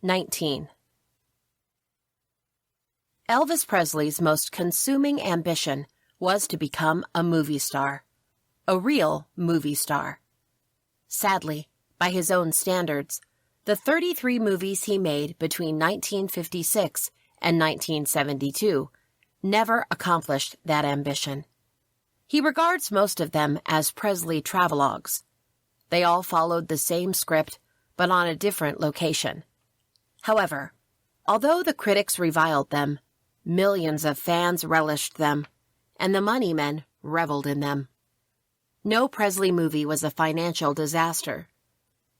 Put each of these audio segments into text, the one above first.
19. Elvis Presley's most consuming ambition was to become a movie star. A real movie star. Sadly, by his own standards, the 33 movies he made between 1956 and 1972 never accomplished that ambition. He regards most of them as Presley travelogues. They all followed the same script, but on a different location. However, although the critics reviled them, millions of fans relished them, and the money men reveled in them. No Presley movie was a financial disaster.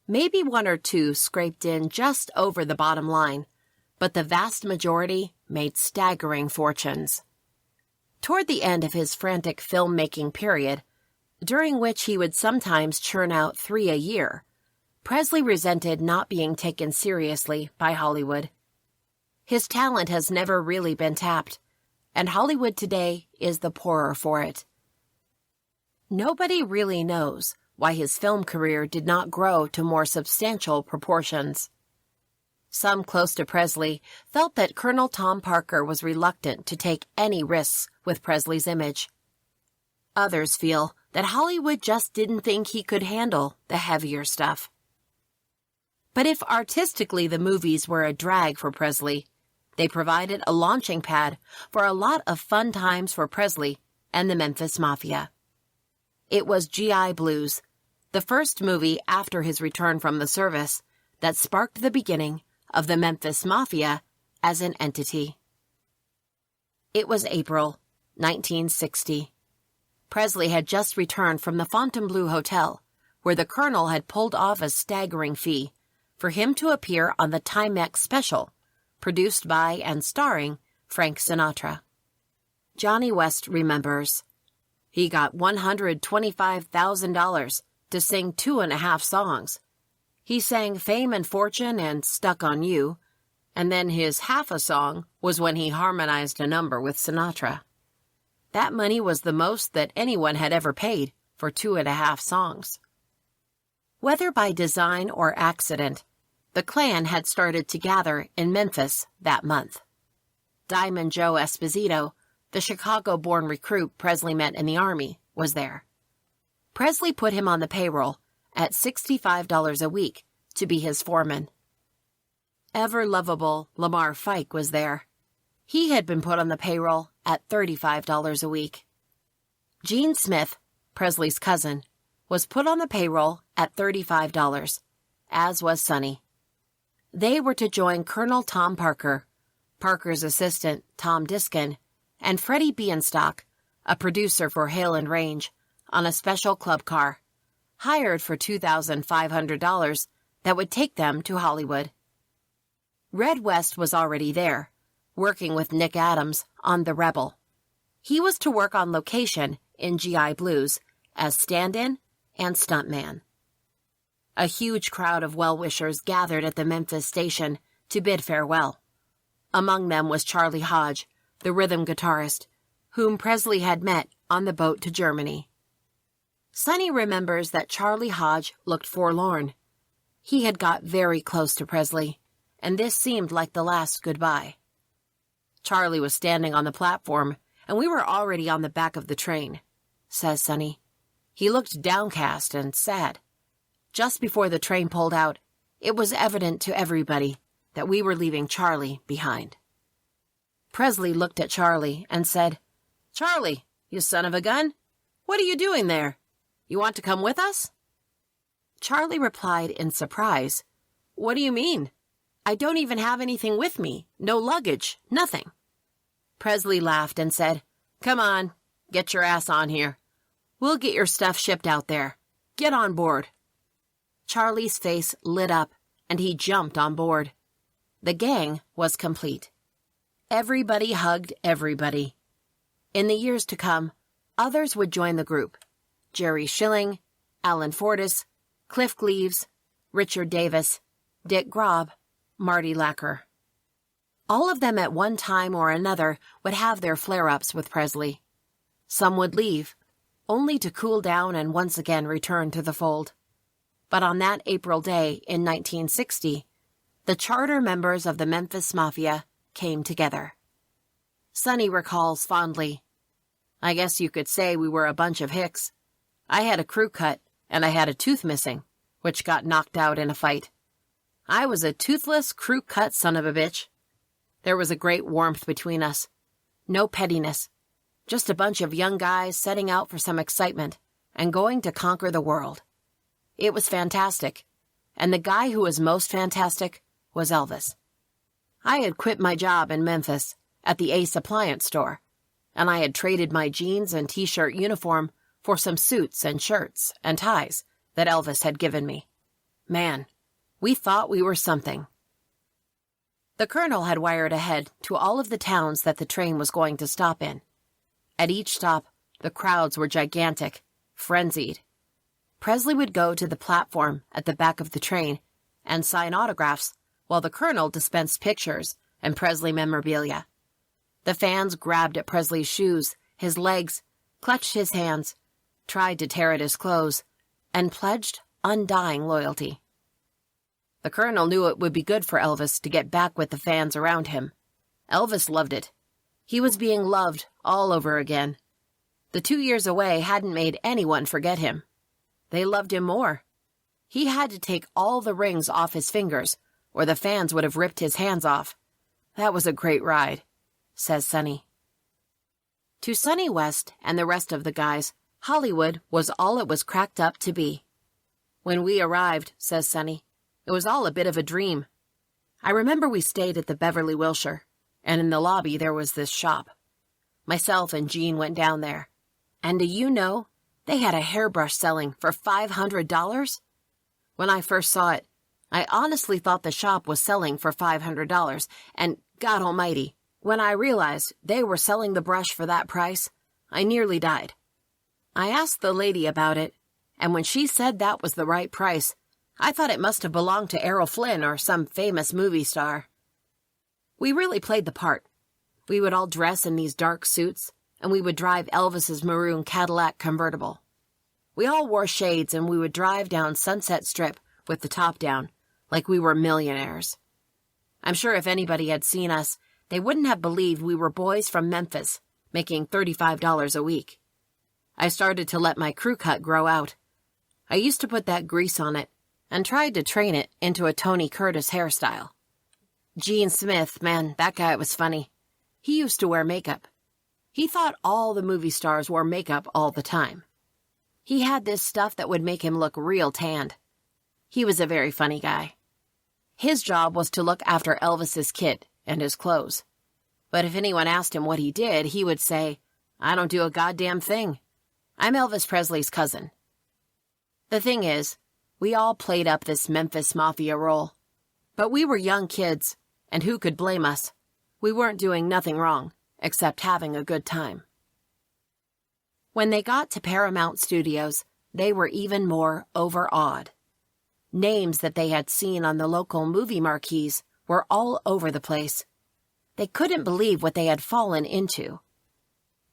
Maybe one or two scraped in just over the bottom line, but the vast majority made staggering fortunes. Toward the end of his frantic filmmaking period, during which he would sometimes churn out 3 a year, Presley resented not being taken seriously by Hollywood. His talent has never really been tapped, and Hollywood today is the poorer for it. Nobody really knows why his film career did not grow to more substantial proportions. Some close to Presley felt that Colonel Tom Parker was reluctant to take any risks with Presley's image. Others feel that Hollywood just didn't think he could handle the heavier stuff. But if artistically the movies were a drag for Presley, they provided a launching pad for a lot of fun times for Presley and the Memphis Mafia. It was G.I. Blues, the first movie after his return from the service, that sparked the beginning of the Memphis Mafia as an entity. It was April 1960. Presley had just returned from the Fontainebleau Hotel, where the Colonel had pulled off a staggering fee for him to appear on the Timex special, produced by and starring Frank Sinatra. Johnny West remembers. He got $125,000 to sing 2.5 songs. He sang Fame and Fortune and Stuck on You, and then his half a song was when he harmonized a number with Sinatra. That money was the most that anyone had ever paid for 2.5 songs. Whether by design or accident, the Klan had started to gather in Memphis that month. Diamond Joe Esposito, the Chicago-born recruit Presley met in the Army, was there. Presley put him on the payroll at $65 a week to be his foreman. Ever-lovable Lamar Fike was there. He had been put on the payroll at $35 a week. Gene Smith, Presley's cousin, was put on the payroll at $35, as was Sonny. They were to join Colonel Tom Parker, Parker's assistant, Tom Diskin, and Freddie Bienstock, a producer for Hill and Range, on a special club car, hired for $2,500 that would take them to Hollywood. Red West was already there, working with Nick Adams on The Rebel. He was to work on location in G.I. Blues as stand-in and stuntman. A huge crowd of well-wishers gathered at the Memphis station to bid farewell. Among them was Charlie Hodge, the rhythm guitarist, whom Presley had met on the boat to Germany. Sonny remembers that Charlie Hodge looked forlorn. He had got very close to Presley, and this seemed like the last goodbye. Charlie was standing on the platform, and we were already on the back of the train, says Sonny. He looked downcast and sad. Just before the train pulled out, it was evident to everybody that we were leaving Charlie behind. Presley looked at Charlie and said, "Charlie, you son of a gun, what are you doing there? You want to come with us?" Charlie replied in surprise, "What do you mean? I don't even have anything with me, no luggage, nothing." Presley laughed and said, "Come on, get your ass on here. We'll get your stuff shipped out there. Get on board." Charlie's face lit up, and he jumped on board. The gang was complete. Everybody hugged everybody. In the years to come, others would join the group. Jerry Schilling, Alan Fortas, Cliff Gleaves, Richard Davis, Dick Grob, Marty Lacker. All of them at one time or another would have their flare-ups with Presley. Some would leave, only to cool down and once again return to the fold. But on that April day in 1960, the charter members of the Memphis Mafia came together. Sonny recalls fondly, "I guess you could say we were a bunch of hicks. I had a crew cut, and I had a tooth missing, which got knocked out in a fight. I was a toothless, crew-cut son of a bitch. There was a great warmth between us. No pettiness. Just a bunch of young guys setting out for some excitement and going to conquer the world. It was fantastic. And the guy who was most fantastic was Elvis. I had quit my job in Memphis at the Ace Appliance store, and I had traded my jeans and t-shirt uniform for some suits and shirts and ties that Elvis had given me. Man, we thought we were something." The colonel had wired ahead to all of the towns that the train was going to stop in. At each stop, the crowds were gigantic, frenzied. Presley would go to the platform at the back of the train and sign autographs while the colonel dispensed pictures and Presley memorabilia. The fans grabbed at Presley's shoes, his legs, clutched his hands, tried to tear at his clothes, and pledged undying loyalty. The colonel knew it would be good for Elvis to get back with the fans around him. Elvis loved it. He was being loved all over again. The 2 years away hadn't made anyone forget him. They loved him more. He had to take all the rings off his fingers, or the fans would have ripped his hands off. That was a great ride, says Sonny. To Sonny West and the rest of the guys, Hollywood was all it was cracked up to be. When we arrived, says Sonny, it was all a bit of a dream. I remember we stayed at the Beverly Wilshire, and in the lobby there was this shop. Myself and Jean went down there, and do you know, they had a hairbrush selling for $500? When I first saw it, I honestly thought the shop was selling for $500, and God almighty, when I realized they were selling the brush for that price, I nearly died. I asked the lady about it, and when she said that was the right price, I thought it must have belonged to Errol Flynn or some famous movie star. We really played the part. We would all dress in these dark suits, and we would drive Elvis's maroon Cadillac convertible. We all wore shades, and we would drive down Sunset Strip with the top down, like we were millionaires. I'm sure if anybody had seen us, they wouldn't have believed we were boys from Memphis, making $35 a week. I started to let my crew cut grow out. I used to put that grease on it, and tried to train it into a Tony Curtis hairstyle. Gene Smith, man, that guy was funny. He used to wear makeup. He thought all the movie stars wore makeup all the time. He had this stuff that would make him look real tanned. He was a very funny guy. His job was to look after Elvis's kit and his clothes. But if anyone asked him what he did, he would say, "I don't do a goddamn thing. I'm Elvis Presley's cousin." The thing is, we all played up this Memphis Mafia role. But we were young kids, and who could blame us? We weren't doing nothing wrong, except having a good time. When they got to Paramount Studios, they were even more overawed. Names that they had seen on the local movie marquees were all over the place. They couldn't believe what they had fallen into.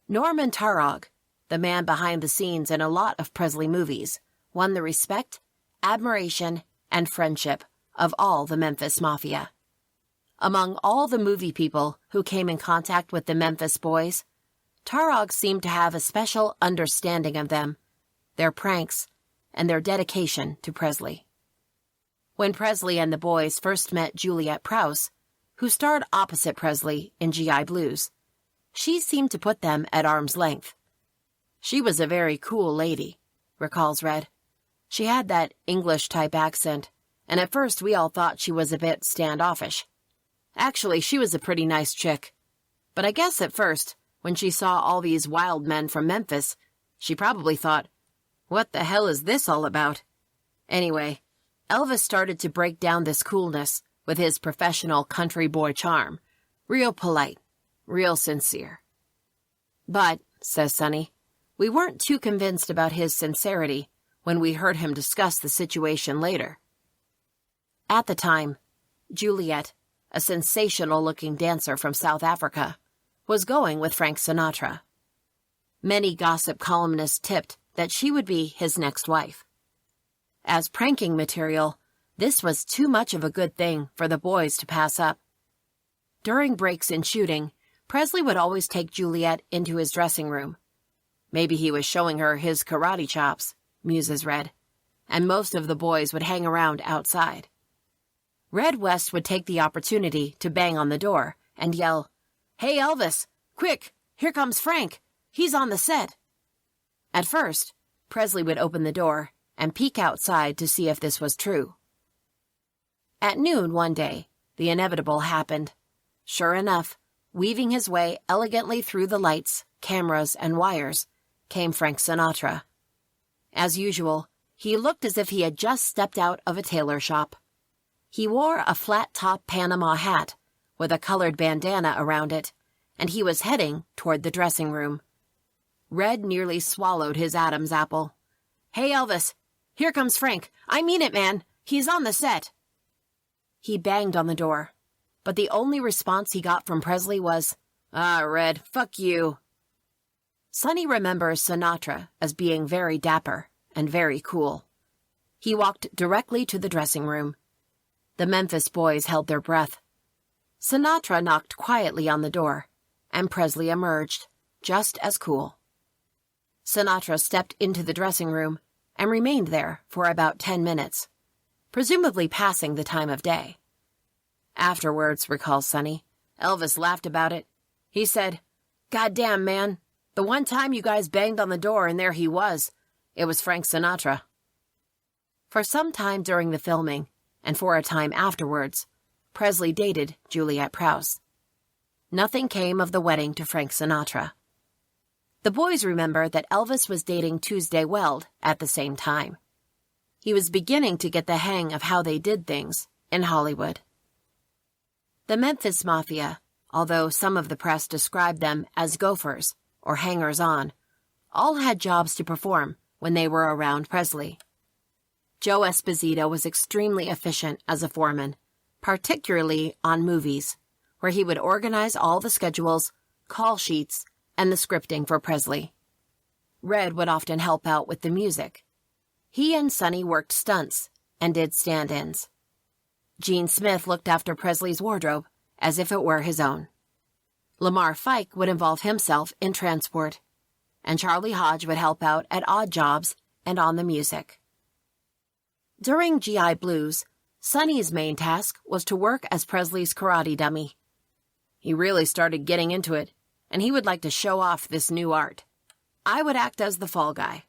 Norman Tarog, the man behind the scenes in a lot of Presley movies, won the respect, admiration, and friendship of all the Memphis Mafia. Among all the movie people who came in contact with the Memphis boys, Tarog seemed to have a special understanding of them, their pranks, and their dedication to Presley. When Presley and the boys first met Juliette Prowse, who starred opposite Presley in GI Blues, she seemed to put them at arm's length. She was a very cool lady, recalls Red. She had that English-type accent, and at first we all thought she was a bit standoffish. Actually, she was a pretty nice chick. But I guess at first, when she saw all these wild men from Memphis, she probably thought, "What the hell is this all about?" Anyway, Elvis started to break down this coolness with his professional country boy charm. Real polite, real sincere. But, says Sonny, we weren't too convinced about his sincerity when we heard him discuss the situation later. At the time, Juliette, a sensational-looking dancer from South Africa, was going with Frank Sinatra. Many gossip columnists tipped that she would be his next wife. As pranking material, This was too much of a good thing for the boys to pass up. During breaks in shooting, Presley would always take Juliet into his dressing room. Maybe he was showing her his karate chops, muses Red, and most of the boys would hang around outside. Red West would take the opportunity to bang on the door and yell, "Hey, Elvis, quick, here comes Frank. He's on the set." At first, Presley would open the door and peek outside to see if this was true. At noon one day, the inevitable happened. Sure enough, weaving his way elegantly through the lights, cameras, and wires, came Frank Sinatra. As usual, he looked as if he had just stepped out of a tailor shop. He wore a flat-top Panama hat with a colored bandana around it, and he was heading toward the dressing room. Red nearly swallowed his Adam's apple. "Hey, Elvis, here comes Frank. I mean it, man. He's on the set." He banged on the door, but the only response he got from Presley was, "Ah, Red, fuck you." Sonny remembers Sinatra as being very dapper and very cool. He walked directly to the dressing room. The Memphis boys held their breath. Sinatra knocked quietly on the door, and Presley emerged, just as cool. Sinatra stepped into the dressing room and remained there for about 10 minutes, presumably passing the time of day. Afterwards, recalls Sonny, Elvis laughed about it. He said, "Goddamn, man, the one time you guys banged on the door and there he was. It was Frank Sinatra." For some time during the filming, and for a time afterwards, Presley dated Juliet Prowse. Nothing came of the wedding to Frank Sinatra. The boys remember that Elvis was dating Tuesday Weld at the same time. He was beginning to get the hang of how they did things in Hollywood. The Memphis Mafia, although some of the press described them as gophers or hangers-on, all had jobs to perform when they were around Presley. Joe Esposito was extremely efficient as a foreman, particularly on movies, where he would organize all the schedules, call sheets, and the scripting for Presley. Red would often help out with the music. He and Sonny worked stunts and did stand-ins. Gene Smith looked after Presley's wardrobe as if it were his own. Lamar Fike would involve himself in transport, and Charlie Hodge would help out at odd jobs and on the music. During GI Blues, Sonny's main task was to work as Presley's karate dummy. He really started getting into it, and he would like to show off this new art. I would act as the fall guy.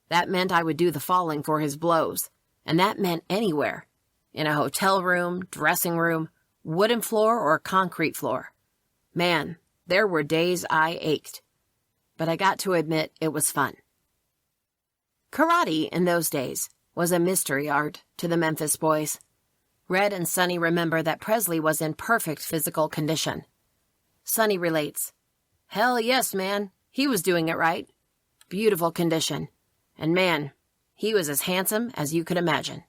That meant I would do the falling for his blows, and that meant anywhere. In a hotel room, dressing room, wooden floor, or concrete floor. Man, there were days I ached. But I got to admit it was fun. Karate, in those days, was a mystery art to the Memphis boys. Red and Sonny remember that Presley was in perfect physical condition. Sonny relates, "Hell yes, man, he was doing it right. Beautiful condition. And man, he was as handsome as you could imagine."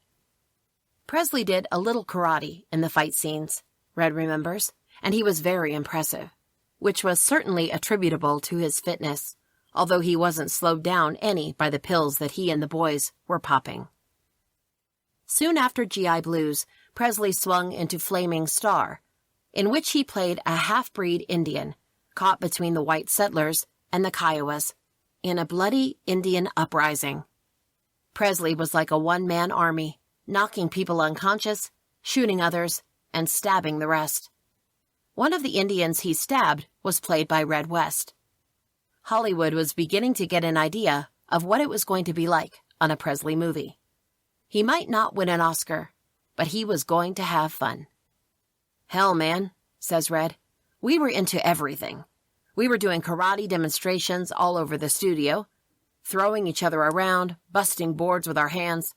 Presley did a little karate in the fight scenes, Red remembers, and he was very impressive, which was certainly attributable to his fitness, although he wasn't slowed down any by the pills that he and the boys were popping. Soon after GI Blues, Presley swung into Flaming Star, in which he played a half-breed Indian, caught between the white settlers and the Kiowas, in a bloody Indian uprising. Presley was like a one-man army, knocking people unconscious, shooting others, and stabbing the rest. One of the Indians he stabbed was played by Red West. Hollywood was beginning to get an idea of what it was going to be like on a Presley movie. He might not win an Oscar, but he was going to have fun. "Hell, man," says Red, "we were into everything. We were doing karate demonstrations all over the studio, throwing each other around, busting boards with our hands,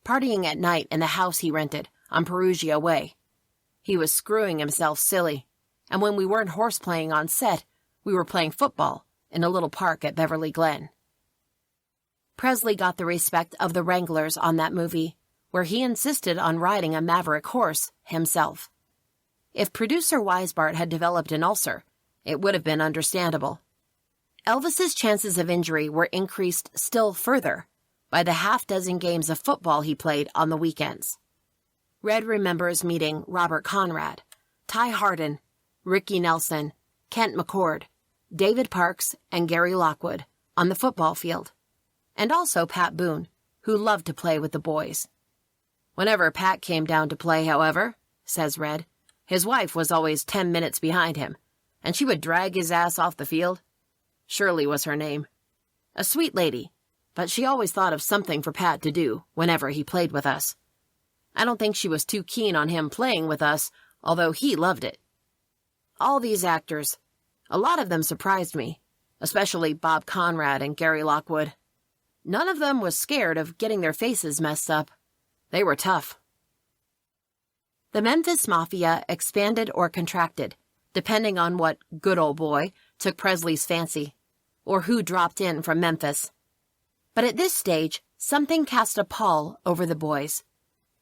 partying at night in the house he rented on Perugia Way. He was screwing himself silly, and when we weren't horseplaying on set, we were playing football in a little park at Beverly Glen." Presley got the respect of the wranglers on that movie, where he insisted on riding a maverick horse himself. If producer Weisbart had developed an ulcer, it would have been understandable. Elvis's chances of injury were increased still further by the half-dozen games of football he played on the weekends. Red remembers meeting Robert Conrad, Ty Hardin, Ricky Nelson, Kent McCord, David Parks, and Gary Lockwood on the football field, and also Pat Boone, who loved to play with the boys. Whenever Pat came down to play, however, says Red, his wife was always 10 minutes behind him, and she would drag his ass off the field. Shirley was her name. A sweet lady, but she always thought of something for Pat to do whenever he played with us. I don't think she was too keen on him playing with us, although he loved it. All these actors, a lot of them surprised me, especially Bob Conrad and Gary Lockwood. None of them was scared of getting their faces messed up. They were tough. The Memphis Mafia expanded or contracted, depending on what good old boy took Presley's fancy, or who dropped in from Memphis. But at this stage, something cast a pall over the boys.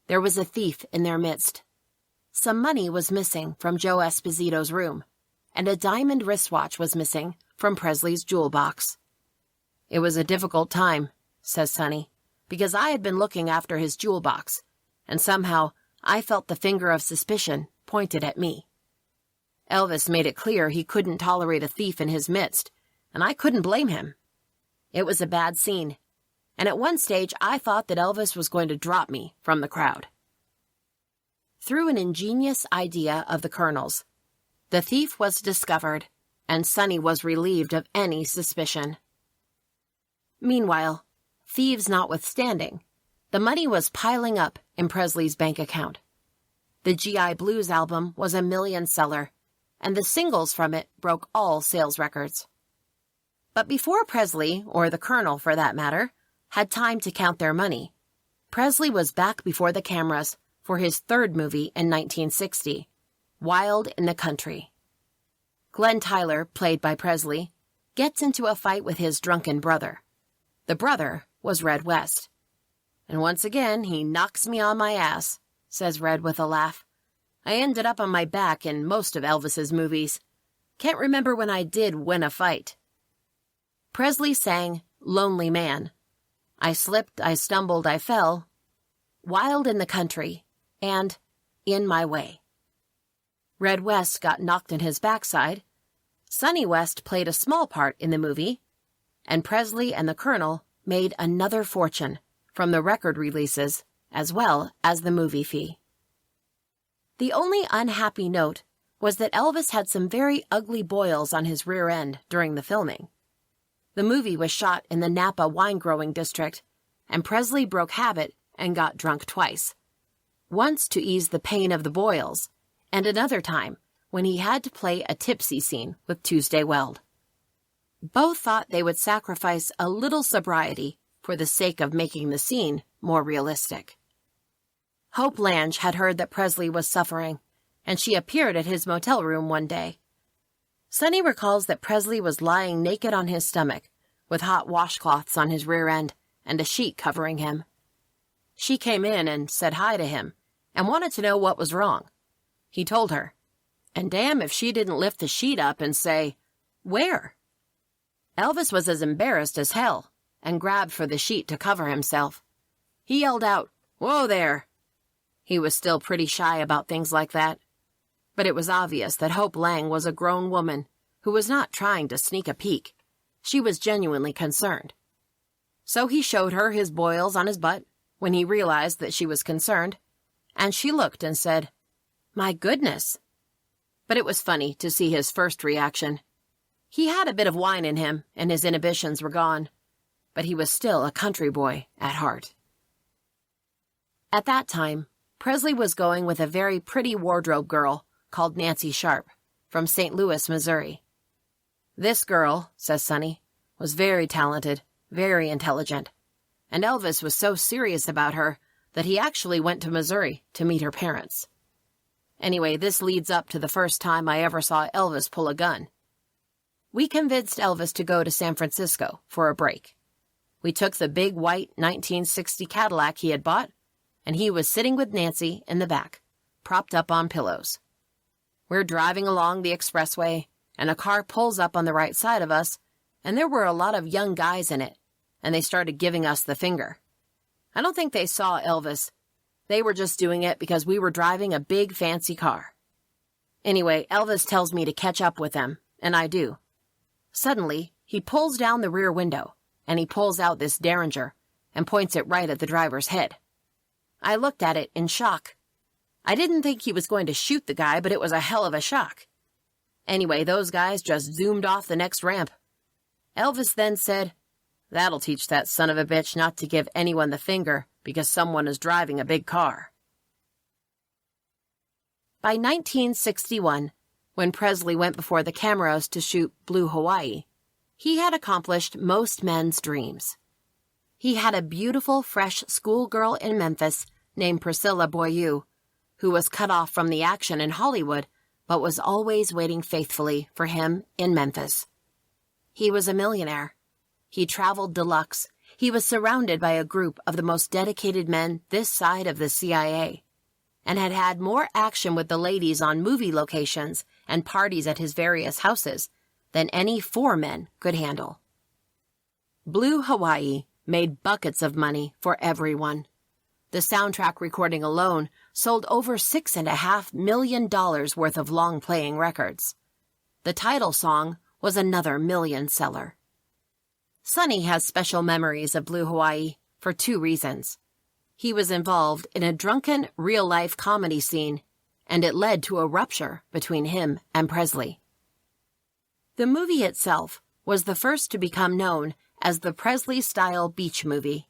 There was a thief in their midst. Some money was missing from Joe Esposito's room, and a diamond wristwatch was missing from Presley's jewel box. It was a difficult time, says Sonny, because I had been looking after his jewel box, and somehow I felt the finger of suspicion pointed at me. Elvis made it clear he couldn't tolerate a thief in his midst, and I couldn't blame him. It was a bad scene, and at one stage I thought that Elvis was going to drop me from the crowd. Through an ingenious idea of the Colonel's, the thief was discovered, and Sonny was relieved of any suspicion. Meanwhile, thieves notwithstanding, the money was piling up in Presley's bank account. The G.I. Blues album was a million seller, and the singles from it broke all sales records. But before Presley, or the Colonel for that matter, had time to count their money, Presley was back before the cameras for his third movie in 1960, Wild in the Country. Glenn Tyler, played by Presley, gets into a fight with his drunken brother. The brother was Red West. And once again, he knocks me on my ass, says Red with a laugh. I ended up on my back in most of Elvis's movies. Can't remember when I did win a fight. Presley sang Lonely Man. I slipped, I stumbled, I fell, Wild in the Country, and In My Way. Red West got knocked in his backside, Sonny West played a small part in the movie, and Presley and the Colonel made another fortune from the record releases as well as the movie fee. The only unhappy note was that Elvis had some very ugly boils on his rear end during the filming. The movie was shot in the Napa wine-growing district, and Presley broke habit and got drunk twice. Once to ease the pain of the boils, and another time when he had to play a tipsy scene with Tuesday Weld. Both thought they would sacrifice a little sobriety for the sake of making the scene more realistic. Hope Lange had heard that Presley was suffering, and she appeared at his motel room one day. Sonny recalls that Presley was lying naked on his stomach, with hot washcloths on his rear end and a sheet covering him. She came in and said hi to him, and wanted to know what was wrong. He told her, and damn if she didn't lift the sheet up and say, "Where?" Elvis was as embarrassed as hell, and grabbed for the sheet to cover himself. He yelled out, "Whoa there!" He was still pretty shy about things like that. But it was obvious that Hope Lange was a grown woman who was not trying to sneak a peek. She was genuinely concerned. So he showed her his boils on his butt when he realized that she was concerned, and she looked and said, "My goodness." But it was funny to see his first reaction. He had a bit of wine in him, and his inhibitions were gone, but he was still a country boy at heart. At that time, Presley was going with a very pretty wardrobe girl called Nancy Sharp, from St. Louis, Missouri. This girl, says Sonny, was very talented, very intelligent, and Elvis was so serious about her that he actually went to Missouri to meet her parents. Anyway, this leads up to the first time I ever saw Elvis pull a gun. We convinced Elvis to go to San Francisco for a break. We took the big white 1960 Cadillac he had bought, and he was sitting with Nancy in the back, propped up on pillows. We're driving along the expressway, and a car pulls up on the right side of us, and there were a lot of young guys in it, and they started giving us the finger. I don't think they saw Elvis, They were just doing it because we were driving a big fancy car. Anyway, Elvis tells me to catch up with them, and I do. Suddenly, he pulls down the rear window, and he pulls out this Derringer and points it right at the driver's head. I looked at it in shock. I didn't think he was going to shoot the guy, but it was a hell of a shock. Anyway, those guys just zoomed off the next ramp. Elvis then said, "That'll teach that son of a bitch not to give anyone the finger because someone is driving a big car." By 1961, when Presley went before the cameras to shoot Blue Hawaii, he had accomplished most men's dreams. He had a beautiful, fresh schoolgirl in Memphis named Priscilla Boyu, who was cut off from the action in Hollywood, but was always waiting faithfully for him in Memphis. He was a millionaire. He traveled deluxe. He was surrounded by a group of the most dedicated men this side of the CIA, and had had more action with the ladies on movie locations and parties at his various houses than any 4 men could handle. Blue Hawaii made buckets of money for everyone. The soundtrack recording alone sold over $6.5 million worth of long-playing records. The title song was another million seller. Sonny has special memories of Blue Hawaii for 2 reasons. He was involved in a drunken, real-life comedy scene, and it led to a rupture between him and Presley. The movie itself was the first to become known as the Presley-style beach movie.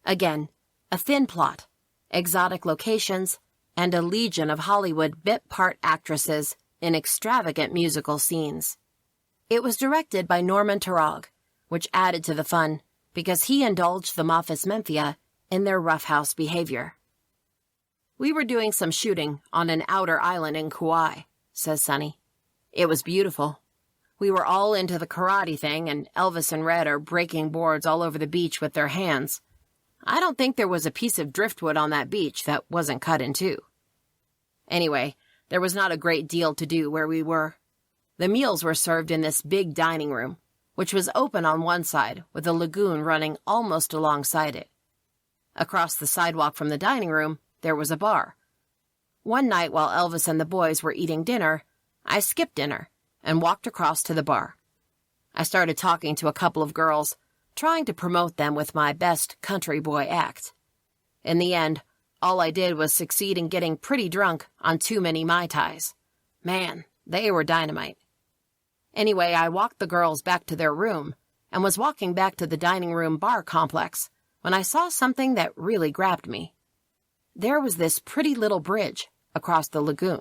Again, a thin plot, exotic locations, and a legion of Hollywood bit-part actresses in extravagant musical scenes. It was directed by Norman Taurog, which added to the fun because he indulged the Mafia Mafia in their roughhouse behavior. "We were doing some shooting on an outer island in Kauai," says Sonny. "It was beautiful. We were all into the karate thing, and Elvis and Red are breaking boards all over the beach with their hands. I don't think there was a piece of driftwood on that beach that wasn't cut in 2. Anyway, there was not a great deal to do where we were. The meals were served in this big dining room, which was open on one side with a lagoon running almost alongside it. Across the sidewalk from the dining room, there was a bar. One night while Elvis and the boys were eating dinner, I skipped dinner and walked across to the bar. I started talking to a couple of girls, trying to promote them with my best country boy act. In the end, all I did was succeed in getting pretty drunk on too many Mai Tais. Man, they were dynamite. Anyway, I walked the girls back to their room and was walking back to the dining room bar complex when I saw something that really grabbed me. There was this pretty little bridge across the lagoon.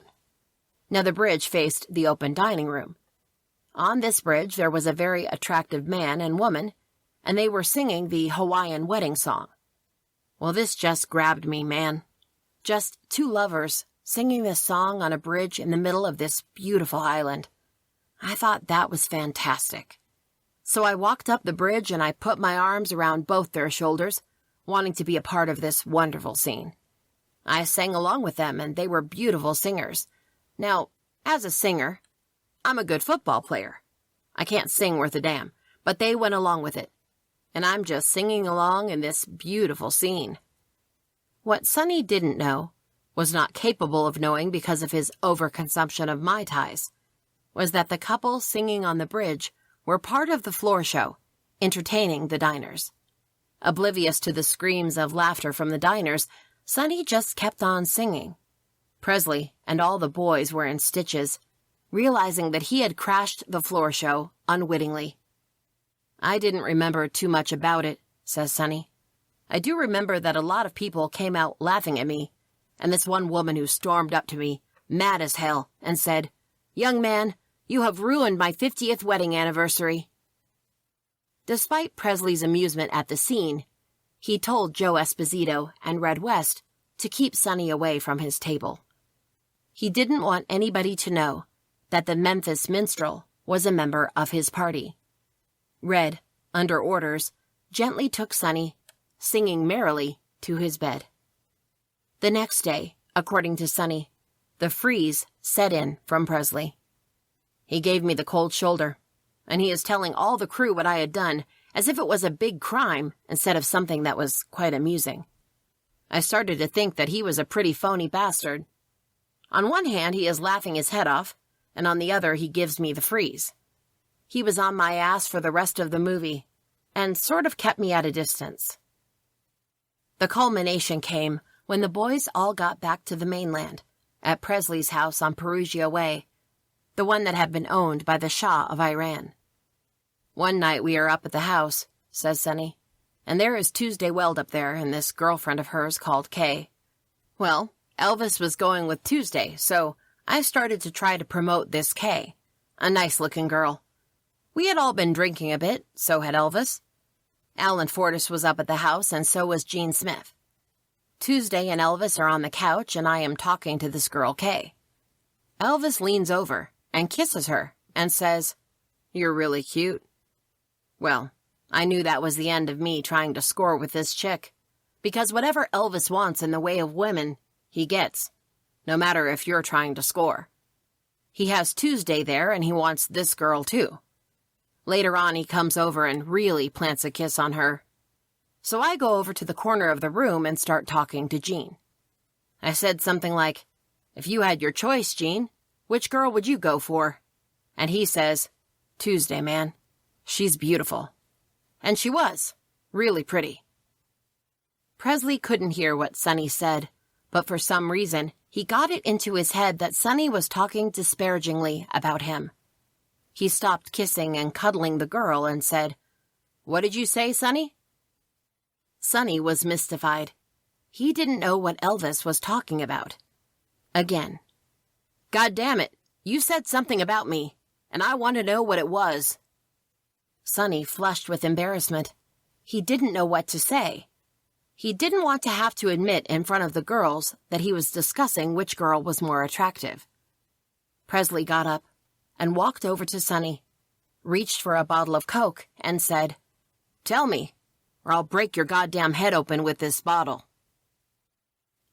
Now, the bridge faced the open dining room. On this bridge, there was a very attractive man and woman, and they were singing the Hawaiian wedding song. Well, this just grabbed me, man. Just 2 lovers singing this song on a bridge in the middle of this beautiful island. I thought that was fantastic. So I walked up the bridge and I put my arms around both their shoulders, wanting to be a part of this wonderful scene. I sang along with them, and they were beautiful singers. Now, as a singer, I'm a good football player. I can't sing worth a damn, but they went along with it. And I'm just singing along in this beautiful scene. What Sonny didn't know, was not capable of knowing because of his overconsumption of Mai Tais, was that the couple singing on the bridge were part of the floor show, entertaining the diners. Oblivious to the screams of laughter from the diners, Sonny just kept on singing. Presley and all the boys were in stitches, realizing that he had crashed the floor show unwittingly. "I didn't remember too much about it," says Sonny. "I do remember that a lot of people came out laughing at me, and this one woman who stormed up to me, mad as hell, and said, 'Young man, you have ruined my 50th wedding anniversary.'" Despite Presley's amusement at the scene, he told Joe Esposito and Red West to keep Sonny away from his table. He didn't want anybody to know that the Memphis minstrel was a member of his party. Red, under orders, gently took Sonny, singing merrily, to his bed. The next day, according to Sonny, the freeze set in from Presley. He gave me the cold shoulder, and he is telling all the crew what I had done as if it was a big crime instead of something that was quite amusing. I started to think that he was a pretty phony bastard. On one hand, he is laughing his head off, and on the other, he gives me the freeze. He was on my ass for the rest of the movie, and sort of kept me at a distance. The culmination came when the boys all got back to the mainland, at Presley's house on Perugia Way, the one that had been owned by the Shah of Iran. One night we are up at the house, says Sonny, and there is Tuesday Weld up there and this girlfriend of hers called Kay. Well, Elvis was going with Tuesday, so I started to try to promote this Kay, a nice-looking girl. We had all been drinking a bit, so had Elvis. Alan Fortis was up at the house, and so was Gene Smith. Tuesday and Elvis are on the couch, and I am talking to this girl, Kay. Elvis leans over and kisses her and says, "You're really cute." Well, I knew that was the end of me trying to score with this chick, because whatever Elvis wants in the way of women, he gets, no matter if you're trying to score. He has Tuesday there, and he wants this girl too. Later on, he comes over and really plants a kiss on her. So I go over to the corner of the room and start talking to Gene. I said something like, "If you had your choice, Gene, which girl would you go for?" And he says, "Tuesday, man. She's beautiful." And she was, really pretty. Presley couldn't hear what Sonny said, but for some reason, he got it into his head that Sonny was talking disparagingly about him. He stopped kissing and cuddling the girl and said, "What did you say, Sonny?" Sonny was mystified. He didn't know what Elvis was talking about. Again. "God damn it, you said something about me, and I want to know what it was." Sonny flushed with embarrassment. He didn't know what to say. He didn't want to have to admit in front of the girls that he was discussing which girl was more attractive. Presley got up and walked over to Sonny, reached for a bottle of Coke, and said, "Tell me, or I'll break your goddamn head open with this bottle."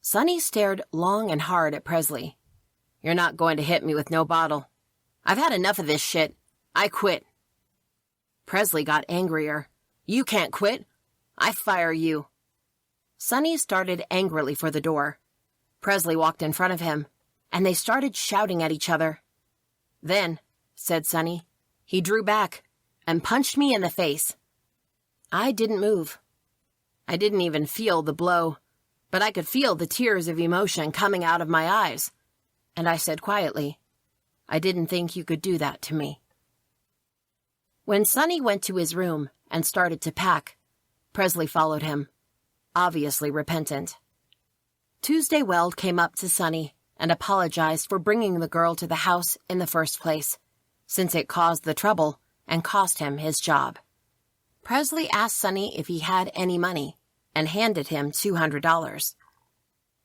Sonny stared long and hard at Presley. "You're not going to hit me with no bottle. I've had enough of this shit. I quit." Presley got angrier. "You can't quit. I fire you." Sonny started angrily for the door. Presley walked in front of him, and they started shouting at each other. "Then," said Sonny, "he drew back and punched me in the face." I didn't move. I didn't even feel the blow, but I could feel the tears of emotion coming out of my eyes, and I said quietly, "I didn't think you could do that to me." When Sonny went to his room and started to pack, Presley followed him, obviously repentant. Tuesday Weld came up to Sonny and apologized for bringing the girl to the house in the first place, since it caused the trouble and cost him his job. Presley asked Sonny if he had any money and handed him $200.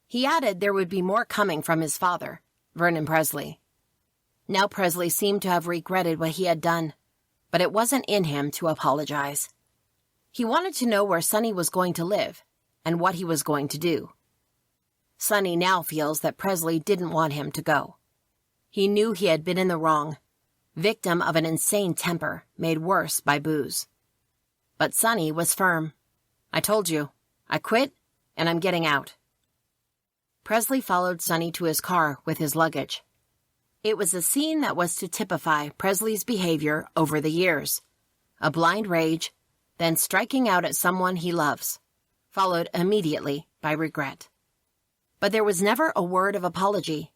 He added there would be more coming from his father, Vernon Presley. Now Presley seemed to have regretted what he had done, but it wasn't in him to apologize. He wanted to know where Sonny was going to live and what he was going to do. Sonny now feels that Presley didn't want him to go. He knew he had been in the wrong, victim of an insane temper made worse by booze. But Sonny was firm. "I told you, I quit, and I'm getting out." Presley followed Sonny to his car with his luggage. It was a scene that was to typify Presley's behavior over the years. A blind rage, then striking out at someone he loves, followed immediately by regret. But there was never a word of apology.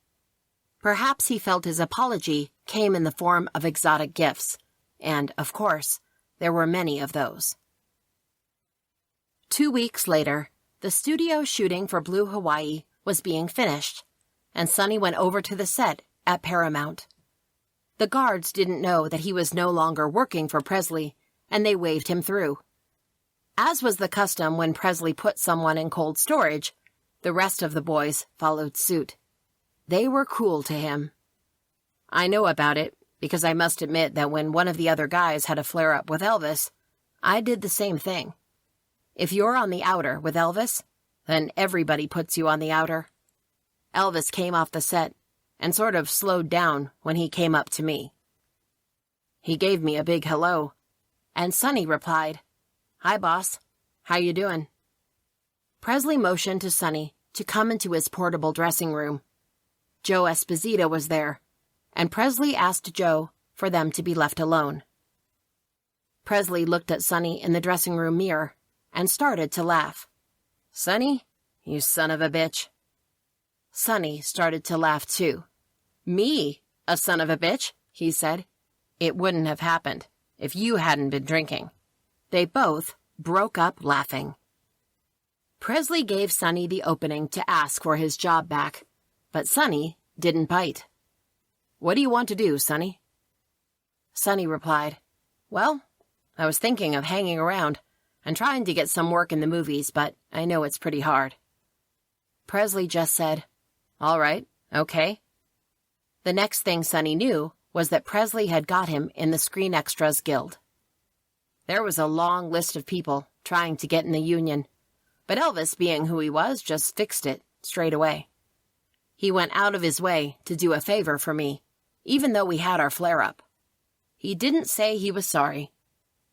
Perhaps he felt his apology came in the form of exotic gifts, and, of course, there were many of those. 2 weeks later, the studio shooting for Blue Hawaii was being finished, and Sonny went over to the set at Paramount. The guards didn't know that he was no longer working for Presley, and they waved him through. As was the custom when Presley put someone in cold storage, the rest of the boys followed suit. They were cool to him. I know about it because I must admit that when one of the other guys had a flare-up with Elvis, I did the same thing. If you're on the outer with Elvis, then everybody puts you on the outer. Elvis came off the set and sort of slowed down when he came up to me. He gave me a big hello, and Sonny replied, "Hi, boss. How you doing?" Presley motioned to Sonny to come into his portable dressing room. Joe Esposito was there, and Presley asked Joe for them to be left alone. Presley looked at Sonny in the dressing room mirror and started to laugh. "Sonny, you son of a bitch." Sonny started to laugh too. "Me, a son of a bitch?" he said. "It wouldn't have happened if you hadn't been drinking." They both broke up laughing. Presley gave Sonny the opening to ask for his job back, but Sonny didn't bite. "What do you want to do, Sonny?" Sonny replied, "Well, I was thinking of hanging around and trying to get some work in the movies, but I know it's pretty hard." Presley just said, "All right, okay." The next thing Sonny knew was that Presley had got him in the Screen Extras Guild. There was a long list of people trying to get in the union, but Elvis, being who he was, just fixed it straight away. He went out of his way to do a favor for me, even though we had our flare-up. He didn't say he was sorry,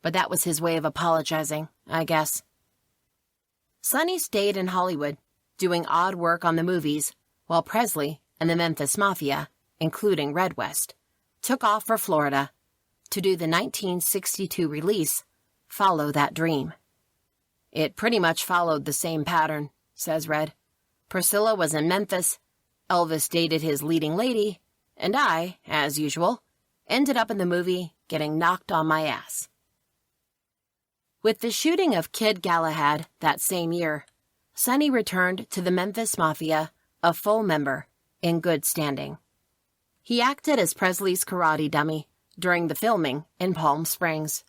but that was his way of apologizing, I guess. Sonny stayed in Hollywood, doing odd work on the movies, while Presley and the Memphis Mafia, including Red West, took off for Florida to do the 1962 release, Follow That Dream. It pretty much followed the same pattern, says Red. Priscilla was in Memphis, Elvis dated his leading lady, and I, as usual, ended up in the movie getting knocked on my ass. With the shooting of Kid Galahad that same year, Sonny returned to the Memphis Mafia, a full member, in good standing. He acted as Presley's karate dummy during the filming in Palm Springs.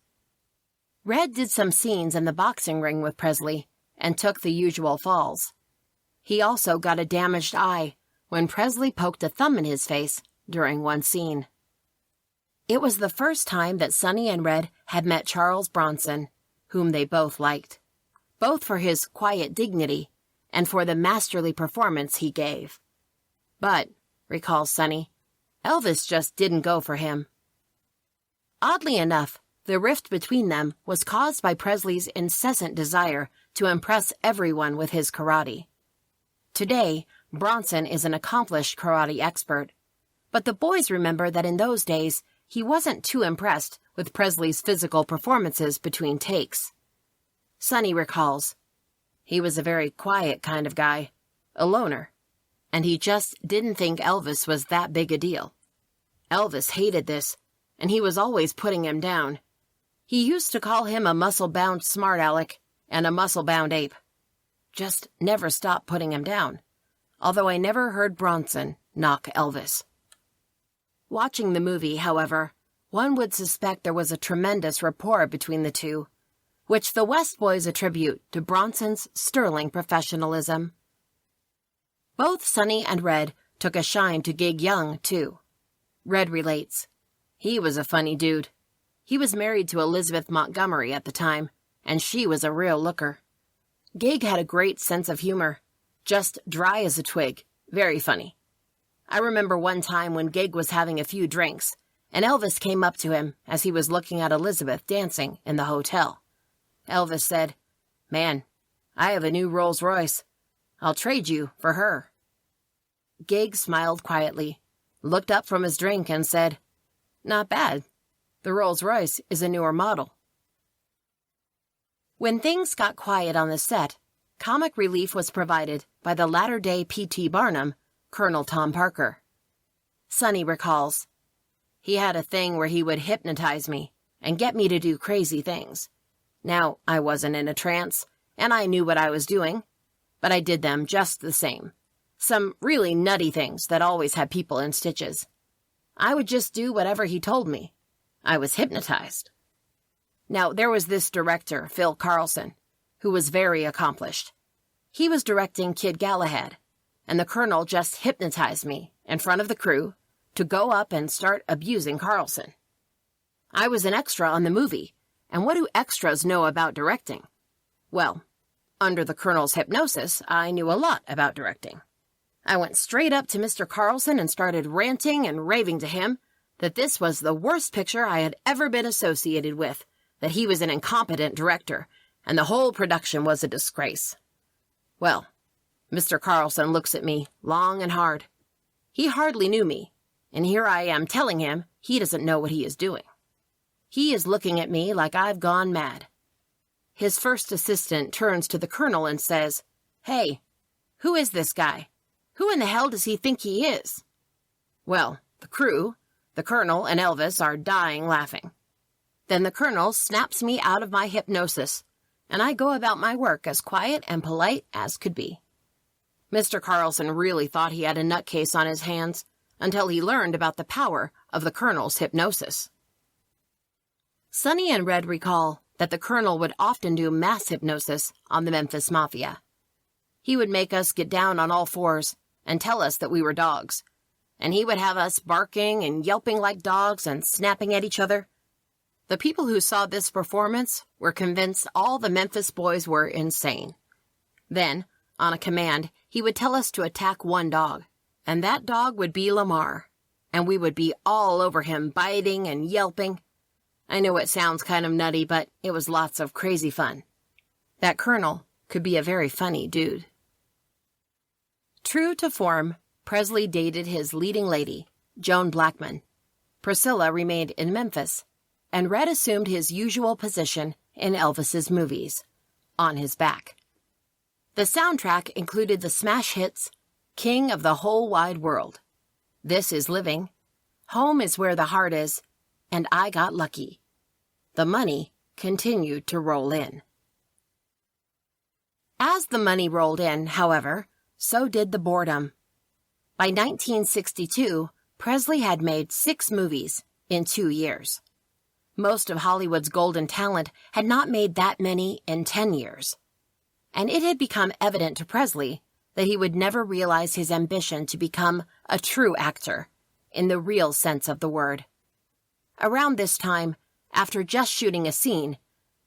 Red did some scenes in the boxing ring with Presley and took the usual falls. He also got a damaged eye when Presley poked a thumb in his face during one scene. It was the first time that Sonny and Red had met Charles Bronson, whom they both liked, both for his quiet dignity and for the masterly performance he gave. But, recalls Sonny, Elvis just didn't go for him. Oddly enough, the rift between them was caused by Presley's incessant desire to impress everyone with his karate. Today, Bronson is an accomplished karate expert, but the boys remember that in those days, he wasn't too impressed with Presley's physical performances between takes. Sonny recalls, he was a very quiet kind of guy, a loner, and he just didn't think Elvis was that big a deal. Elvis hated this, and he was always putting him down. He used to call him a muscle-bound smart aleck and a muscle-bound ape. Just never stopped putting him down, although I never heard Bronson knock Elvis. Watching the movie, however, one would suspect there was a tremendous rapport between the two, which the West Boys attribute to Bronson's sterling professionalism. Both Sonny and Red took a shine to Gig Young, too. Red relates, he was a funny dude. He was married to Elizabeth Montgomery at the time, and she was a real looker. Gig had a great sense of humor, just dry as a twig, very funny. I remember one time when Gig was having a few drinks, and Elvis came up to him as he was looking at Elizabeth dancing in the hotel. Elvis said, "Man, I have a new Rolls Royce. I'll trade you for her." Gig smiled quietly, looked up from his drink and said, "Not bad. The Rolls Royce is a newer model." When things got quiet on the set, comic relief was provided by the latter-day P.T. Barnum, Colonel Tom Parker. Sonny recalls, he had a thing where he would hypnotize me and get me to do crazy things. Now, I wasn't in a trance, and I knew what I was doing, but I did them just the same. Some really nutty things that always had people in stitches. I would just do whatever he told me. I was hypnotized. Now, there was this director, Phil Carlson, who was very accomplished. He was directing Kid Galahad, and the Colonel just hypnotized me in front of the crew to go up and start abusing Carlson. I was an extra on the movie, and what do extras know about directing? Well, under the Colonel's hypnosis, I knew a lot about directing. I went straight up to Mr. Carlson and started ranting and raving to him that this was the worst picture I had ever been associated with, that he was an incompetent director, and the whole production was a disgrace. Well, Mr. Carlson looks at me long and hard. He hardly knew me, and here I am telling him he doesn't know what he is doing. He is looking at me like I've gone mad. His first assistant turns to the colonel and says, "Hey, who is this guy? Who in the hell does he think he is?" Well, the crew, the colonel and Elvis, are dying laughing. Then the colonel snaps me out of my hypnosis, and I go about my work as quiet and polite as could be. Mr. Carlson really thought he had a nutcase on his hands until he learned about the power of the colonel's hypnosis. Sonny and Red recall that the colonel would often do mass hypnosis on the Memphis Mafia. He would make us get down on all fours and tell us that we were dogs, and he would have us barking and yelping like dogs and snapping at each other. The people who saw this performance were convinced all the Memphis boys were insane. Then, on a command, he would tell us to attack one dog, and that dog would be Lamar, and we would be all over him, biting and yelping. I know it sounds kind of nutty, but it was lots of crazy fun. That colonel could be a very funny dude. True to form, Presley dated his leading lady, Joan Blackman. Priscilla remained in Memphis, and Red assumed his usual position in Elvis's movies, on his back. The soundtrack included the smash hits, King of the Whole Wide World, This Is Living, Home Is Where the Heart Is, and I Got Lucky. The money continued to roll in. As the money rolled in, however, so did the boredom. By 1962, Presley had made 6 movies in 2 years. Most of Hollywood's golden talent had not made that many in 10 years. And it had become evident to Presley that he would never realize his ambition to become a true actor, in the real sense of the word. Around this time, after just shooting a scene,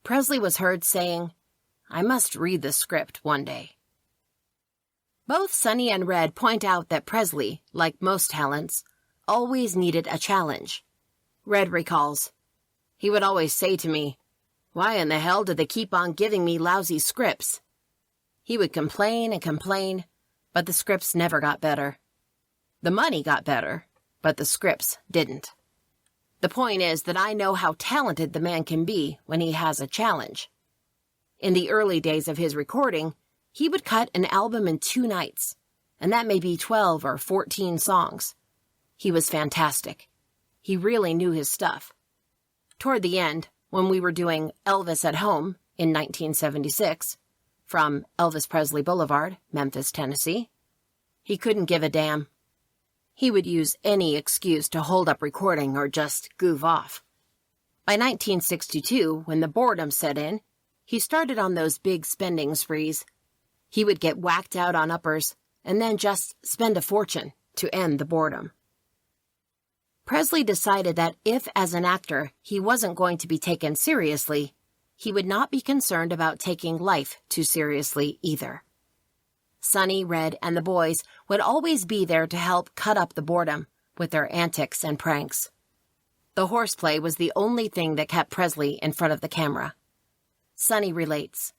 Presley was heard saying, "I must read the script one day." Both Sonny and Red point out that Presley, like most talents, always needed a challenge. Red recalls, "He would always say to me, 'Why in the hell do they keep on giving me lousy scripts?' He would complain and complain, but the scripts never got better. The money got better, but the scripts didn't. The point is that I know how talented the man can be when he has a challenge. In the early days of his recording, he would cut an album in 2 nights, and that may be 12 or 14 songs. He was fantastic. He really knew his stuff. Toward the end, when we were doing Elvis at Home in 1976, from Elvis Presley Boulevard, Memphis, Tennessee, he couldn't give a damn. He would use any excuse to hold up recording or just goof off. By 1962, when the boredom set in, he started on those big spending sprees. He would get whacked out on uppers and then just spend a fortune to end the boredom. Presley decided that if, as an actor, he wasn't going to be taken seriously, he would not be concerned about taking life too seriously either. Sonny, Red, and the boys would always be there to help cut up the boredom with their antics and pranks. The horseplay was the only thing that kept Presley in front of the camera. Sonny relates,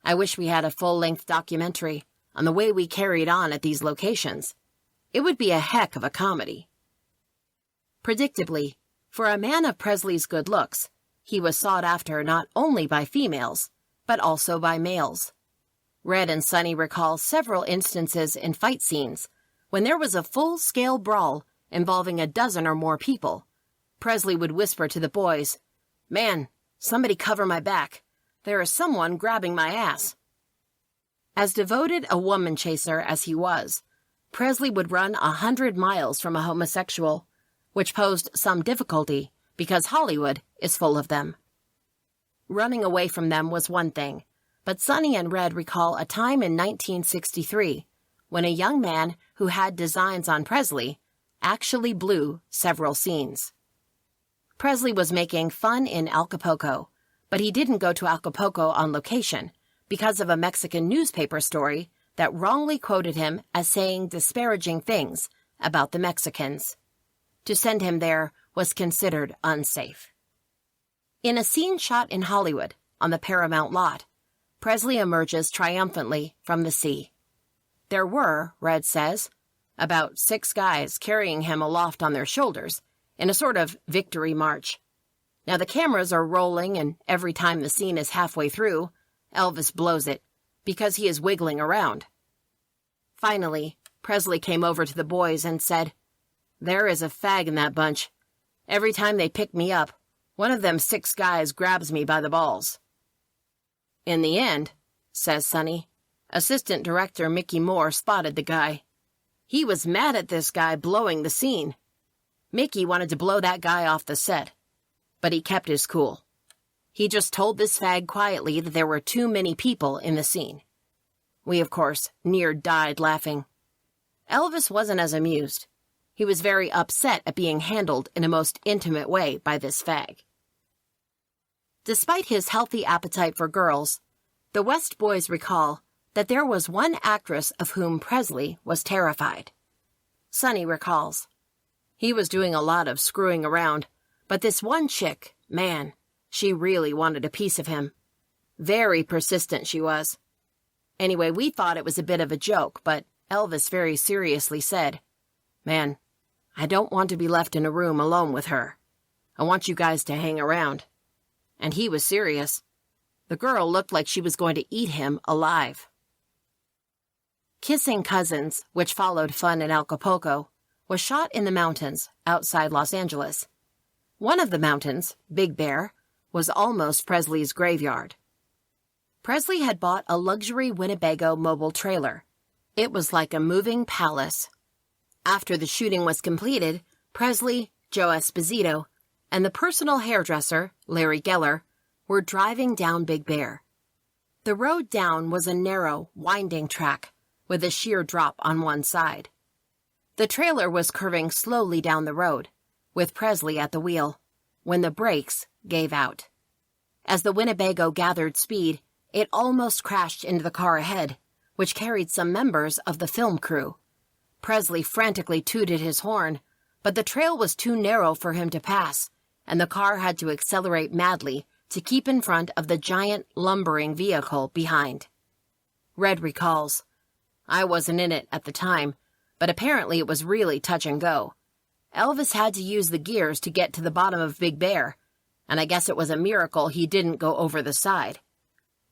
"I wish we had a full-length documentary on the way we carried on at these locations. It would be a heck of a comedy." Predictably, for a man of Presley's good looks, he was sought after not only by females, but also by males. Red and Sonny recall several instances in fight scenes when there was a full-scale brawl involving a dozen or more people. Presley would whisper to the boys, "Man, somebody cover my back. There is someone grabbing my ass." As devoted a woman chaser as he was, Presley would run 100 miles from a homosexual, which posed some difficulty because Hollywood is full of them. Running away from them was one thing, but Sonny and Red recall a time in 1963 when a young man who had designs on Presley actually blew several scenes. Presley was making fun in Acapulco, but he didn't go to Acapulco on location because of a Mexican newspaper story that wrongly quoted him as saying disparaging things about the Mexicans. To send him there was considered unsafe. In a scene shot in Hollywood, on the Paramount lot, Presley emerges triumphantly from the sea. There were, Red says, about 6 guys carrying him aloft on their shoulders in a sort of victory march. Now the cameras are rolling, and every time the scene is halfway through, Elvis blows it because he is wiggling around. Finally, Presley came over to the boys and said, "There is a fag in that bunch. Every time they pick me up, one of them 6 guys grabs me by the balls." In the end, says Sonny, Assistant Director Mickey Moore spotted the guy. He was mad at this guy blowing the scene. Mickey wanted to blow that guy off the set, but he kept his cool. He just told this fag quietly that there were too many people in the scene. We, of course, near died laughing. Elvis wasn't as amused. He was very upset at being handled in a most intimate way by this fag. Despite his healthy appetite for girls, the West boys recall that there was one actress of whom Presley was terrified. Sonny recalls, "He was doing a lot of screwing around, but this one chick, man, she really wanted a piece of him. Very persistent she was. Anyway, we thought it was a bit of a joke, but Elvis very seriously said, 'Man, I don't want to be left in a room alone with her. I want you guys to hang around.' And he was serious. The girl looked like she was going to eat him alive." Kissing Cousins, which followed Fun in Acapulco, was shot in the mountains outside Los Angeles. One of the mountains, Big Bear, was almost Presley's graveyard. Presley had bought a luxury Winnebago mobile trailer. It was like a moving palace. After the shooting was completed, Presley, Joe Esposito, and the personal hairdresser, Larry Geller, were driving down Big Bear. The road down was a narrow, winding track with a sheer drop on one side. The trailer was curving slowly down the road, with Presley at the wheel, when the brakes gave out. As the Winnebago gathered speed, it almost crashed into the car ahead, which carried some members of the film crew. Presley frantically tooted his horn, but the trail was too narrow for him to pass, and the car had to accelerate madly to keep in front of the giant, lumbering vehicle behind. Red recalls, "I wasn't in it at the time, but apparently it was really touch and go. Elvis had to use the gears to get to the bottom of Big Bear, and I guess it was a miracle he didn't go over the side.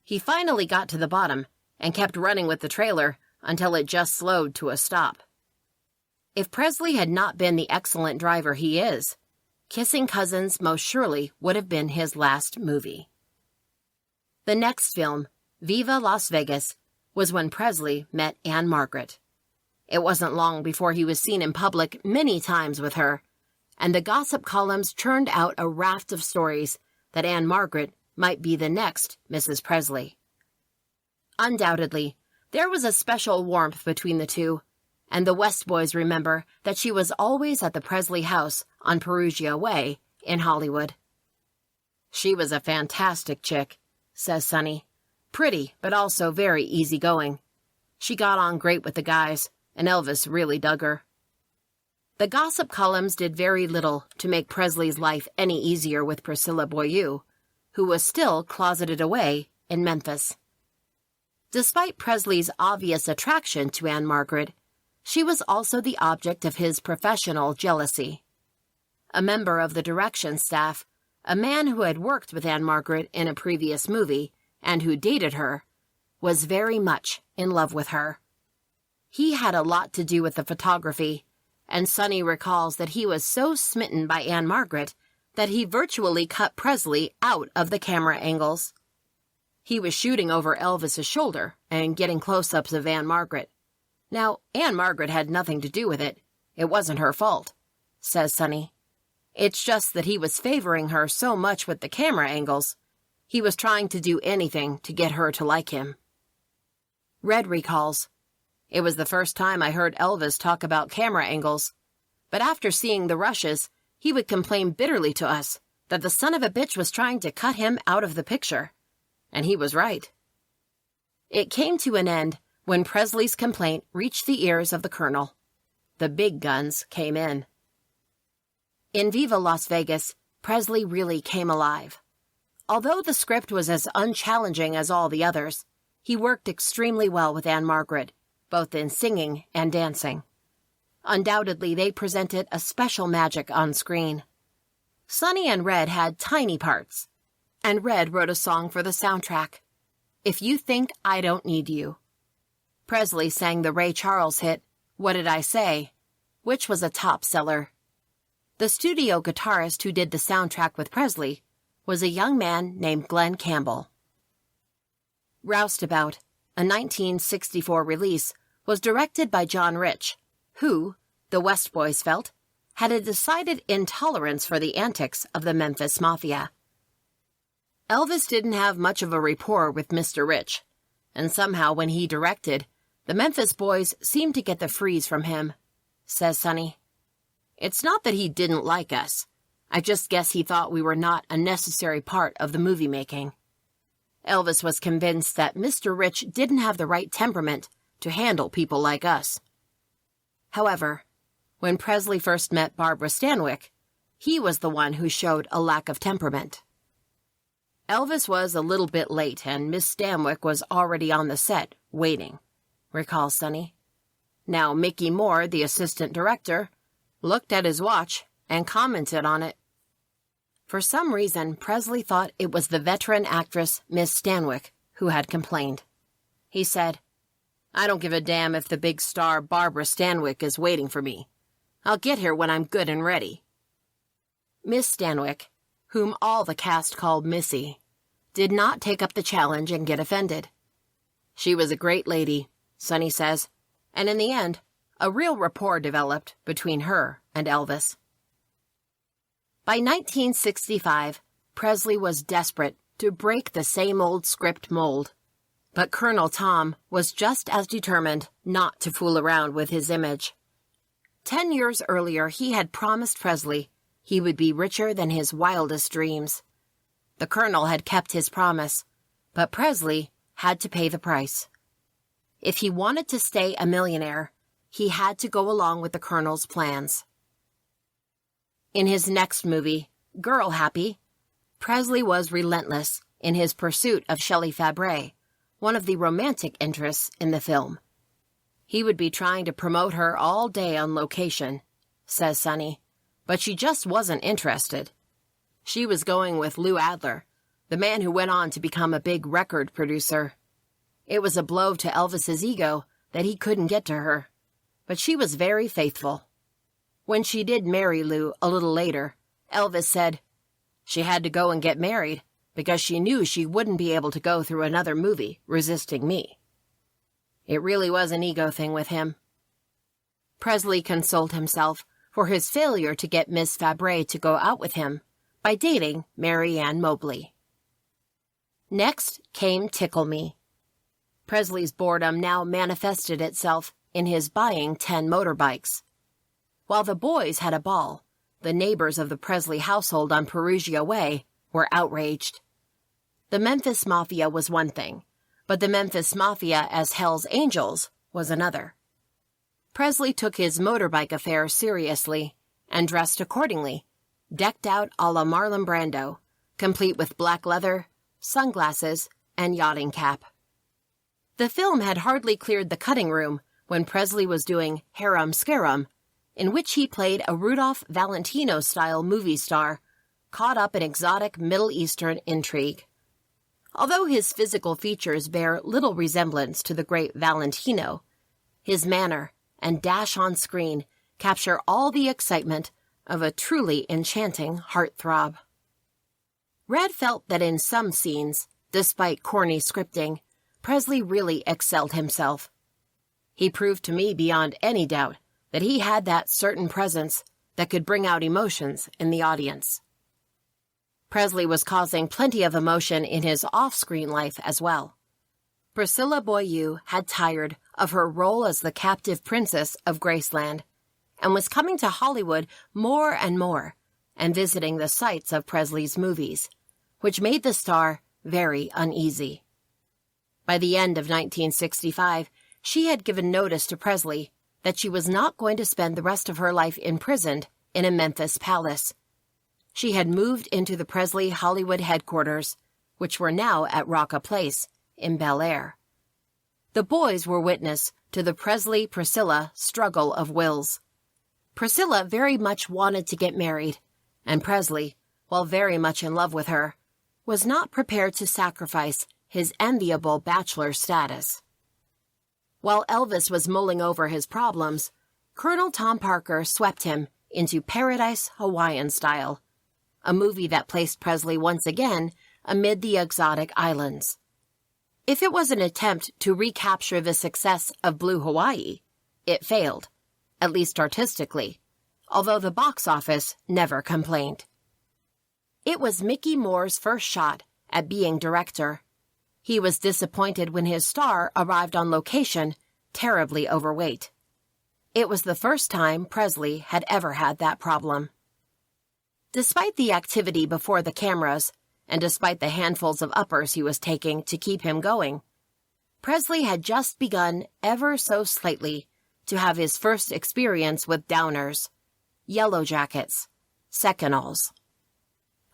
He finally got to the bottom and kept running with the trailer until it just slowed to a stop." If Presley had not been the excellent driver he is, Kissing Cousins most surely would have been his last movie. The next film, Viva Las Vegas, was when Presley met Anne Margaret. It wasn't long before he was seen in public many times with her, and the gossip columns churned out a raft of stories that Anne Margaret might be the next Mrs. Presley. Undoubtedly, there was a special warmth between the two, and the West boys remember that she was always at the Presley house on Perugia Way in Hollywood. "She was a fantastic chick," says Sonny. "Pretty, but also very easygoing. She got on great with the guys, and Elvis really dug her." The gossip columns did very little to make Presley's life any easier with Priscilla Beaulieu, who was still closeted away in Memphis. Despite Presley's obvious attraction to Anne Margaret, she was also the object of his professional jealousy. A member of the direction staff, a man who had worked with Anne Margaret in a previous movie and who dated her, was very much in love with her. He had a lot to do with the photography, and Sonny recalls that he was so smitten by Anne Margaret that he virtually cut Presley out of the camera angles. He was shooting over Elvis's shoulder and getting close-ups of Anne Margaret. Now, Anne Margaret had nothing to do with it. It wasn't her fault, says Sonny. It's just that he was favoring her so much with the camera angles. He was trying to do anything to get her to like him. Red recalls, "It was the first time I heard Elvis talk about camera angles, but after seeing the rushes, he would complain bitterly to us that the son of a bitch was trying to cut him out of the picture. And he was right." It came to an end when Presley's complaint reached the ears of the colonel. The big guns came in. In Viva Las Vegas, Presley really came alive. Although the script was as unchallenging as all the others, he worked extremely well with Anne Margaret, both in singing and dancing. Undoubtedly, they presented a special magic on screen. Sonny and Red had tiny parts, and Red wrote a song for the soundtrack, If You Think I Don't Need You. Presley sang the Ray Charles hit, What Did I Say?, which was a top seller. The studio guitarist who did the soundtrack with Presley was a young man named Glenn Campbell. Roustabout, a 1964 release, was directed by John Rich, who, the West Boys felt, had a decided intolerance for the antics of the Memphis Mafia. Elvis didn't have much of a rapport with Mr. Rich, and somehow when he directed, the Memphis Boys seemed to get the freeze from him, says Sonny. It's not that he didn't like us. I just guess he thought we were not a necessary part of the movie making. Elvis was convinced that Mr. Rich didn't have the right temperament to handle people like us. However, when Presley first met Barbara Stanwyck, he was the one who showed a lack of temperament. Elvis was a little bit late, and Miss Stanwyck was already on the set, waiting, recalls Sonny. Now Mickey Moore, the assistant director, looked at his watch and commented on it. For some reason, Presley thought it was the veteran actress Miss Stanwyck who had complained. He said, I don't give a damn if the big star Barbara Stanwyck is waiting for me. I'll get here when I'm good and ready. Miss Stanwyck, whom all the cast called Missy, did not take up the challenge and get offended. She was a great lady, Sonny says, and in the end, a real rapport developed between her and Elvis. By 1965, Presley was desperate to break the same old script mold. But Colonel Tom was just as determined not to fool around with his image. 10 years earlier, he had promised Presley he would be richer than his wildest dreams. The Colonel had kept his promise, but Presley had to pay the price. If he wanted to stay a millionaire, he had to go along with the Colonel's plans. In his next movie, Girl Happy, Presley was relentless in his pursuit of Shelley Fabares, one of the romantic interests in the film. He would be trying to promote her all day on location, says Sonny, but she just wasn't interested. She was going with Lou Adler, the man who went on to become a big record producer. It was a blow to Elvis's ego that he couldn't get to her, but she was very faithful. When she did marry Lou a little later, Elvis said, she had to go and get married because she knew she wouldn't be able to go through another movie resisting me. It really was an ego thing with him. Presley consoled himself for his failure to get Miss Fabares to go out with him by dating Mary Ann Mobley. Next came Tickle Me. Presley's boredom now manifested itself in his buying 10 motorbikes. While the boys had a ball, the neighbors of the Presley household on Perugia Way were outraged. The Memphis Mafia was one thing, but the Memphis Mafia as Hell's Angels was another. Presley took his motorbike affair seriously and dressed accordingly, decked out a la Marlon Brando, complete with black leather, sunglasses, and yachting cap. The film had hardly cleared the cutting room when Presley was doing Harum Scarum, in which he played a Rudolph Valentino-style movie star caught up in exotic Middle Eastern intrigue. Although his physical features bear little resemblance to the great Valentino, his manner and dash on screen capture all the excitement of a truly enchanting heartthrob. Red felt that in some scenes, despite corny scripting, Presley really excelled himself. He proved to me beyond any doubt that he had that certain presence that could bring out emotions in the audience. Presley was causing plenty of emotion in his off-screen life as well. Priscilla Beaulieu had tired of her role as the captive princess of Graceland and was coming to Hollywood more and more and visiting the sites of Presley's movies, which made the star very uneasy. By the end of 1965, she had given notice to Presley that she was not going to spend the rest of her life imprisoned in a Memphis palace. she had moved into the Presley Hollywood headquarters, which were now at Rocca Place in Bel Air. The boys were witness to the Presley-Priscilla struggle of wills. Priscilla very much wanted to get married, and Presley, while very much in love with her, was not prepared to sacrifice his enviable bachelor status. While Elvis was mulling over his problems, Colonel Tom Parker swept him into Paradise Hawaiian Style, a movie that placed Presley once again amid the exotic islands. If it was an attempt to recapture the success of Blue Hawaii, it failed, at least artistically, although the box office never complained. It was Mickey Moore's first shot at being director. He was disappointed when his star arrived on location terribly overweight. It was the first time Presley had ever had that problem. Despite the activity before the cameras, and despite the handfuls of uppers he was taking to keep him going, Presley had just begun ever so slightly to have his first experience with downers, yellow jackets, secanols.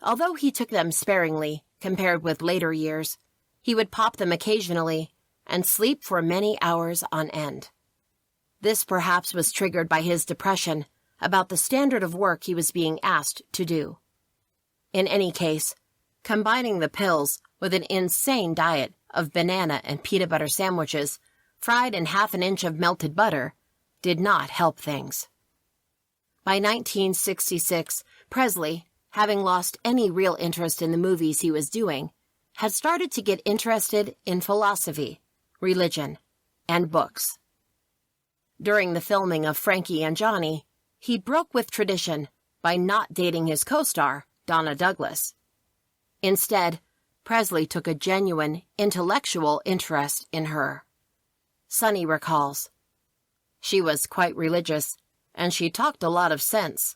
Although he took them sparingly compared with later years, he would pop them occasionally and sleep for many hours on end. This perhaps was triggered by his depression about the standard of work he was being asked to do. In any case, combining the pills with an insane diet of banana and peanut butter sandwiches, fried in half an inch of melted butter, did not help things. By 1966, Presley, having lost any real interest in the movies he was doing, had started to get interested in philosophy, religion, and books. During the filming of Frankie and Johnny, he broke with tradition by not dating his co-star, Donna Douglas. Instead, Presley took a genuine, intellectual interest in her. Sonny recalls, "She was quite religious, and she talked a lot of sense.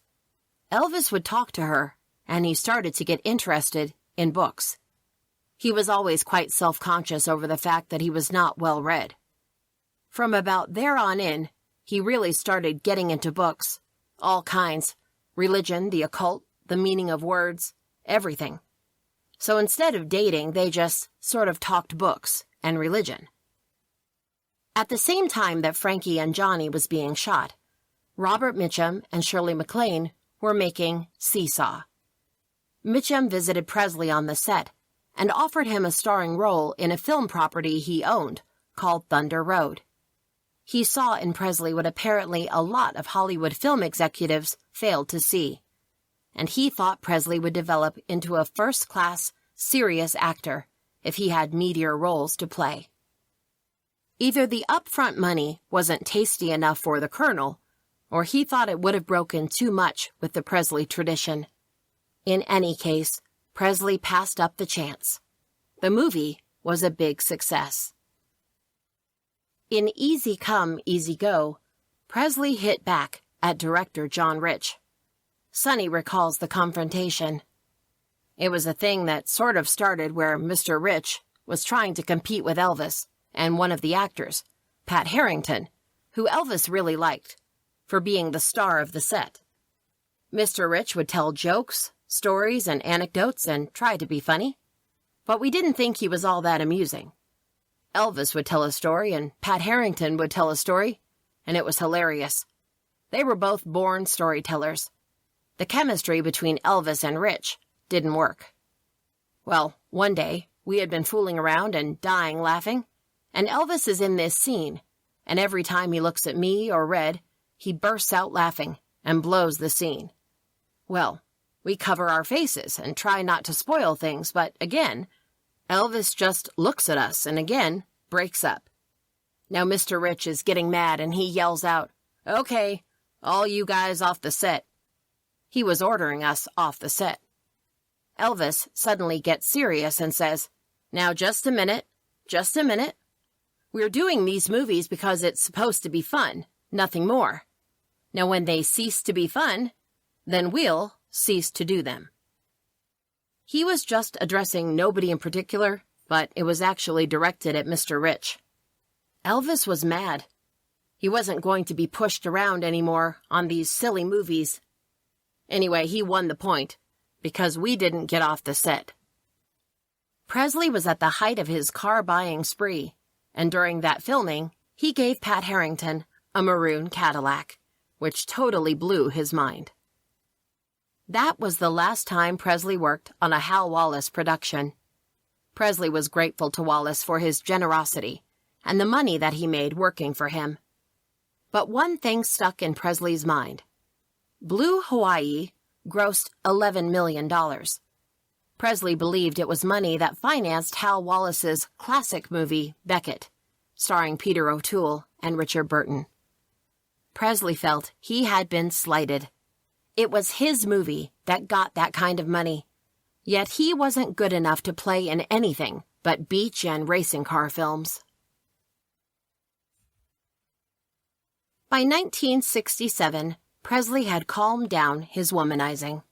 Elvis would talk to her, and he started to get interested in books. He was always quite self-conscious over the fact that he was not well-read. From about there on in, he really started getting into books, all kinds, religion, the occult, the meaning of words, everything. So instead of dating, they just sort of talked books and religion." At the same time that Frankie and Johnny was being shot, Robert Mitchum and Shirley MacLaine were making Seesaw. Mitchum visited Presley on the set and offered him a starring role in a film property he owned called Thunder Road. He saw in Presley what apparently a lot of Hollywood film executives failed to see, and he thought Presley would develop into a first-class, serious actor if he had meatier roles to play. Either the upfront money wasn't tasty enough for the Colonel, or he thought it would have broken too much with the Presley tradition. In any case, Presley passed up the chance. The movie was a big success. In Easy Come, Easy Go, Presley hit back at director John Rich. Sonny recalls the confrontation. It was a thing that sort of started where Mr. Rich was trying to compete with Elvis and one of the actors, Pat Harrington, who Elvis really liked, for being the star of the set. Mr. Rich would tell jokes, stories, and anecdotes and try to be funny, but we didn't think he was all that amusing. Elvis would tell a story and Pat Harrington would tell a story, and it was hilarious. They were both born storytellers. The chemistry between Elvis and Rich didn't work. Well, one day, we had been fooling around and dying laughing, and Elvis is in this scene, and every time he looks at me or Red, he bursts out laughing and blows the scene. Well, we cover our faces and try not to spoil things, but again, Elvis just looks at us and again breaks up. Now Mr. Rich is getting mad and he yells out, "Okay, all you guys off the set." He was ordering us off the set. Elvis suddenly gets serious and says, "Now just a minute. We're doing these movies because it's supposed to be fun, nothing more. Now when they cease to be fun, then we'll cease to do them." He was just addressing nobody in particular, but it was actually directed at Mr. Rich. Elvis was mad. He wasn't going to be pushed around anymore on these silly movies. Anyway, he won the point, because we didn't get off the set. Presley was at the height of his car-buying spree, and during that filming, he gave Pat Harrington a maroon Cadillac, which totally blew his mind. That was the last time Presley worked on a Hal Wallis production. Presley was grateful to Wallis for his generosity and the money that he made working for him. But one thing stuck in Presley's mind. Blue Hawaii grossed $11 million. Presley believed it was money that financed Hal Wallis's classic movie, Beckett, starring Peter O'Toole and Richard Burton. Presley felt he had been slighted. It was his movie that got that kind of money, yet he wasn't good enough to play in anything but beach and racing car films. By 1967, Presley had calmed down his womanizing.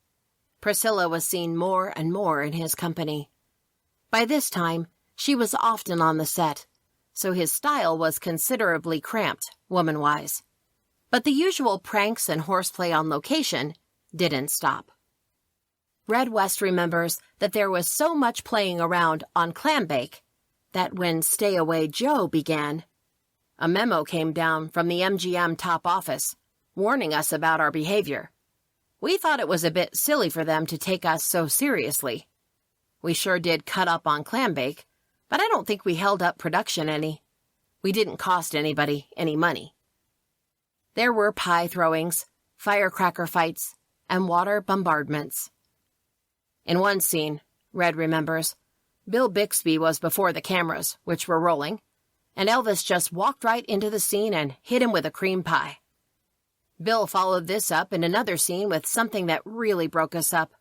Priscilla was seen more and more in his company. By this time, she was often on the set, so his style was considerably cramped, woman-wise. But the usual pranks and horseplay on location didn't stop. Red West remembers that there was so much playing around on Clambake that when Stay Away Joe began, a memo came down from the MGM top office warning us about our behavior. We thought it was a bit silly for them to take us so seriously. We sure did cut up on Clambake, but I don't think we held up production any. We didn't cost anybody any money. There were pie throwings, firecracker fights, and water bombardments. In one scene, Red remembers, Bill Bixby was before the cameras, which were rolling, and Elvis just walked right into the scene and hit him with a cream pie. Bill followed this up in another scene with something that really broke us up.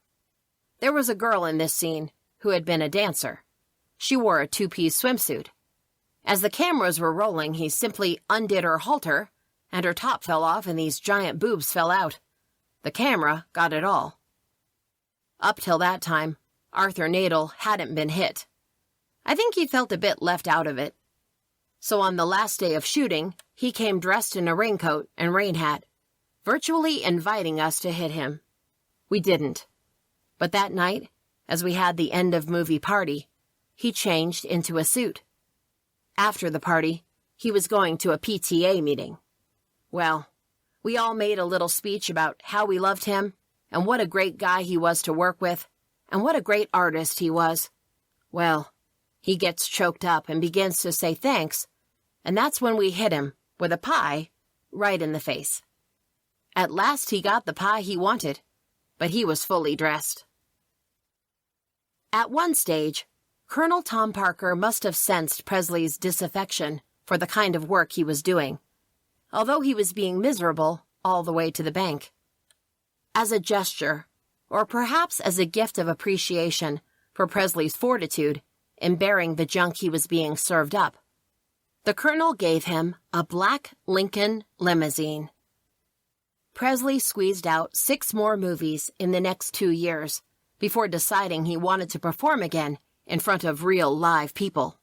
There was a girl in this scene who had been a dancer. She wore a two-piece swimsuit. As the cameras were rolling, he simply undid her halter, and her top fell off and these giant boobs fell out. The camera got it all. Up till that time, Arthur Nadel hadn't been hit. I think he felt a bit left out of it. So on the last day of shooting, he came dressed in a raincoat and rain hat, virtually inviting us to hit him. We didn't. But that night, as we had the end-of-movie party, he changed into a suit. After the party, he was going to a PTA meeting. Well, we all made a little speech about how we loved him, and what a great guy he was to work with, and what a great artist he was. Well, he gets choked up and begins to say thanks, and that's when we hit him with a pie right in the face. At last he got the pie he wanted, but he was fully dressed. At one stage, Colonel Tom Parker must have sensed Presley's disaffection for the kind of work he was doing, although he was being miserable all the way to the bank. As a gesture, or perhaps as a gift of appreciation for Presley's fortitude in bearing the junk he was being served up, the colonel gave him a black Lincoln limousine. Presley squeezed out 6 more movies in the next 2 years before deciding he wanted to perform again in front of real live people.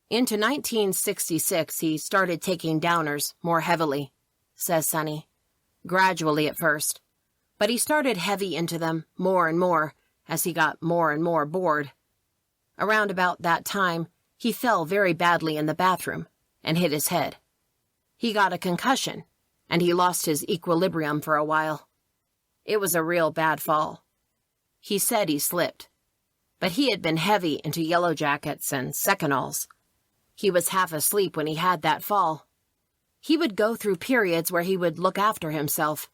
Into 1966, he started taking downers more heavily, says Sonny. Gradually at first, but he started heavy into them more and more as he got more and more bored. Around about that time, he fell very badly in the bathroom and hit his head. He got a concussion, and he lost his equilibrium for a while. It was a real bad fall. He said he slipped, but he had been heavy into Yellow Jackets and Secanols. He was half asleep when he had that fall. He would go through periods where he would look after himself,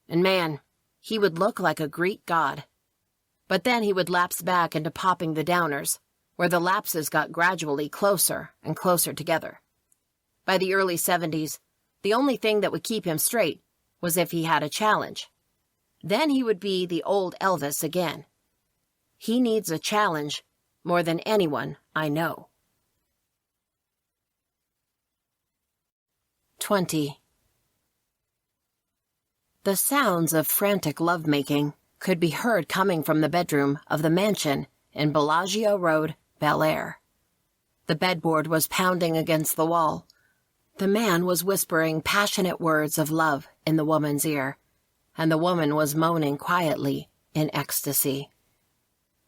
and man, he would look like a Greek god. But then he would lapse back into popping the downers, where the lapses got gradually closer and closer together. By the early 70s, the only thing that would keep him straight was if he had a challenge. Then he would be the old Elvis again. He needs a challenge more than anyone I know. 20. The sounds of frantic lovemaking could be heard coming from the bedroom of the mansion in Bellagio Road, Bel Air. The bedboard was pounding against the wall. The man was whispering passionate words of love in the woman's ear, and the woman was moaning quietly in ecstasy.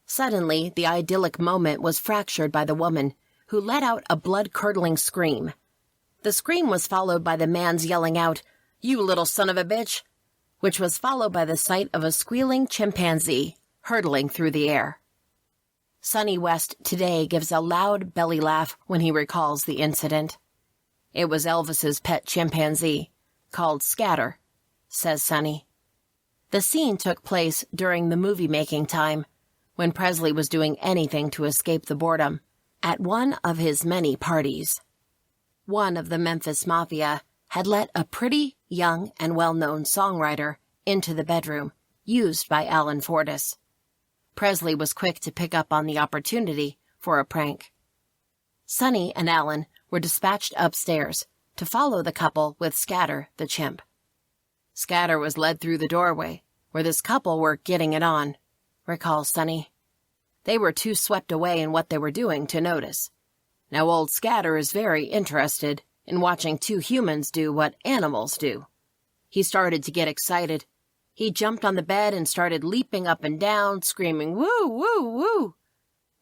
Suddenly, the idyllic moment was fractured by the woman, who let out a blood-curdling scream. The scream was followed by the man's yelling out, "You little son of a bitch," which was followed by the sight of a squealing chimpanzee hurtling through the air. Sonny West today gives a loud belly laugh when he recalls the incident. "It was Elvis's pet chimpanzee, called Scatter," says Sonny. The scene took place during the movie-making time, when Presley was doing anything to escape the boredom, at one of his many parties. One of the Memphis Mafia had let a pretty, young, and well-known songwriter into the bedroom, used by Alan Fortas. Presley was quick to pick up on the opportunity for a prank. Sonny and Alan were dispatched upstairs to follow the couple with Scatter the chimp. Scatter was led through the doorway, where this couple were getting it on, recalls Sonny. They were too swept away in what they were doing to notice. Now old Scatter is very interested in watching two humans do what animals do. He started to get excited. He jumped on the bed and started leaping up and down, screaming, "Woo, woo, woo!"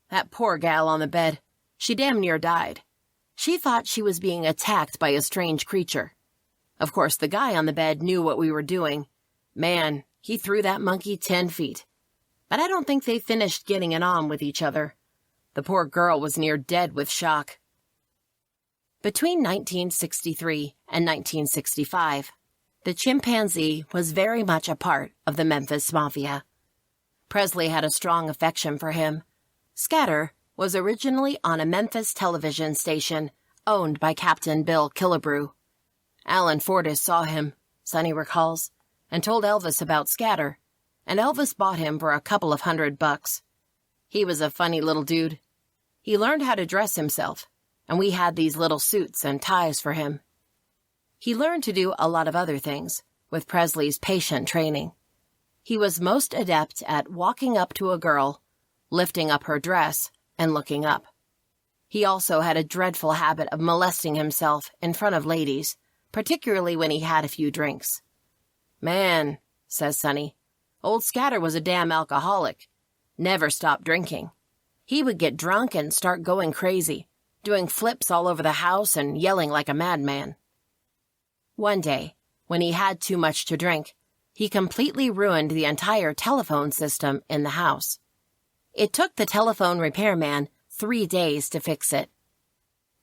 That poor gal on the bed, she damn near died. She thought she was being attacked by a strange creature. Of course, the guy on the bed knew what we were doing. Man, he threw that monkey 10 feet. But I don't think they finished getting it on with each other. The poor girl was near dead with shock. Between 1963 and 1965, the chimpanzee was very much a part of the Memphis Mafia. Presley had a strong affection for him. Scatter was originally on a Memphis television station owned by Captain Bill Killebrew. Alan Fortas saw him, Sonny recalls, and told Elvis about Scatter, and Elvis bought him for a couple of $100. He was a funny little dude. He learned how to dress himself, and we had these little suits and ties for him. He learned to do a lot of other things, with Presley's patient training. He was most adept at walking up to a girl, lifting up her dress, and looking up. He also had a dreadful habit of molesting himself in front of ladies, particularly when he had a few drinks. "Man," says Sonny, "old Scatter was a damn alcoholic. Never stopped drinking. He would get drunk and start going crazy, doing flips all over the house and yelling like a madman." One day, when he had too much to drink, he completely ruined the entire telephone system in the house. It took the telephone repairman 3 days to fix it.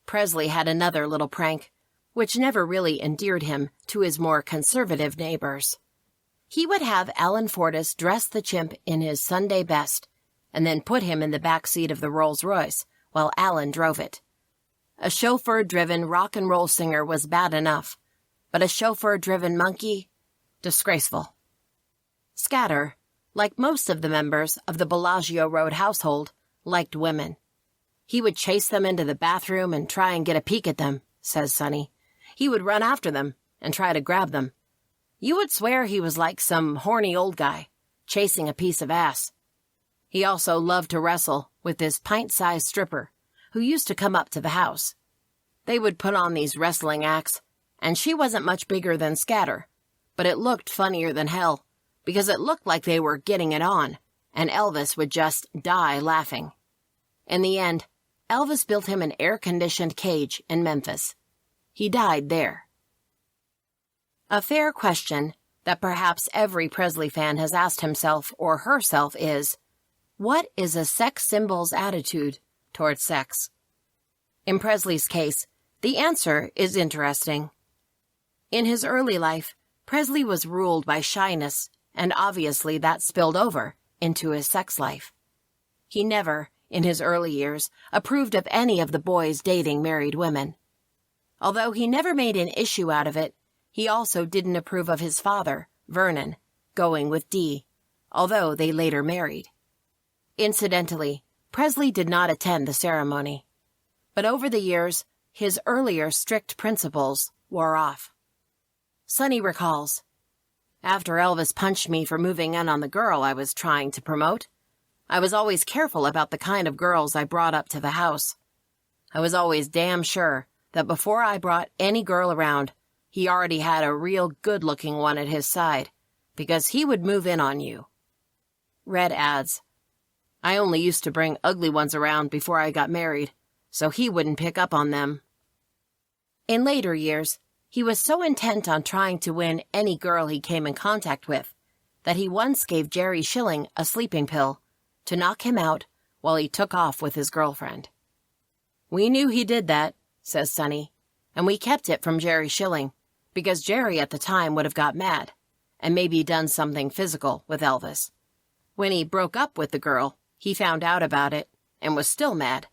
Presley had another little prank, which never really endeared him to his more conservative neighbors. He would have Alan Fortas dress the chimp in his Sunday best, and then put him in the back seat of the Rolls-Royce while Alan drove it. A chauffeur-driven rock and roll singer was bad enough, but a chauffeur-driven monkey? Disgraceful. Scatter, like most of the members of the Bellagio Road household, liked women. He would chase them into the bathroom and try and get a peek at them, says Sonny. He would run after them and try to grab them. You would swear he was like some horny old guy, chasing a piece of ass. He also loved to wrestle with this pint-sized stripper, who used to come up to the house. They would put on these wrestling acts, and she wasn't much bigger than Scatter, but it looked funnier than hell, because it looked like they were getting it on, and Elvis would just die laughing. In the end, Elvis built him an air-conditioned cage in Memphis. He died there. A fair question that perhaps every Presley fan has asked himself or herself is, what is a sex symbol's attitude toward sex? In Presley's case, the answer is interesting. In his early life, Presley was ruled by shyness, and obviously that spilled over into his sex life. He never, in his early years, approved of any of the boys dating married women. Although he never made an issue out of it, he also didn't approve of his father, Vernon, going with Dee, although they later married. Incidentally, Presley did not attend the ceremony. But over the years, his earlier strict principles wore off. Sonny recalls, "After Elvis punched me for moving in on the girl I was trying to promote, I was always careful about the kind of girls I brought up to the house. I was always damn sure that before I brought any girl around, he already had a real good-looking one at his side, because he would move in on you." Red adds, I only used to bring ugly ones around before I got married, so he wouldn't pick up on them. In later years, he was so intent on trying to win any girl he came in contact with that he once gave Jerry Schilling a sleeping pill to knock him out while he took off with his girlfriend. We knew he did that, says Sonny, and we kept it from Jerry Schilling because Jerry at the time would have got mad and maybe done something physical with Elvis. When he broke up with the girl, he found out about it and was still mad.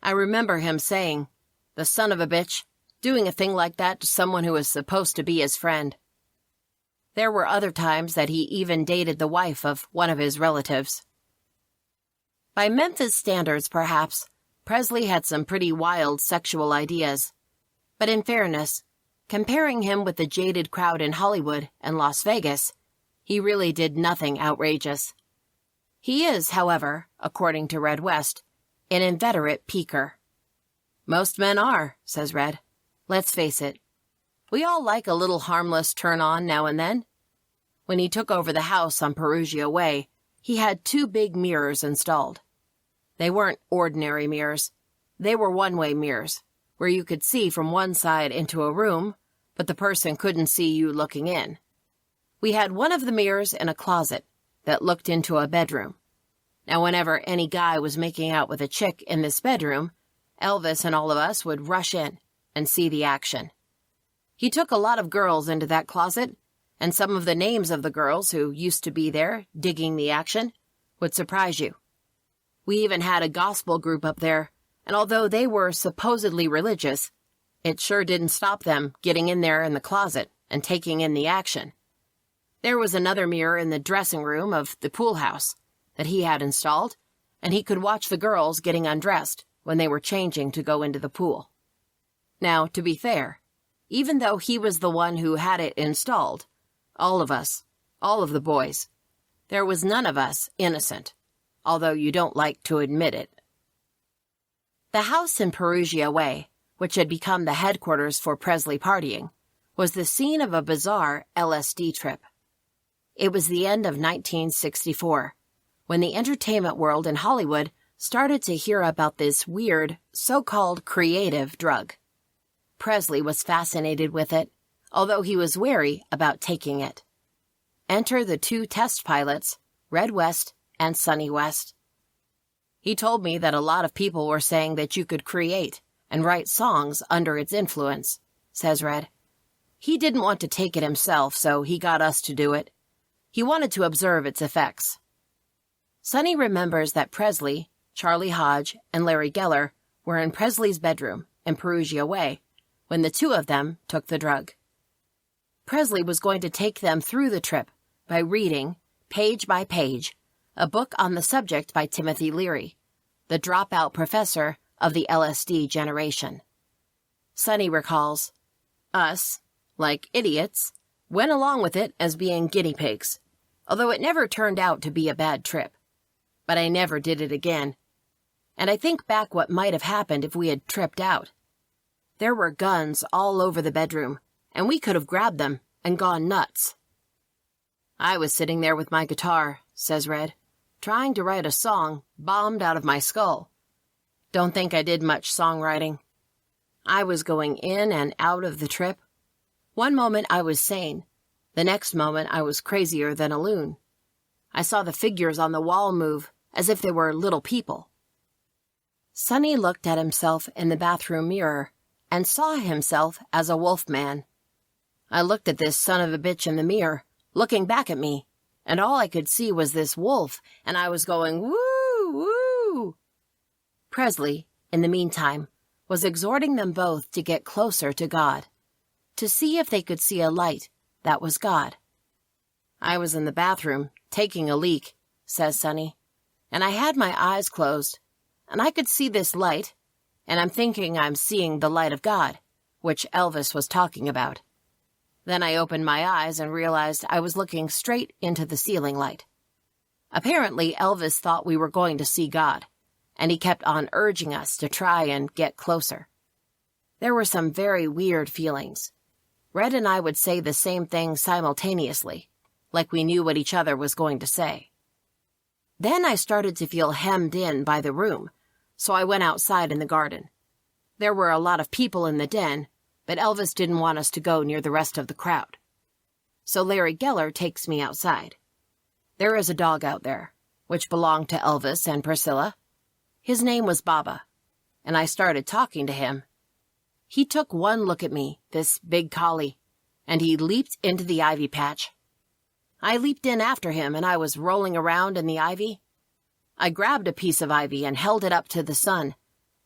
I remember him saying, "The son of a bitch, doing a thing like that to someone who was supposed to be his friend." There were other times that he even dated the wife of one of his relatives. By Memphis standards, perhaps, Presley had some pretty wild sexual ideas. But in fairness, comparing him with the jaded crowd in Hollywood and Las Vegas, he really did nothing outrageous. He is, however, according to Red West, an inveterate peeker. Most men are, says Red. Let's face it. We all like a little harmless turn-on now and then. When he took over the house on Perugia Way, he had 2 big mirrors installed. They weren't ordinary mirrors. They were one-way mirrors, where you could see from one side into a room, but the person couldn't see you looking in. We had one of the mirrors in a closet that looked into a bedroom. Now, whenever any guy was making out with a chick in this bedroom, Elvis and all of us would rush in and see the action. He took a lot of girls into that closet, and some of the names of the girls who used to be there digging the action would surprise you. We even had a gospel group up there, and although they were supposedly religious, it sure didn't stop them getting in there in the closet and taking in the action. There was another mirror in the dressing room of the pool house that he had installed, and he could watch the girls getting undressed when they were changing to go into the pool. Now, to be fair, even though he was the one who had it installed, all of us, all of the boys, there was none of us innocent, although you don't like to admit it. The house in Perugia Way, which had become the headquarters for Presley partying, was the scene of a bizarre LSD trip. It was the end of 1964, when the entertainment world in Hollywood started to hear about this weird, so-called creative drug. Presley was fascinated with it, although he was wary about taking it. Enter the 2 test pilots, Red West and Sonny West. He told me that a lot of people were saying that you could create and write songs under its influence, says Red. He didn't want to take it himself, so he got us to do it. He wanted to observe its effects. Sonny remembers that Presley, Charlie Hodge, and Larry Geller were in Presley's bedroom in Perugia Way when the 2 of them took the drug. Presley was going to take them through the trip by reading, page by page, a book on the subject by Timothy Leary, the dropout professor of the LSD generation. Sonny recalls, us, like idiots, went along with it as being guinea pigs, although it never turned out to be a bad trip. But I never did it again. And I think back what might have happened if we had tripped out. There were guns all over the bedroom, and we could have grabbed them and gone nuts. I was sitting there with my guitar, says Red, trying to write a song bombed out of my skull. Don't think I did much songwriting. I was going in and out of the trip. One moment I was sane. The next moment I was crazier than a loon. I saw the figures on the wall move as if they were little people. Sonny looked at himself in the bathroom mirror and saw himself as a wolf man. I looked at this son of a bitch in the mirror, looking back at me, and all I could see was this wolf, and I was going, woo, woo. Presley, in the meantime, was exhorting them both to get closer to God, to see if they could see a light that was God. I was in the bathroom, taking a leak, says Sonny, and I had my eyes closed, and I could see this light, and I'm thinking I'm seeing the light of God, which Elvis was talking about. Then I opened my eyes and realized I was looking straight into the ceiling light. Apparently, Elvis thought we were going to see God, and he kept on urging us to try and get closer. There were some very weird feelings. Red and I would say the same thing simultaneously, like we knew what each other was going to say. Then I started to feel hemmed in by the room, so I went outside in the garden. There were a lot of people in the den, but Elvis didn't want us to go near the rest of the crowd. So Larry Geller takes me outside. There is a dog out there, which belonged to Elvis and Priscilla. His name was Baba, and I started talking to him. He took one look at me, this big collie, and he leaped into the ivy patch. I leaped in after him, and I was rolling around in the ivy. I grabbed a piece of ivy and held it up to the sun,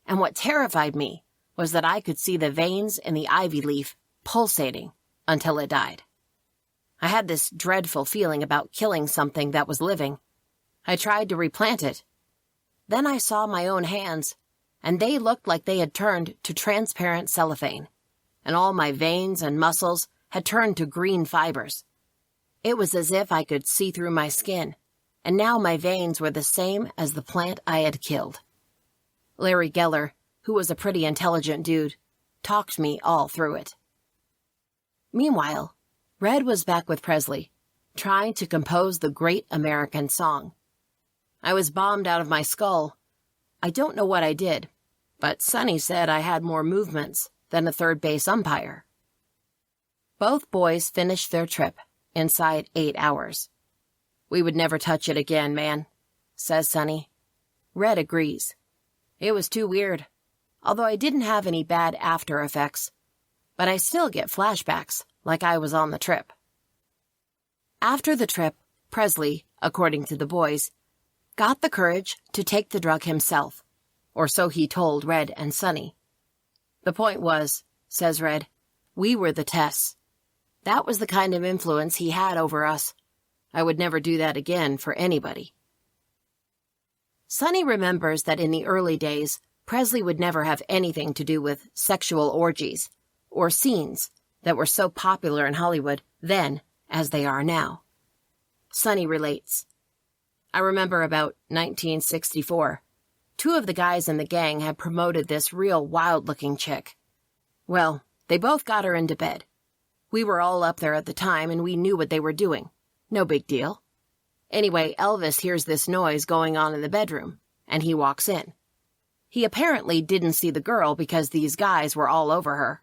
and what terrified me was that I could see the veins in the ivy leaf pulsating until it died. I had this dreadful feeling about killing something that was living. I tried to replant it. Then I saw my own hands, and they looked like they had turned to transparent cellophane, and all my veins and muscles had turned to green fibers. It was as if I could see through my skin, and now my veins were the same as the plant I had killed. Larry Geller, who was a pretty intelligent dude, talked me all through it. Meanwhile, Red was back with Presley, trying to compose the great American song. I was bombed out of my skull. I don't know what I did, but Sonny said I had more movements than a third base umpire. Both boys finished their trip inside 8 hours. "We would never touch it again, man," says Sonny. Red agrees. It was too weird, although I didn't have any bad after effects, but I still get flashbacks like I was on the trip. After the trip, Presley, according to the boys, got the courage to take the drug himself, or so he told Red and Sonny. "The point was," says Red, "we were the tests. That was the kind of influence he had over us. I would never do that again for anybody." Sonny remembers that in the early days, Presley would never have anything to do with sexual orgies or scenes that were so popular in Hollywood then as they are now. Sonny relates, "I remember about 1964. 2 of the guys in the gang had promoted this real wild-looking chick. Well, they both got her into bed. We were all up there at the time, and we knew what they were doing. No big deal. Anyway, Elvis hears this noise going on in the bedroom, and he walks in. He apparently didn't see the girl because these guys were all over her.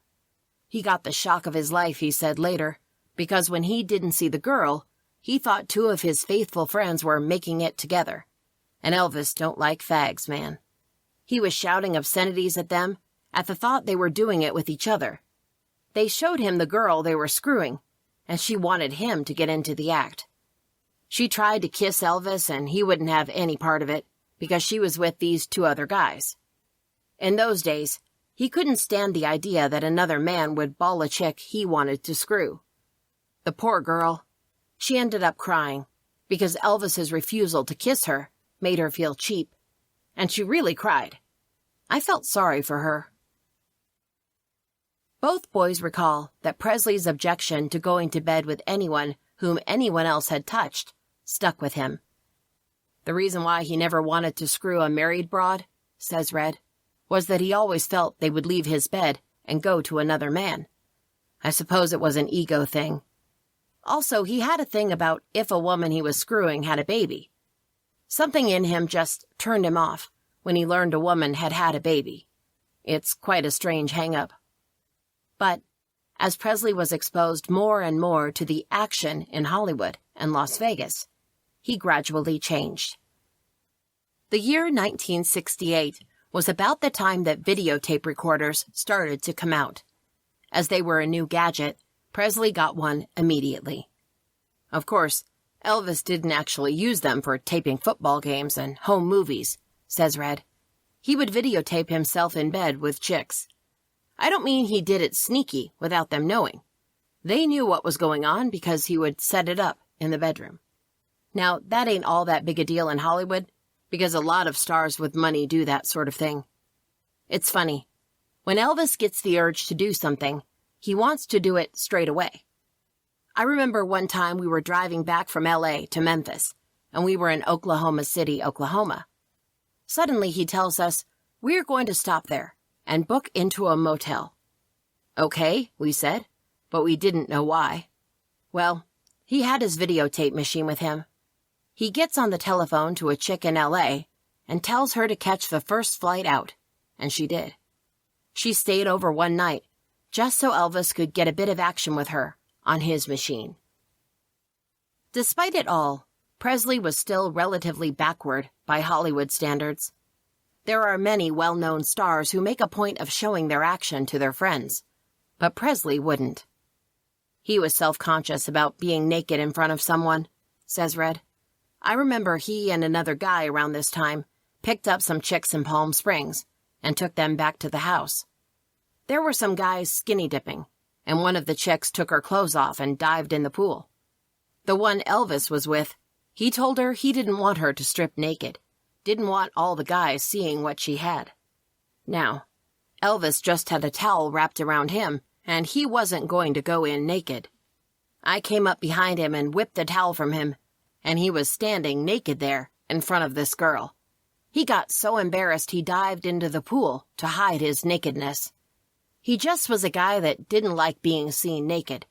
He got the shock of his life, he said later, because when he didn't see the girl, he thought 2 of his faithful friends were making it together. And Elvis don't like fags, man. He was shouting obscenities at them at the thought they were doing it with each other. They showed him the girl they were screwing, and she wanted him to get into the act. She tried to kiss Elvis, and he wouldn't have any part of it because she was with these 2 other guys. In those days, he couldn't stand the idea that another man would ball a chick he wanted to screw. The poor girl, she ended up crying because Elvis's refusal to kiss her made her feel cheap, and she really cried. I felt sorry for her." Both boys recall that Presley's objection to going to bed with anyone whom anyone else had touched stuck with him. The reason why he never wanted to screw a married broad, says Red, was that he always felt they would leave his bed and go to another man. I suppose it was an ego thing. Also, he had a thing about if a woman he was screwing had a baby. Something in him just turned him off when he learned a woman had had a baby. It's quite a strange hang-up. But as Presley was exposed more and more to the action in Hollywood and Las Vegas, he gradually changed. The year 1968 was about the time that videotape recorders started to come out. As they were a new gadget, Presley got one immediately. Of course, Elvis didn't actually use them for taping football games and home movies, says Red. He would videotape himself in bed with chicks. I don't mean he did it sneaky without them knowing. They knew what was going on because he would set it up in the bedroom. Now, that ain't all that big a deal in Hollywood, because a lot of stars with money do that sort of thing. It's funny. When Elvis gets the urge to do something, he wants to do it straight away. I remember one time we were driving back from L.A. to Memphis, and we were in Oklahoma City, Oklahoma. Suddenly he tells us, "We're going to stop there and book into a motel." Okay, we said, but we didn't know why. Well, he had his videotape machine with him. He gets on the telephone to a chick in L.A. and tells her to catch the first flight out, and she did. She stayed over one night, just so Elvis could get a bit of action with her on his machine. Despite it all, Presley was still relatively backward by Hollywood standards. There are many well-known stars who make a point of showing their action to their friends, but Presley wouldn't. He was self-conscious about being naked in front of someone, says Red. I remember he and another guy around this time picked up some chicks in Palm Springs and took them back to the house. There were some guys skinny dipping, and one of the chicks took her clothes off and dived in the pool. The one Elvis was with, he told her he didn't want her to strip naked, didn't want all the guys seeing what she had. Now, Elvis just had a towel wrapped around him, and he wasn't going to go in naked. I came up behind him and whipped the towel from him, and he was standing naked there in front of this girl. He got so embarrassed he dived into the pool to hide his nakedness. He just was a guy that didn't like being seen naked.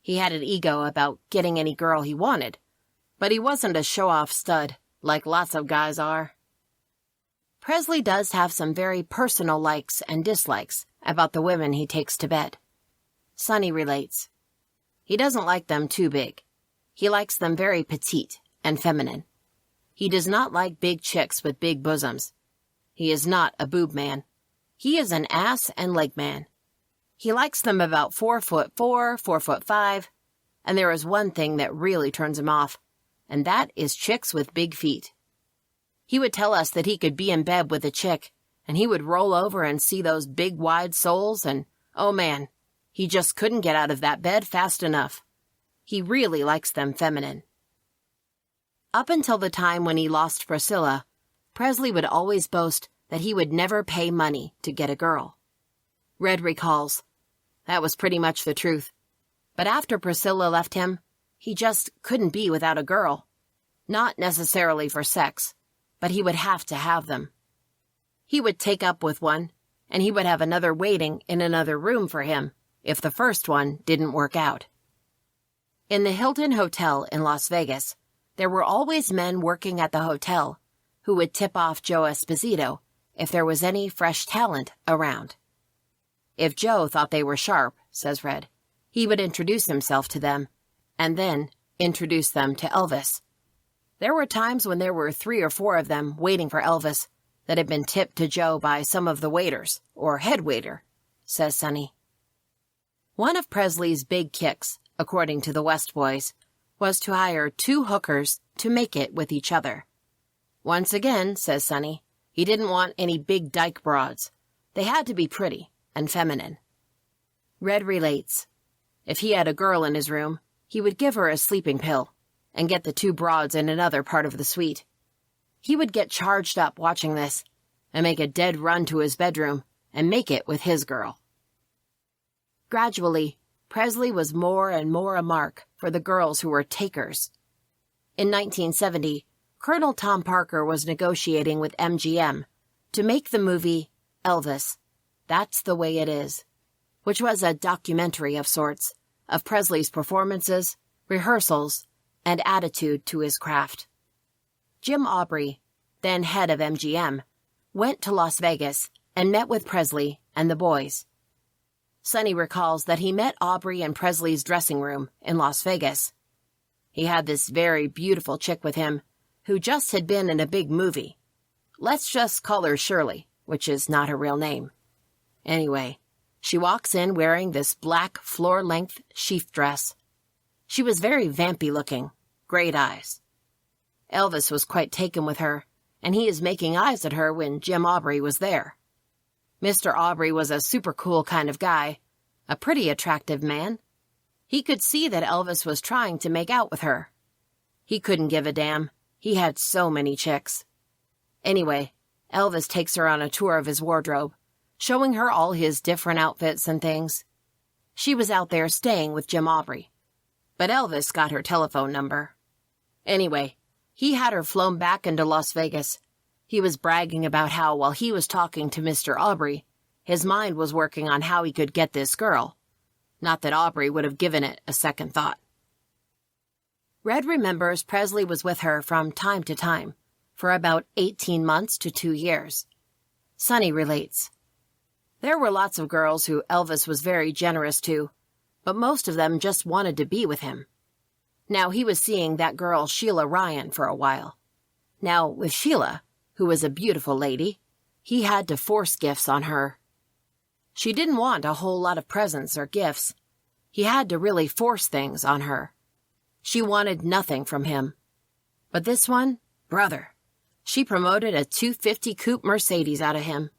He had an ego about getting any girl he wanted, but he wasn't a show-off stud like lots of guys are. Presley does have some very personal likes and dislikes about the women he takes to bed. Sonny relates. He doesn't like them too big. He likes them very petite and feminine. He does not like big chicks with big bosoms. He is not a boob man. He is an ass and leg man. He likes them about 4'4", 4'5", and there is one thing that really turns him off, and that is chicks with big feet. He would tell us that he could be in bed with a chick, and he would roll over and see those big wide soles, and, oh man, he just couldn't get out of that bed fast enough. He really likes them feminine. Up until the time when he lost Priscilla, Presley would always boast that he would never pay money to get a girl. Red recalls, that was pretty much the truth. But after Priscilla left him, he just couldn't be without a girl. Not necessarily for sex, but he would have to have them. He would take up with one, and he would have another waiting in another room for him if the first one didn't work out. In the Hilton Hotel in Las Vegas, there were always men working at the hotel who would tip off Joe Esposito if there was any fresh talent around. If Joe thought they were sharp, says Red, he would introduce himself to them, and then introduce them to Elvis. There were times when there were 3 or 4 of them waiting for Elvis that had been tipped to Joe by some of the waiters, or head waiter, says Sonny. One of Presley's big kicks, according to the West Boys, was to hire 2 hookers to make it with each other. Once again, says Sonny, he didn't want any big dyke broads. They had to be pretty and feminine. Red relates, if he had a girl in his room, he would give her a sleeping pill and get the 2 broads in another part of the suite. He would get charged up watching this and make a dead run to his bedroom and make it with his girl. Gradually, Presley was more and more a mark for the girls who were takers. In 1970, Colonel Tom Parker was negotiating with MGM to make the movie Elvis, That's the Way It Is, which was a documentary of sorts of Presley's performances, rehearsals, and attitude to his craft. Jim Aubrey, then head of MGM, went to Las Vegas and met with Presley and the boys. Sonny recalls that he met Aubrey in Presley's dressing room in Las Vegas. He had this very beautiful chick with him who just had been in a big movie. Let's just call her Shirley, which is not her real name. Anyway, she walks in wearing this black floor-length sheath dress. She was very vampy looking, great eyes. Elvis was quite taken with her, and he is making eyes at her when Jim Aubrey was there. Mr. Aubrey was a super cool kind of guy, a pretty attractive man. He could see that Elvis was trying to make out with her. He couldn't give a damn. He had so many chicks. Anyway, Elvis takes her on a tour of his wardrobe, showing her all his different outfits and things. She was out there staying with Jim Aubrey, but Elvis got her telephone number. Anyway, he had her flown back into Las Vegas. He was bragging about how, while he was talking to Mr. Aubrey, his mind was working on how he could get this girl. Not that Aubrey would have given it a second thought. Red remembers Presley was with her from time to time, for about 18 months to 2 years. Sonny relates, "There were lots of girls who Elvis was very generous to, but most of them just wanted to be with him. Now he was seeing that girl Sheila Ryan for a while. Now with Sheila, who was a beautiful lady, he had to force gifts on her. She didn't want a whole lot of presents or gifts. He had to really force things on her. She wanted nothing from him. But this one, brother, she promoted a 250 coupe Mercedes out of him.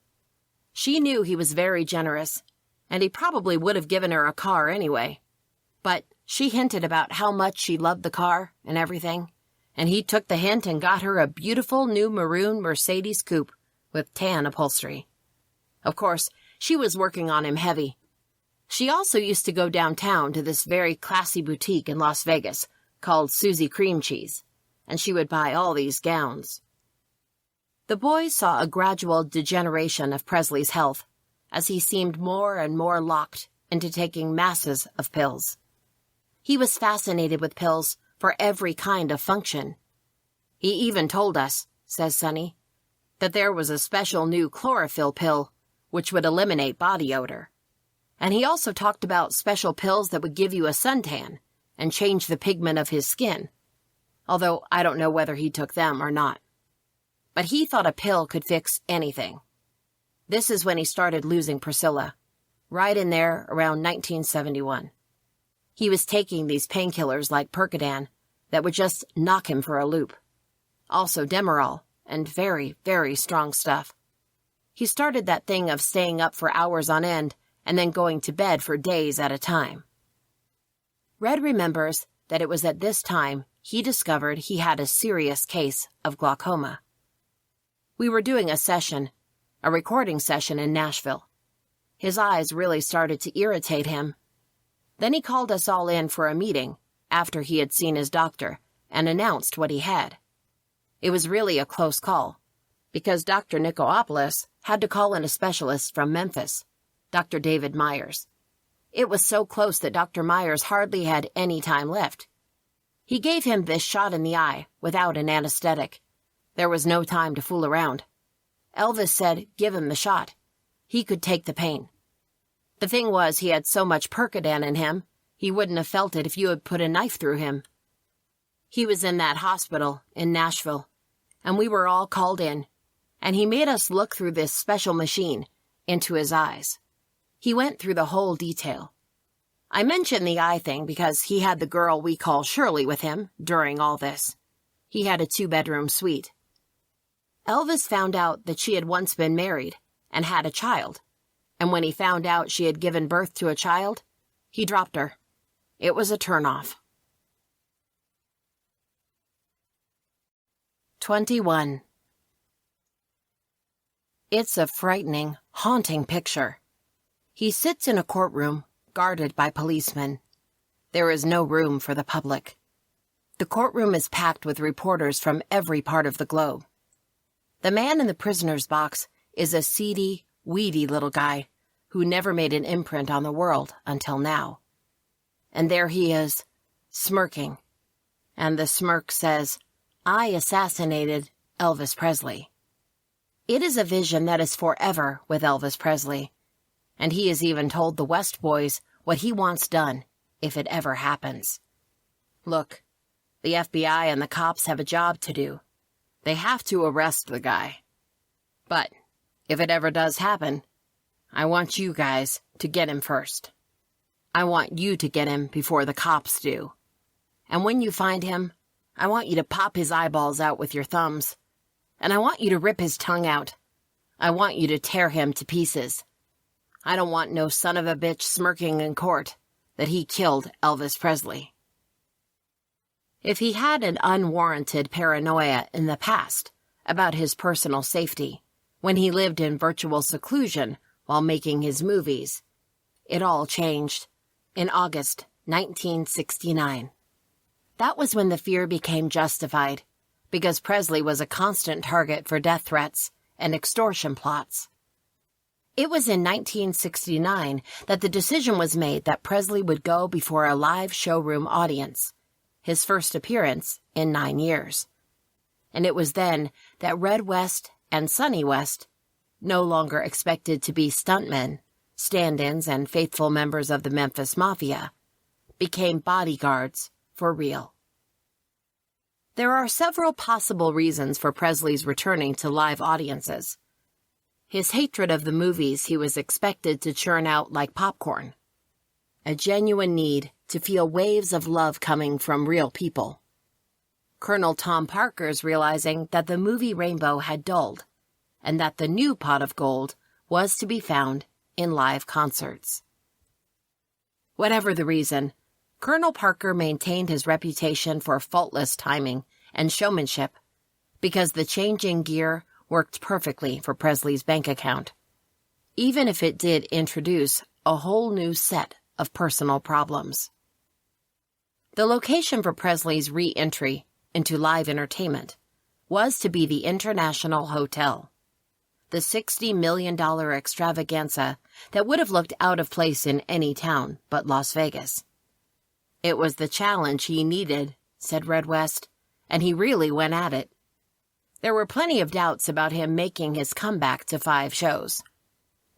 She knew he was very generous, and he probably would have given her a car anyway. But she hinted about how much she loved the car and everything, and he took the hint and got her a beautiful new maroon Mercedes coupe with tan upholstery. Of course, she was working on him heavy. She also used to go downtown to this very classy boutique in Las Vegas called Susie Cream Cheese, and she would buy all these gowns." The boys saw a gradual degeneration of Presley's health as he seemed more and more locked into taking masses of pills. He was fascinated with pills for every kind of function. He even told us, says Sonny, that there was a special new chlorophyll pill which would eliminate body odor. And he also talked about special pills that would give you a suntan and change the pigment of his skin, although I don't know whether he took them or not. But he thought a pill could fix anything. This is when he started losing Priscilla, right in there around 1971. He was taking these painkillers like Percodan that would just knock him for a loop. Also Demerol and very, very strong stuff. He started that thing of staying up for hours on end and then going to bed for days at a time. Red remembers that it was at this time he discovered he had a serious case of glaucoma. We were doing a recording session in Nashville. His eyes really started to irritate him. Then he called us all in for a meeting after he had seen his doctor and announced what he had. It was really a close call, because Dr. Nicoopoulos had to call in a specialist from Memphis, Dr. David Myers. It was so close that Dr. Myers hardly had any time left. He gave him this shot in the eye without an anesthetic. There was no time to fool around. Elvis said, give him the shot. He could take the pain. The thing was, he had so much Percodan in him, he wouldn't have felt it if you had put a knife through him. He was in that hospital in Nashville, and we were all called in, and he made us look through this special machine into his eyes. He went through the whole detail. I mention the eye thing because he had the girl we call Shirley with him during all this. He had a 2-bedroom suite. Elvis found out that she had once been married and had a child, and when he found out she had given birth to a child, he dropped her. It was a turnoff. 21. It's a frightening, haunting picture. He sits in a courtroom, guarded by policemen. There is no room for the public. The courtroom is packed with reporters from every part of the globe. The man in the prisoner's box is a seedy, weedy little guy who never made an imprint on the world until now. And there he is, smirking. And the smirk says, I assassinated Elvis Presley. It is a vision that is forever with Elvis Presley. And he has even told the West boys what he wants done if it ever happens. Look, the FBI and the cops have a job to do. They have to arrest the guy. But if it ever does happen, I want you guys to get him first. I want you to get him before the cops do. And when you find him, I want you to pop his eyeballs out with your thumbs. And I want you to rip his tongue out. I want you to tear him to pieces. I don't want no son of a bitch smirking in court that he killed Elvis Presley. If he had an unwarranted paranoia in the past about his personal safety, when he lived in virtual seclusion while making his movies, it all changed in August 1969. That was when the fear became justified, because Presley was a constant target for death threats and extortion plots. It was in 1969 that the decision was made that Presley would go before a live showroom audience. his first appearance in 9 years. And it was then that Red West and Sonny West, no longer expected to be stuntmen, stand-ins, and faithful members of the Memphis Mafia, became bodyguards for real. There are several possible reasons for Presley's returning to live audiences. His hatred of the movies he was expected to churn out like popcorn. A genuine need to feel waves of love coming from real people. Colonel Tom Parker's realizing that the movie rainbow had dulled, and that the new pot of gold was to be found in live concerts. Whatever the reason, Colonel Parker maintained his reputation for faultless timing and showmanship because the changing gear worked perfectly for Presley's bank account, even if it did introduce a whole new set of personal problems. The location for Presley's re-entry into live entertainment was to be the International Hotel, the $60 million extravaganza that would have looked out of place in any town but Las Vegas. It was the challenge he needed, said Red West, and he really went at it. There were plenty of doubts about him making his comeback to 5 shows.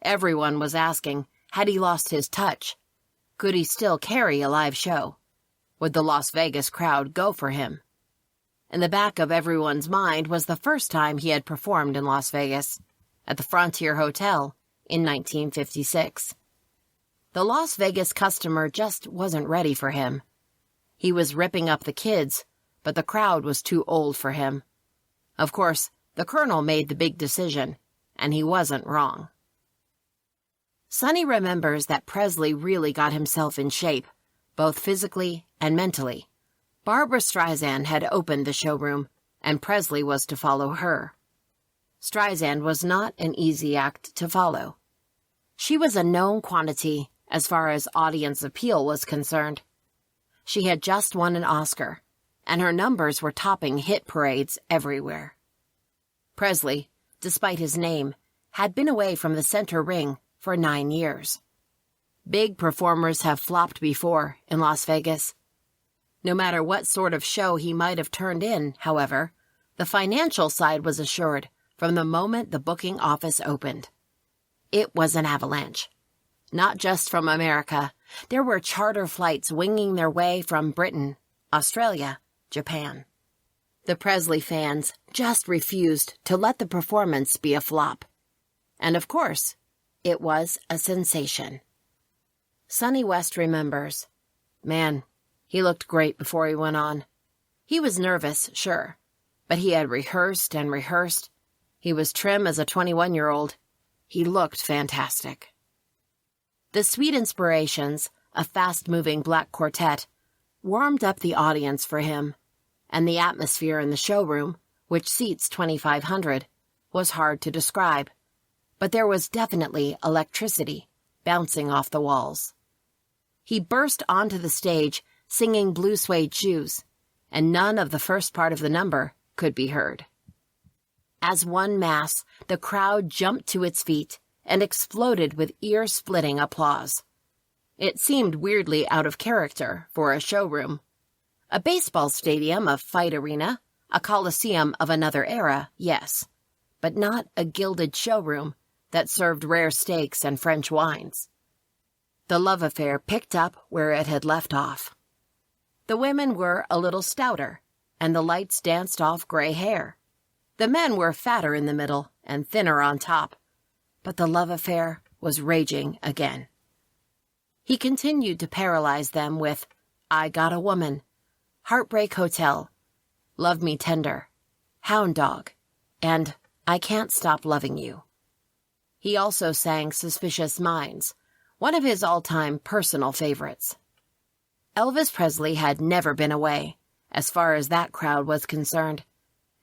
Everyone was asking, had he lost his touch? Could he still carry a live show? Would the Las Vegas crowd go for him? In the back of everyone's mind was the first time he had performed in Las Vegas, at the Frontier Hotel in 1956. The Las Vegas customer just wasn't ready for him. He was ripping up the kids, but the crowd was too old for him. Of course, the Colonel made the big decision, and he wasn't wrong. Sonny remembers that Presley really got himself in shape, both physically and mentally. Barbra Streisand had opened the showroom, and Presley was to follow her. Streisand was not an easy act to follow. She was a known quantity as far as audience appeal was concerned. She had just won an Oscar, and her numbers were topping hit parades everywhere. Presley, despite his name, had been away from the center ring for 9 years. Big performers have flopped before in Las Vegas. No matter what sort of show he might have turned in, however, the financial side was assured from the moment the booking office opened. It was an avalanche. Not just from America. There were charter flights winging their way from Britain, Australia, Japan. The Presley fans just refused to let the performance be a flop. And of course, it was a sensation. Sonny West remembers. Man, he looked great before he went on. He was nervous, sure, but he had rehearsed and rehearsed. He was trim as a 21-year-old. He looked fantastic. The sweet inspirations, a fast-moving black quartet, warmed up the audience for him, and the atmosphere in the showroom, which seats 2,500, was hard to describe, but there was definitely electricity bouncing off the walls. He burst onto the stage singing Blue Suede Shoes, and none of the first part of the number could be heard. As one mass, the crowd jumped to its feet and exploded with ear-splitting applause. It seemed weirdly out of character for a showroom. A baseball stadium, a fight arena, a coliseum of another era, yes, but not a gilded showroom that served rare steaks and French wines. The love affair picked up where it had left off. The women were a little stouter, and the lights danced off gray hair. The men were fatter in the middle and thinner on top, but the love affair was raging again. He continued to paralyze them with I Got a Woman, Heartbreak Hotel, Love Me Tender, Hound Dog, and I Can't Stop Loving You. He also sang Suspicious Minds, one of his all-time personal favorites. Elvis Presley had never been away, as far as that crowd was concerned.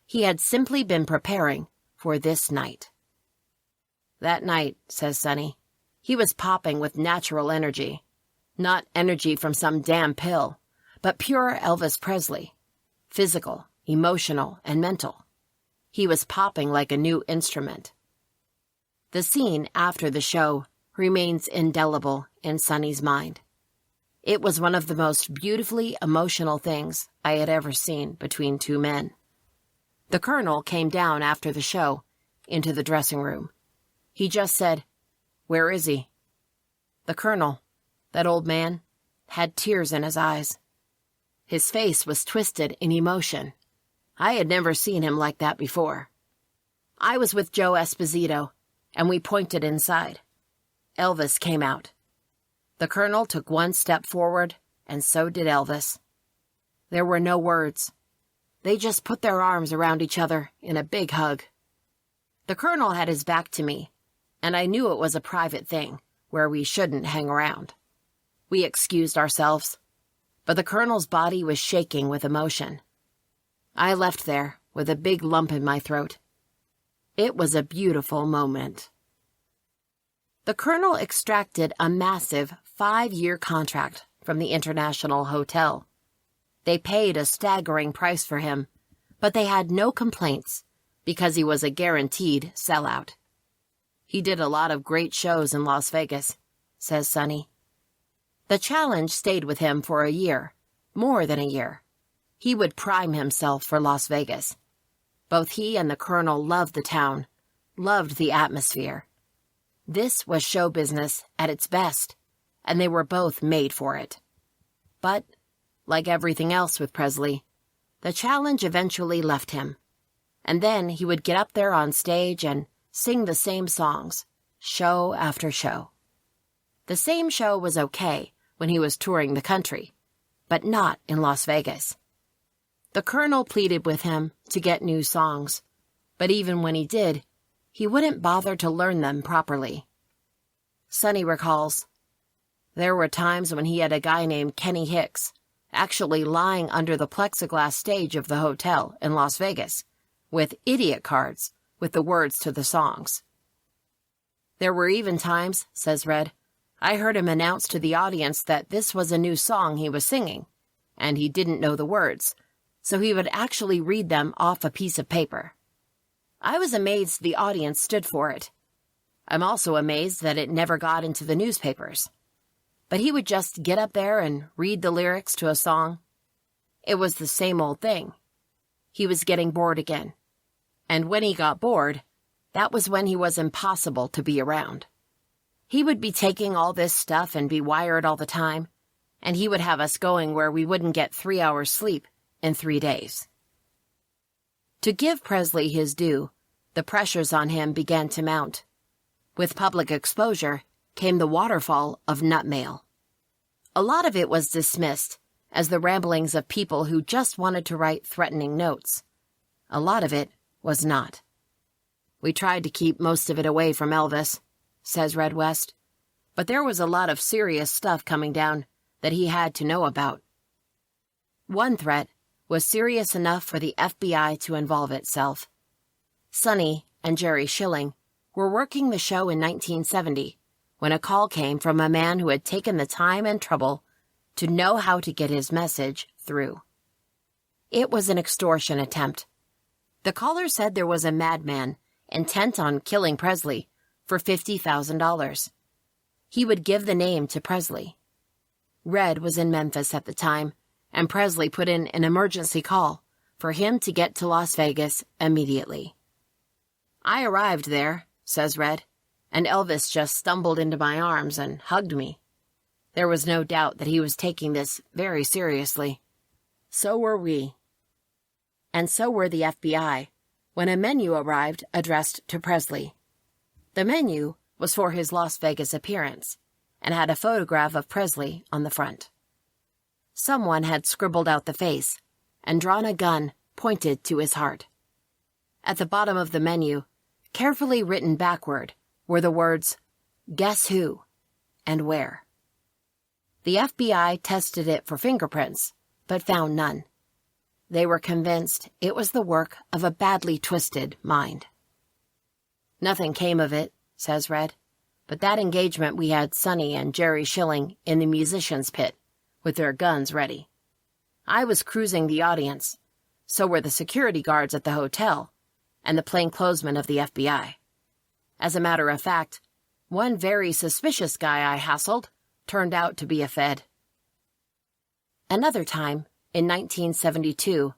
He had simply been preparing for this night. That night, says Sonny, he was popping with natural energy. Not energy from some damn pill, but pure Elvis Presley. Physical, emotional, and mental. He was popping like a new instrument. The scene after the show remains indelible in Sonny's mind. It was one of the most beautifully emotional things I had ever seen between two men. The colonel came down after the show, into the dressing room. He just said, "Where is he?" The colonel, that old man, had tears in his eyes. His face was twisted in emotion. I had never seen him like that before. I was with Joe Esposito, and we pointed inside. Elvis came out. The colonel took one step forward, and so did Elvis. There were no words. They just put their arms around each other in a big hug. The colonel had his back to me, and I knew it was a private thing where we shouldn't hang around. We excused ourselves, but the colonel's body was shaking with emotion. I left there with a big lump in my throat. It was a beautiful moment. The colonel extracted a massive 5-year contract from the International Hotel. They paid a staggering price for him, but they had no complaints because he was a guaranteed sellout. He did a lot of great shows in Las Vegas, says Sonny. The challenge stayed with him for a year, more than a year. He would prime himself for Las Vegas. Both he and the colonel loved the town, loved the atmosphere. This was show business at its best, and they were both made for it. But, like everything else with Presley, the challenge eventually left him. And then he would get up there on stage and sing the same songs, show after show. The same show was okay when he was touring the country, but not in Las Vegas. The colonel pleaded with him to get new songs, but even when he did, he wouldn't bother to learn them properly. Sonny recalls, there were times when he had a guy named Kenny Hicks actually lying under the plexiglass stage of the hotel in Las Vegas with idiot cards with the words to the songs. There were even times, says Red, I heard him announce to the audience that this was a new song he was singing, and he didn't know the words, so he would actually read them off a piece of paper. I was amazed the audience stood for it. I'm also amazed that it never got into the newspapers. But he would just get up there and read the lyrics to a song. It was the same old thing. He was getting bored again. And when he got bored, that was when he was impossible to be around. He would be taking all this stuff and be wired all the time, and he would have us going where we wouldn't get 3 hours sleep in 3 days. To give Presley his due, the pressures on him began to mount. With public exposure came the waterfall of nut mail. A lot of it was dismissed as the ramblings of people who just wanted to write threatening notes. A lot of it was not. We tried to keep most of it away from Elvis, says Red West, but there was a lot of serious stuff coming down that he had to know about. One threat was serious enough for the FBI to involve itself. Sonny and Jerry Schilling were working the show in 1970 when a call came from a man who had taken the time and trouble to know how to get his message through. It was an extortion attempt. The caller said there was a madman intent on killing Presley for $50,000. He would give the name to Presley. Red was in Memphis at the time, and Presley put in an emergency call for him to get to Las Vegas immediately. I arrived there, says Red, and Elvis just stumbled into my arms and hugged me. There was no doubt that he was taking this very seriously. So were we. And so were the FBI, when a menu arrived addressed to Presley. The menu was for his Las Vegas appearance, and had a photograph of Presley on the front. Someone had scribbled out the face and drawn a gun pointed to his heart. At the bottom of the menu, carefully written backward, were the words, "Guess who?" and "Where?" The FBI tested it for fingerprints, but found none. They were convinced it was the work of a badly twisted mind. Nothing came of it, says Red, but that engagement we had Sonny and Jerry Schilling in the musicians' pit, with their guns ready. I was cruising the audience, so were the security guards at the hotel, and the plainclothesmen of the FBI. As a matter of fact, one very suspicious guy I hassled turned out to be a Fed. Another time, in 1972,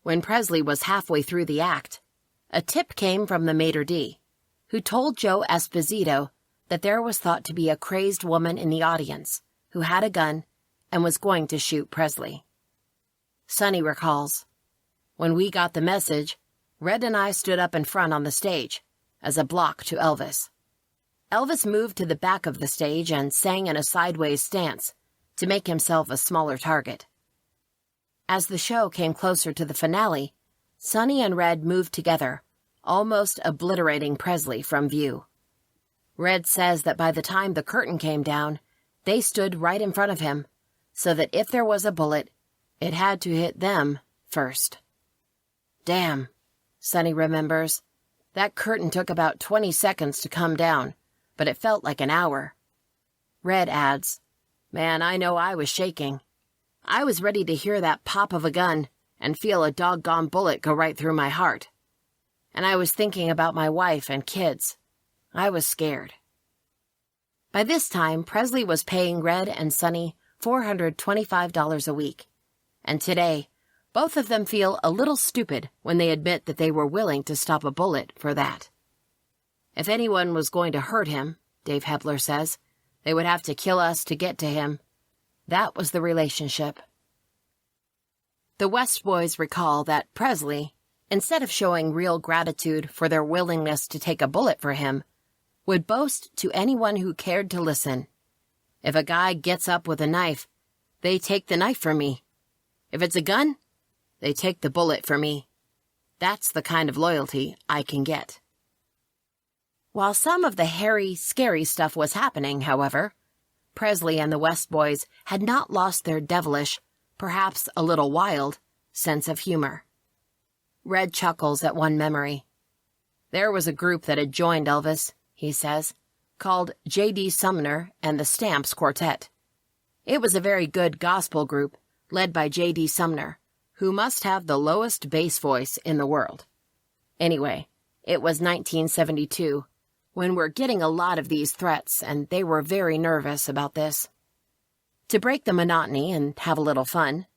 when Presley was halfway through the act, a tip came from the maitre d', who told Joe Esposito that there was thought to be a crazed woman in the audience who had a gun and was going to shoot Presley. Sonny recalls, "When we got the message, Red and I stood up in front on the stage, as a block to Elvis. Elvis moved to the back of the stage and sang in a sideways stance to make himself a smaller target. As the show came closer to the finale, Sonny and Red moved together, almost obliterating Presley from view. Red says that by the time the curtain came down, they stood right in front of him, so that if there was a bullet, it had to hit them first. Damn, Sonny remembers. That curtain took about 20 seconds to come down, but it felt like an hour. Red adds, Man, I know I was shaking. I was ready to hear that pop of a gun and feel a doggone bullet go right through my heart. And I was thinking about my wife and kids. I was scared." By this time, Presley was paying Red and Sonny $425 a week. And today, both of them feel a little stupid when they admit that they were willing to stop a bullet for that. If anyone was going to hurt him, Dave Hepler says, they would have to kill us to get to him. That was the relationship. The West boys recall that Presley, instead of showing real gratitude for their willingness to take a bullet for him, would boast to anyone who cared to listen, "If a guy gets up with a knife, they take the knife from me. If it's a gun, they take the bullet for me. That's the kind of loyalty I can get." While some of the hairy, scary stuff was happening, however, Presley and the West boys had not lost their devilish, perhaps a little wild, sense of humor. Red chuckles at one memory. There was a group that had joined Elvis, he says, called J.D. Sumner and the Stamps Quartet. It was a very good gospel group, led by J.D. Sumner, who must have the lowest bass voice in the world. Anyway, it was 1972, when we're getting a lot of these threats, and they were very nervous about this. To break the monotony and have a little fun,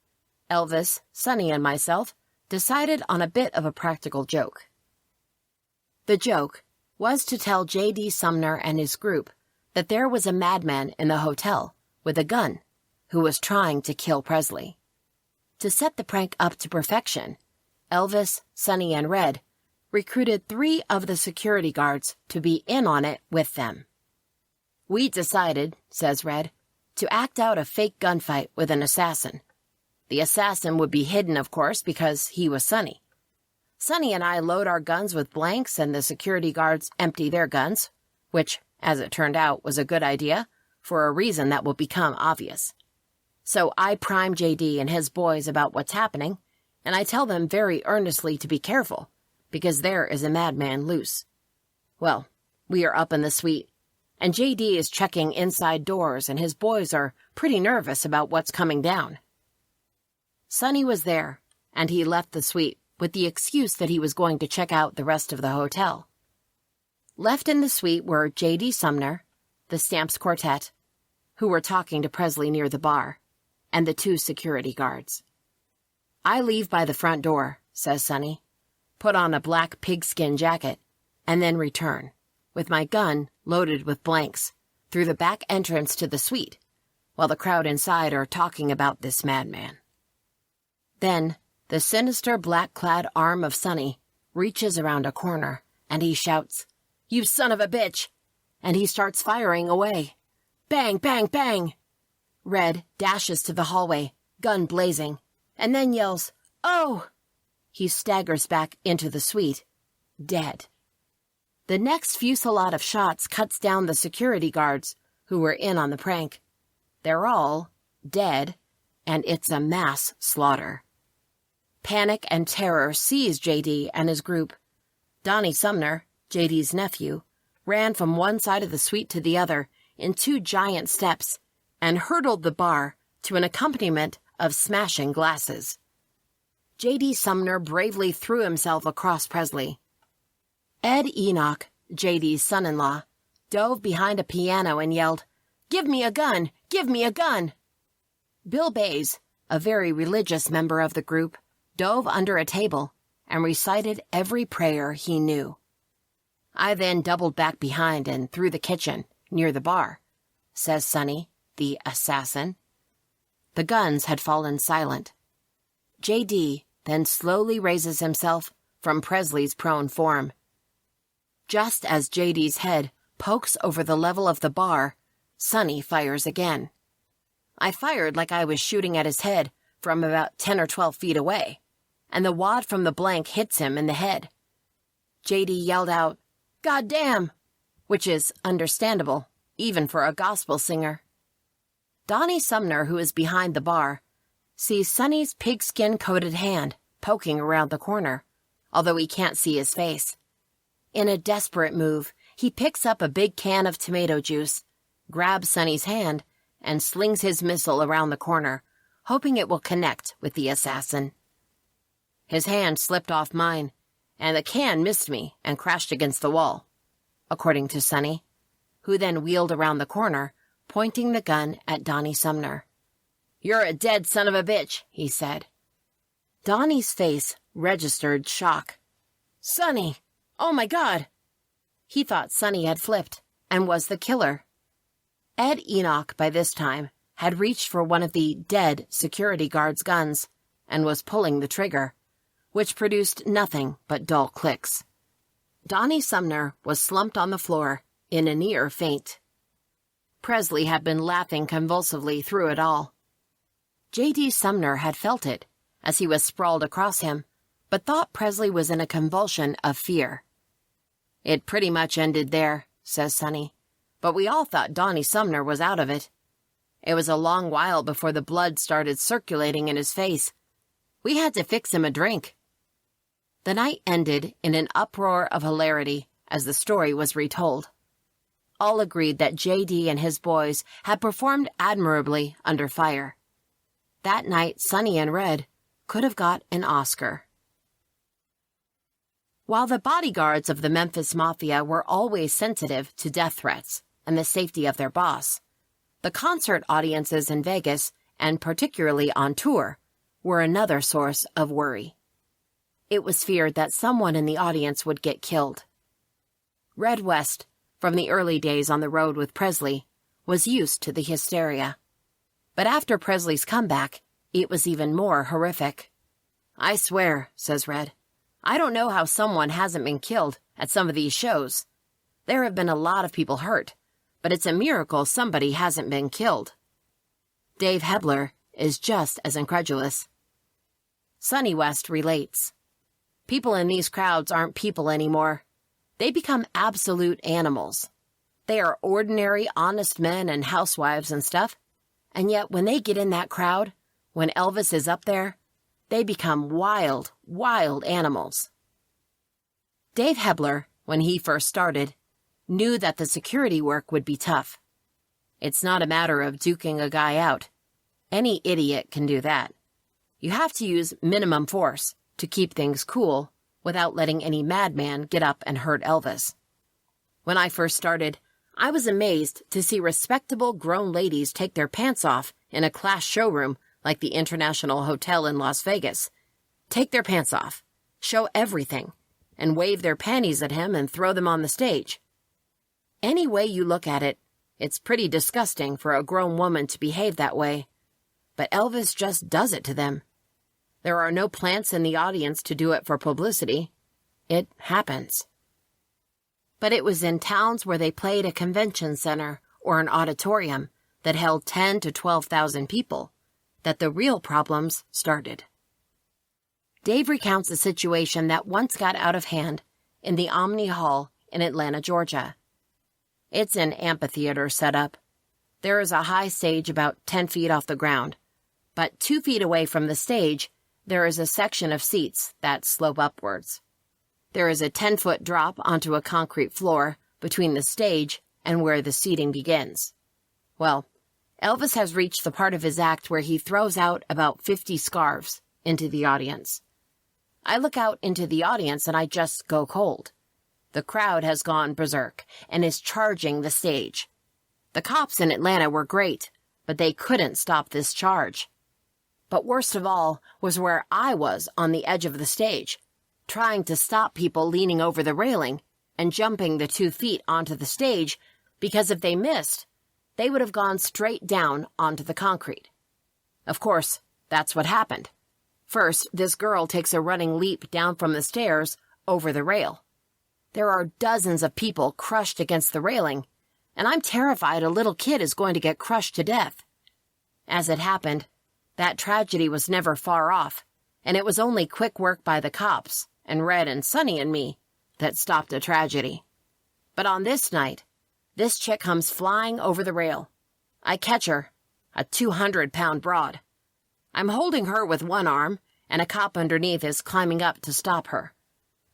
Elvis, Sonny, and myself decided on a bit of a practical joke. The joke was to tell J.D. Sumner and his group that there was a madman in the hotel with a gun who was trying to kill Presley. To set the prank up to perfection, Elvis, Sonny, and Red recruited 3 of the security guards to be in on it with them. "We decided," says Red, "to act out a fake gunfight with an assassin. The assassin would be hidden, of course, because he was Sonny. Sonny and I load our guns with blanks and the security guards empty their guns, which, as it turned out, was a good idea for a reason that will become obvious. So I prime J.D. and his boys about what's happening, and I tell them very earnestly to be careful, because there is a madman loose. Well, we are up in the suite, and J.D. is checking inside doors, and his boys are pretty nervous about what's coming down. Sonny was there, and he left the suite with the excuse that he was going to check out the rest of the hotel. Left in the suite were J.D. Sumner, the Stamps Quartet, who were talking to Presley near the bar, and the 2 security guards. "I leave by the front door," says Sonny, "put on a black pigskin jacket, and then return, with my gun loaded with blanks, through the back entrance to the suite, while the crowd inside are talking about this madman." Then, the sinister black-clad arm of Sonny reaches around a corner, and he shouts, "You son of a bitch!" and he starts firing away. Bang, bang, bang! Red dashes to the hallway, gun blazing, and then yells, "Oh!" He staggers back into the suite, dead. The next fusillade of shots cuts down the security guards who were in on the prank. They're all dead, and it's a mass slaughter. Panic and terror seized J.D. and his group. Donnie Sumner, J.D.'s nephew, ran from one side of the suite to the other in 2 giant steps and hurtled the bar to an accompaniment of smashing glasses. J.D. Sumner bravely threw himself across Presley. Ed Enoch, J.D.'s son-in-law, dove behind a piano and yelled, "Give me a gun! Give me a gun!" Bill Bays, a very religious member of the group, dove under a table and recited every prayer he knew. I then doubled back behind and through the kitchen, near the bar, says Sonny, the assassin. The guns had fallen silent. J.D. then slowly raises himself from Presley's prone form. Just as J.D.'s head pokes over the level of the bar, Sonny fires again. I fired like I was shooting at his head from about 10 or 12 feet away, and the wad from the blank hits him in the head. J.D. yelled out, "God damn!" which is understandable, even for a gospel singer. Donnie Sumner, who is behind the bar, sees Sonny's pigskin-coated hand poking around the corner, although he can't see his face. In a desperate move, he picks up a big can of tomato juice, grabs Sonny's hand, and slings his missile around the corner, hoping it will connect with the assassin. His hand slipped off mine, and the can missed me and crashed against the wall, according to Sonny, who then wheeled around the corner, pointing the gun at Donnie Sumner. "You're a dead son of a bitch," he said. Donnie's face registered shock. "Sonny! Oh my God!" He thought Sonny had flipped and was the killer. Ed Enoch, by this time, had reached for one of the dead security guard's guns and was pulling the trigger, which produced nothing but dull clicks. Donnie Sumner was slumped on the floor in a near faint. Presley had been laughing convulsively through it all. J.D. Sumner had felt it as he was sprawled across him, but thought Presley was in a convulsion of fear. "It pretty much ended there," says Sonny, "but we all thought Donnie Sumner was out of it. It was a long while before the blood started circulating in his face. We had to fix him a drink." The night ended in an uproar of hilarity as the story was retold. All agreed that J.D. and his boys had performed admirably under fire. That night, Sonny and Red could have got an Oscar. While the bodyguards of the Memphis Mafia were always sensitive to death threats and the safety of their boss, the concert audiences in Vegas, and particularly on tour, were another source of worry. It was feared that someone in the audience would get killed. Red West, from the early days on the road with Presley, was used to the hysteria. But after Presley's comeback, it was even more horrific. "I swear," says Red, "I don't know how someone hasn't been killed at some of these shows. There have been a lot of people hurt, but it's a miracle somebody hasn't been killed." Dave Hebler is just as incredulous. Sonny West relates, "People in these crowds aren't people anymore. They become absolute animals. They are ordinary, honest men and housewives and stuff, and yet when they get in that crowd, when Elvis is up there, they become wild, wild animals." Dave Hebler, when he first started, knew that the security work would be tough. It's not a matter of duking a guy out. Any idiot can do that. You have to use minimum force to keep things cool without letting any madman get up and hurt Elvis. When I first started, I was amazed to see respectable grown ladies take their pants off in a class showroom like the International Hotel in Las Vegas. Take their pants off, show everything, and wave their panties at him and throw them on the stage. Any way you look at it, it's pretty disgusting for a grown woman to behave that way. But Elvis just does it to them. There are no plants in the audience to do it for publicity. It happens. But it was in towns where they played a convention center or an auditorium that held 10 to 12,000 people that the real problems started. Dave recounts a situation that once got out of hand in the Omni Hall in Atlanta, Georgia. It's an amphitheater setup. There is a high stage about 10 feet off the ground, but 2 feet away from the stage, there is a section of seats that slope upwards. There is a 10-foot drop onto a concrete floor between the stage and where the seating begins. Well, Elvis has reached the part of his act where he throws out about 50 scarves into the audience. I look out into the audience and I just go cold. The crowd has gone berserk and is charging the stage. The cops in Atlanta were great, but they couldn't stop this charge. But worst of all was where I was on the edge of the stage, trying to stop people leaning over the railing and jumping the 2 feet onto the stage, because if they missed, they would have gone straight down onto the concrete. Of course, that's what happened. First, this girl takes a running leap down from the stairs over the rail. There are dozens of people crushed against the railing, and I'm terrified a little kid is going to get crushed to death. As it happened, that tragedy was never far off, and it was only quick work by the cops and Red and Sonny and me that stopped a tragedy. But on this night, this chick comes flying over the rail. I catch her, a 200-pound broad. I'm holding her with one arm, and a cop underneath is climbing up to stop her.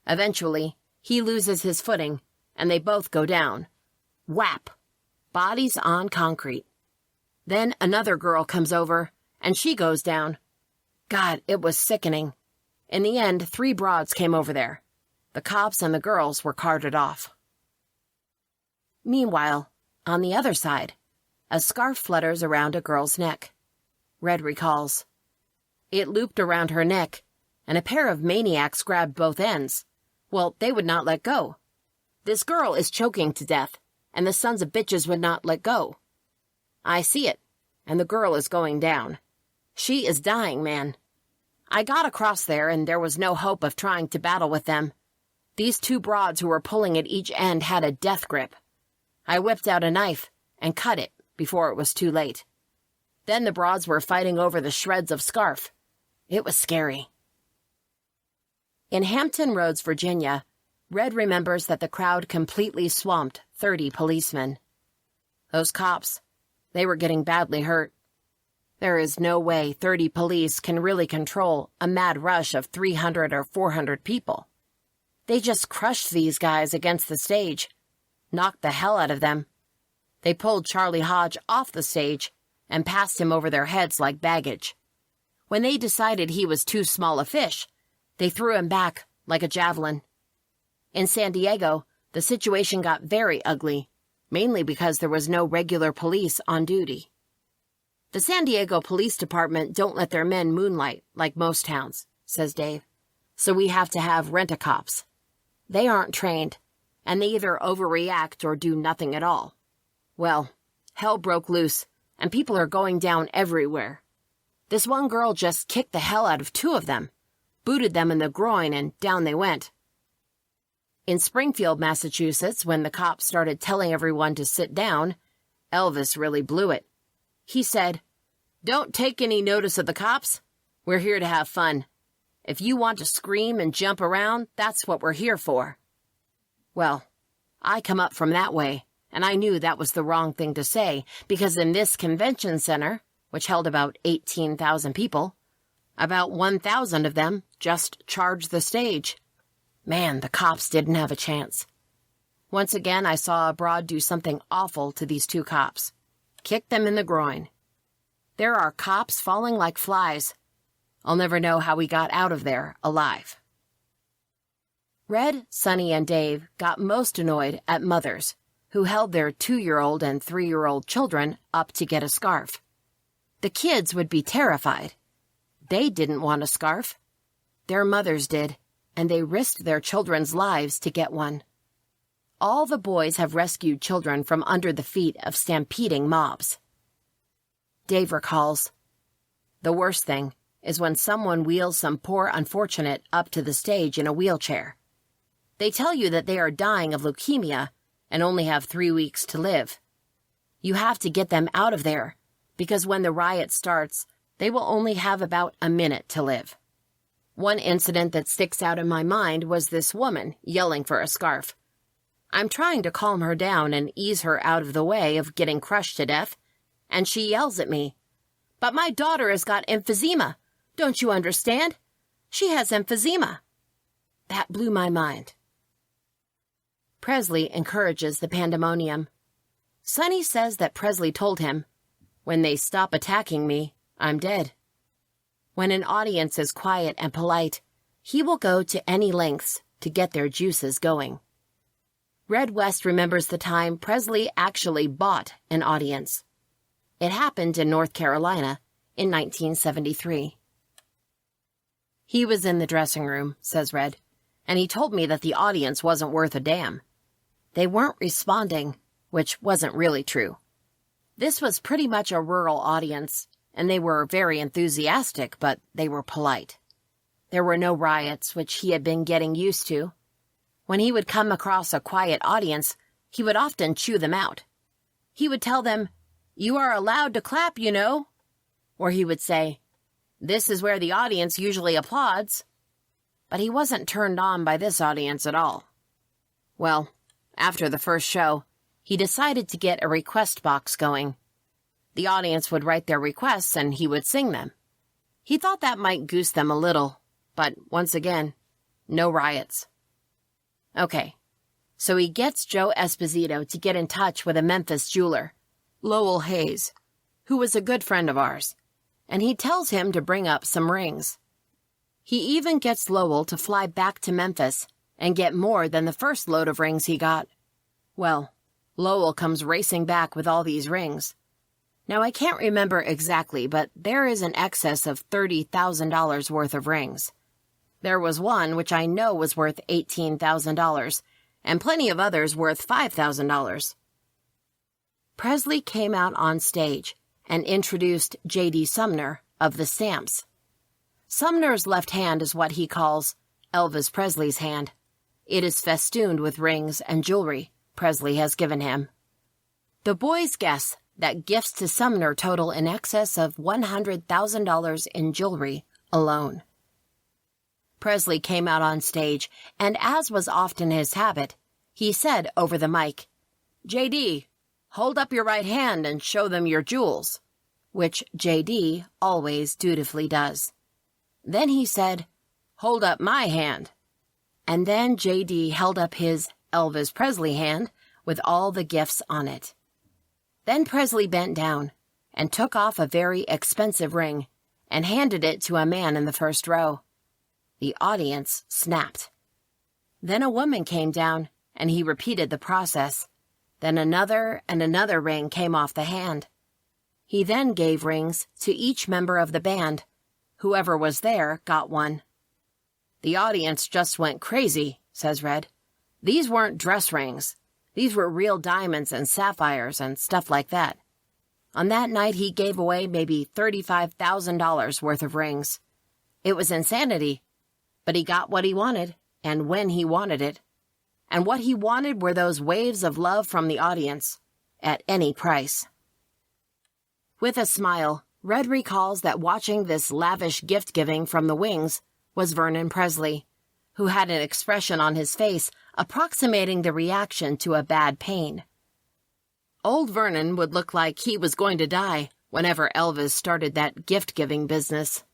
Eventually, he loses his footing, and they both go down. Whap! Bodies on concrete. Then another girl comes over, and she goes down. God, it was sickening. In the end, 3 broads came over there. The cops and the girls were carted off. Meanwhile, on the other side, a scarf flutters around a girl's neck. Red recalls. It looped around her neck, and a pair of maniacs grabbed both ends. Well, they would not let go. This girl is choking to death, and the sons of bitches would not let go. I see it, and the girl is going down. She is dying, man. I got across there, and there was no hope of trying to battle with them. These 2 broads who were pulling at each end had a death grip. I whipped out a knife and cut it before it was too late. Then the broads were fighting over the shreds of scarf. It was scary. In Hampton Roads, Virginia, Red remembers that the crowd completely swamped 30 policemen. Those cops, they were getting badly hurt. There is no way 30 police can really control a mad rush of 300 or 400 people. They just crushed these guys against the stage, knocked the hell out of them. They pulled Charlie Hodge off the stage and passed him over their heads like baggage. When they decided he was too small a fish, they threw him back like a javelin. In San Diego, the situation got very ugly, mainly because there was no regular police on duty. The San Diego Police Department don't let their men moonlight like most towns, says Dave, so we have to have rent-a-cops. They aren't trained, and they either overreact or do nothing at all. Well, hell broke loose, and people are going down everywhere. This one girl just kicked the hell out of 2 of them, booted them in the groin, and down they went. In Springfield, Massachusetts, when the cops started telling everyone to sit down, Elvis really blew it. He said, "Don't take any notice of the cops. We're here to have fun. If you want to scream and jump around, that's what we're here for." Well, I come up from that way, and I knew that was the wrong thing to say, because in this convention center, which held about 18,000 people, about 1,000 of them just charged the stage. Man, the cops didn't have a chance. Once again, I saw a broad do something awful to these 2 cops. Kick them in the groin. There are cops falling like flies. I'll never know how we got out of there alive. Red, Sonny, and Dave got most annoyed at mothers who held their 2-year-old and 3-year-old children up to get a scarf. The kids would be terrified. They didn't want a scarf. Their mothers did, and they risked their children's lives to get one. All the boys have rescued children from under the feet of stampeding mobs. Dave recalls, "The worst thing is when someone wheels some poor unfortunate up to the stage in a wheelchair. They tell you that they are dying of leukemia and only have 3 weeks to live. You have to get them out of there, because when the riot starts, they will only have about a minute to live." One incident that sticks out in my mind was this woman yelling for a scarf. I'm trying to calm her down and ease her out of the way of getting crushed to death, and she yells at me, "But my daughter has got emphysema. Don't you understand? She has emphysema." That blew my mind. Presley encourages the pandemonium. Sonny says that Presley told him, "When they stop attacking me, I'm dead." When an audience is quiet and polite, he will go to any lengths to get their juices going. Red West remembers the time Presley actually bought an audience. It happened in North Carolina, in 1973. "He was in the dressing room," says Red, "and he told me that the audience wasn't worth a damn. They weren't responding," which wasn't really true. This was pretty much a rural audience, and they were very enthusiastic, but they were polite. There were no riots, which he had been getting used to. When he would come across a quiet audience, he would often chew them out. He would tell them, "You are allowed to clap, you know." Or he would say, "This is where the audience usually applauds." But he wasn't turned on by this audience at all. Well, after the first show, he decided to get a request box going. The audience would write their requests and he would sing them. He thought that might goose them a little, but once again, no riots. Okay, so he gets Joe Esposito to get in touch with a Memphis jeweler, Lowell Hayes, who was a good friend of ours, and he tells him to bring up some rings. He even gets Lowell to fly back to Memphis and get more than the first load of rings he got. Well, Lowell comes racing back with all these rings. Now, I can't remember exactly, but there is an excess of $30,000 worth of rings. There was one which I know was worth $18,000, and plenty of others worth $5,000. Presley came out on stage and introduced J.D. Sumner of the Stamps. Sumner's left hand is what he calls Elvis Presley's hand. It is festooned with rings and jewelry Presley has given him. The boys guess that gifts to Sumner total in excess of $100,000 in jewelry alone. Presley came out on stage, and as was often his habit, he said over the mic, "J.D., hold up your right hand and show them your jewels," which J.D. always dutifully does. Then he said, "Hold up my hand." And then J.D. held up his Elvis Presley hand with all the gifts on it. Then Presley bent down and took off a very expensive ring and handed it to a man in the first row. The audience snapped. Then a woman came down, and he repeated the process. Then another and another ring came off the hand. He then gave rings to each member of the band. Whoever was there got one. "The audience just went crazy," says Red. "These weren't dress rings. These were real diamonds and sapphires and stuff like that." On that night, he gave away maybe $35,000 worth of rings. It was insanity, but he got what he wanted, and when he wanted it. And what he wanted were those waves of love from the audience, at any price. With a smile, Red recalls that watching this lavish gift-giving from the wings was Vernon Presley, who had an expression on his face approximating the reaction to a bad pain. Old Vernon would look like he was going to die whenever Elvis started that gift-giving business.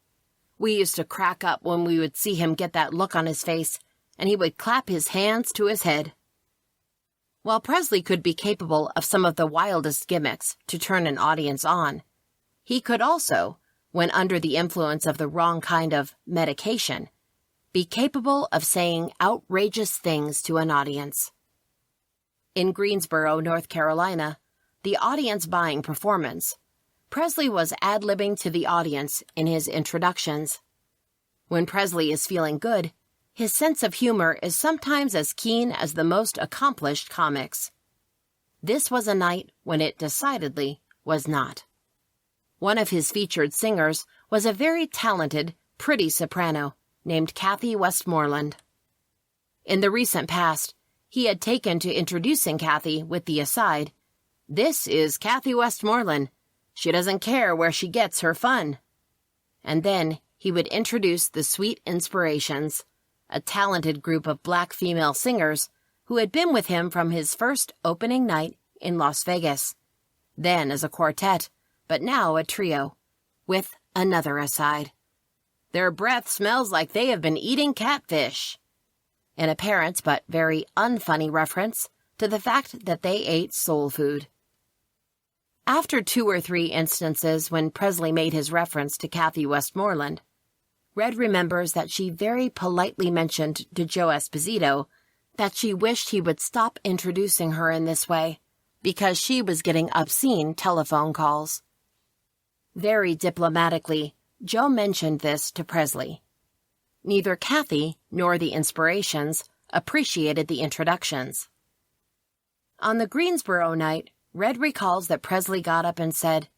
We used to crack up when we would see him get that look on his face, and he would clap his hands to his head. While Presley could be capable of some of the wildest gimmicks to turn an audience on, he could also, when under the influence of the wrong kind of medication, be capable of saying outrageous things to an audience. In Greensboro, North Carolina, the audience-buying performance, Presley was ad-libbing to the audience in his introductions. When Presley is feeling good, his sense of humor is sometimes as keen as the most accomplished comics. This was a night when it decidedly was not. One of his featured singers was a very talented, pretty soprano named Kathy Westmoreland. In the recent past, he had taken to introducing Kathy with the aside, "This is Kathy Westmoreland. She doesn't care where she gets her fun." And then he would introduce the Sweet Inspirations, a talented group of black female singers who had been with him from his first opening night in Las Vegas, then as a quartet, but now a trio, with another aside. "Their breath smells like they have been eating catfish," an apparent but very unfunny reference to the fact that they ate soul food. After 2 or 3 instances when Presley made his reference to Kathy Westmoreland, Red remembers that she very politely mentioned to Joe Esposito that she wished he would stop introducing her in this way because she was getting obscene telephone calls. Very diplomatically, Joe mentioned this to Presley. Neither Kathy nor the Inspirations appreciated the introductions. On the Greensboro night, Red recalls that Presley got up and said,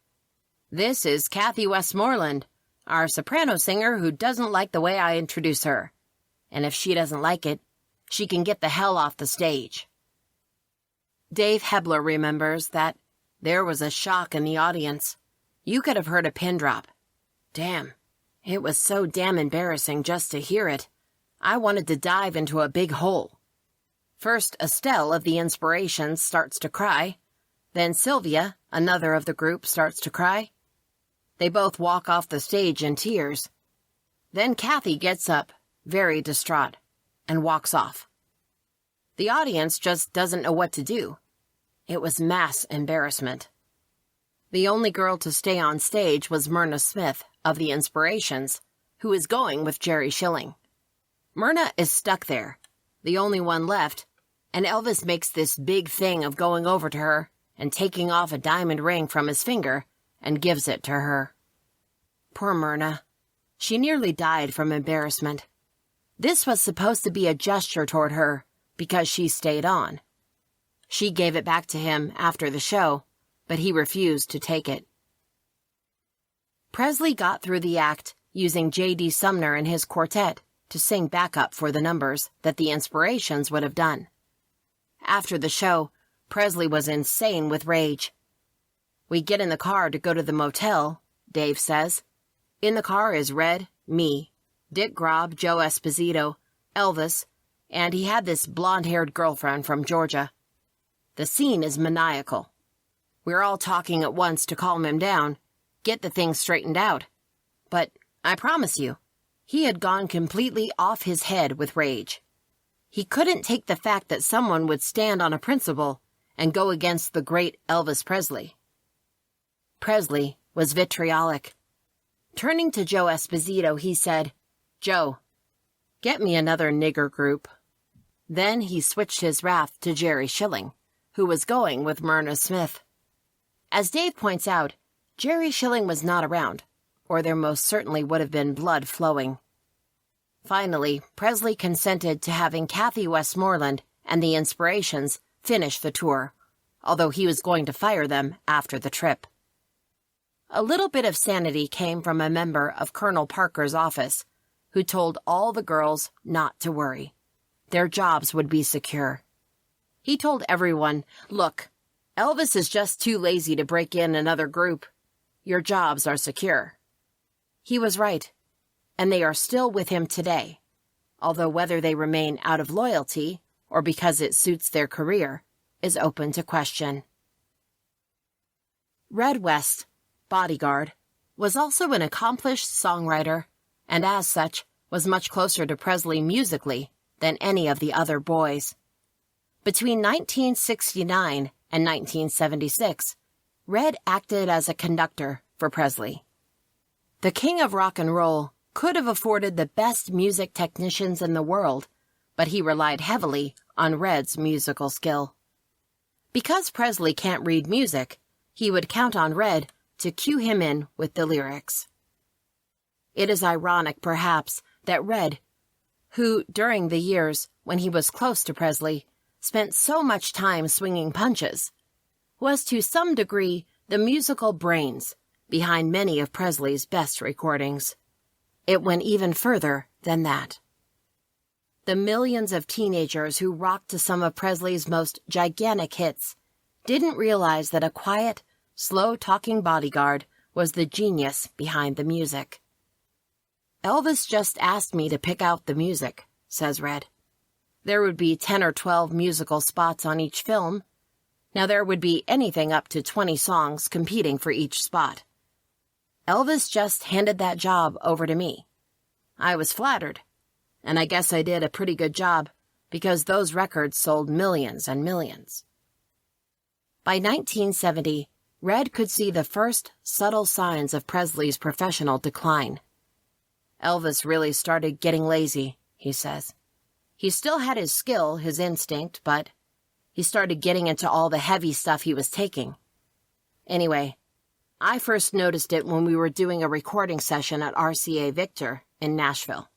"This is Kathy Westmoreland, our soprano singer who doesn't like the way I introduce her. And if she doesn't like it, she can get the hell off the stage." Dave Hebler remembers that there was a shock in the audience. You could have heard a pin drop. Damn, it was so damn embarrassing just to hear it. I wanted to dive into a big hole. First, Estelle of the Inspirations starts to cry. Then Sylvia, another of the group, starts to cry. They both walk off the stage in tears. Then Kathy gets up, very distraught, and walks off. The audience just doesn't know what to do. It was mass embarrassment. The only girl to stay on stage was Myrna Smith of the Inspirations, who is going with Jerry Schilling. Myrna is stuck there, the only one left, and Elvis makes this big thing of going over to her and taking off a diamond ring from his finger and gives it to her. Poor Myrna. She nearly died from embarrassment. This was supposed to be a gesture toward her because she stayed on. She gave it back to him after the show, but he refused to take it. Presley got through the act using J.D. Sumner and his quartet to sing backup for the numbers that the Inspirations would have done. After the show, Presley was insane with rage. "We get in the car to go to the motel," Dave says. "In the car is Red, me, Dick Grobb, Joe Esposito, Elvis, and he had this blonde-haired girlfriend from Georgia. The scene is maniacal. We're all talking at once to calm him down, get the thing straightened out. But I promise you, he had gone completely off his head with rage. He couldn't take the fact that someone would stand on a principle and go against the great Elvis Presley." Presley was vitriolic. Turning to Joe Esposito, he said, "Joe, get me another nigger group." Then he switched his wrath to Jerry Schilling, who was going with Myrna Smith. As Dave points out, Jerry Schilling was not around, or there most certainly would have been blood flowing. Finally, Presley consented to having Kathy Westmoreland and the Inspirations finish the tour, although he was going to fire them after the trip. A little bit of sanity came from a member of Colonel Parker's office, who told all the girls not to worry. Their jobs would be secure. He told everyone, "Look, Elvis is just too lazy to break in another group. Your jobs are secure." He was right, and they are still with him today, although whether they remain out of loyalty or because it suits their career is open to question. Red West, Bodyguard, was also an accomplished songwriter, and as such was much closer to Presley musically than any of the other boys. Between 1969 and 1976, Red acted as a conductor for Presley. The king of rock and roll could have afforded the best music technicians in the world, but he relied heavily on Red's musical skill. Because Presley can't read music, he would count on Red to cue him in with the lyrics. It is ironic, perhaps, that Red, who, during the years when he was close to Presley, spent so much time swinging punches, was to some degree the musical brains behind many of Presley's best recordings. It went even further than that. The millions of teenagers who rocked to some of Presley's most gigantic hits didn't realize that a quiet, slow-talking bodyguard was the genius behind the music. "Elvis just asked me to pick out the music," says Red. There would be 10 or 12 musical spots on each film. Now there would be anything up to 20 songs competing for each spot. Elvis just handed that job over to me. I was flattered, and I guess I did a pretty good job because those records sold millions and millions. By 1970, Red could see the first subtle signs of Presley's professional decline. "Elvis really started getting lazy," he says. "He still had his skill, his instinct, but he started getting into all the heavy stuff he was taking. Anyway, I first noticed it when we were doing a recording session at RCA Victor in Nashville.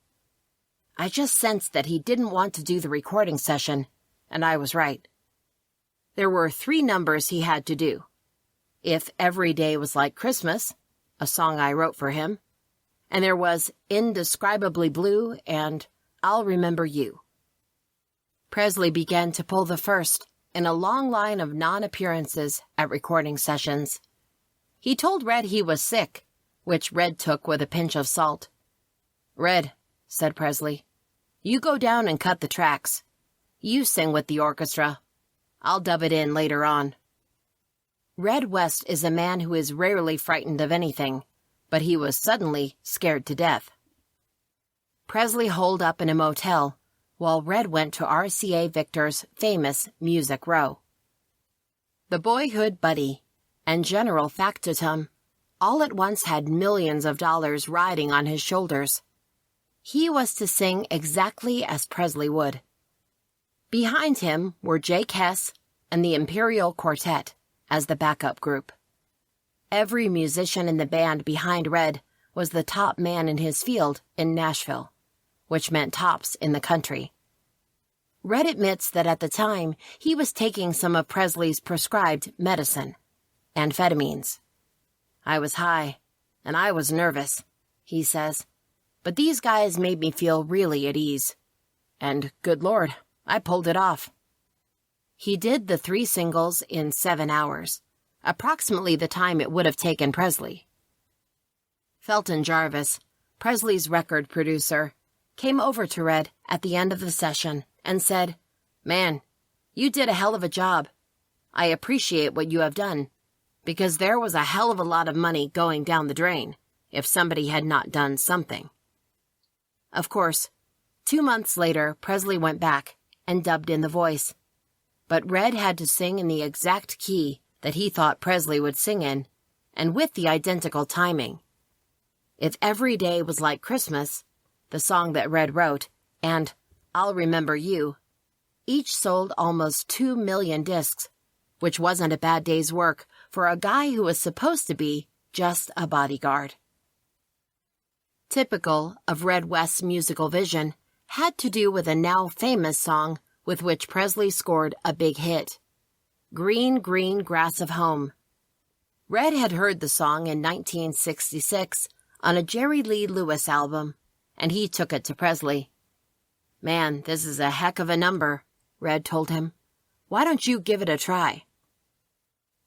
I just sensed that he didn't want to do the recording session, and I was right. There were 3 numbers he had to do. If Every Day Was Like Christmas, a song I wrote for him, and there was Indescribably Blue and I'll Remember You. Presley began to pull the first in a long line of non-appearances at recording sessions. He told Red he was sick, which Red took with a pinch of salt. "Red," said Presley, "you go down and cut the tracks. You sing with the orchestra. I'll dub it in later on." Red West is a man who is rarely frightened of anything, but he was suddenly scared to death. Presley holed up in a motel while Red went to RCA Victor's famous Music Row. The boyhood buddy and general factotum all at once had millions of dollars riding on his shoulders. He was to sing exactly as Presley would. Behind him were Jake Hess and the Imperial Quartet as the backup group. Every musician in the band behind Red was the top man in his field in Nashville, which meant tops in the country. Red admits that at the time he was taking some of Presley's prescribed medicine, amphetamines. "I was high, and I was nervous," he says, "but these guys made me feel really at ease. And, good Lord, I pulled it off." He did the 3 singles in 7 hours, approximately the time it would have taken Presley. Felton Jarvis, Presley's record producer, came over to Red at the end of the session and said, "Man, you did a hell of a job. I appreciate what you have done, because there was a hell of a lot of money going down the drain if somebody had not done something." Of course, 2 months later, Presley went back and dubbed in the voice. But Red had to sing in the exact key that he thought Presley would sing in, and with the identical timing. If Every Day Was Like Christmas, the song that Red wrote, and I'll Remember You, each sold almost 2 million discs, which wasn't a bad day's work for a guy who was supposed to be just a bodyguard. Typical of Red West's musical vision had to do with a now famous song with which Presley scored a big hit, Green, Green Grass of Home. Red had heard the song in 1966 on a Jerry Lee Lewis album, and he took it to Presley. "Man, this is a heck of a number," Red told him. "Why don't you give it a try?"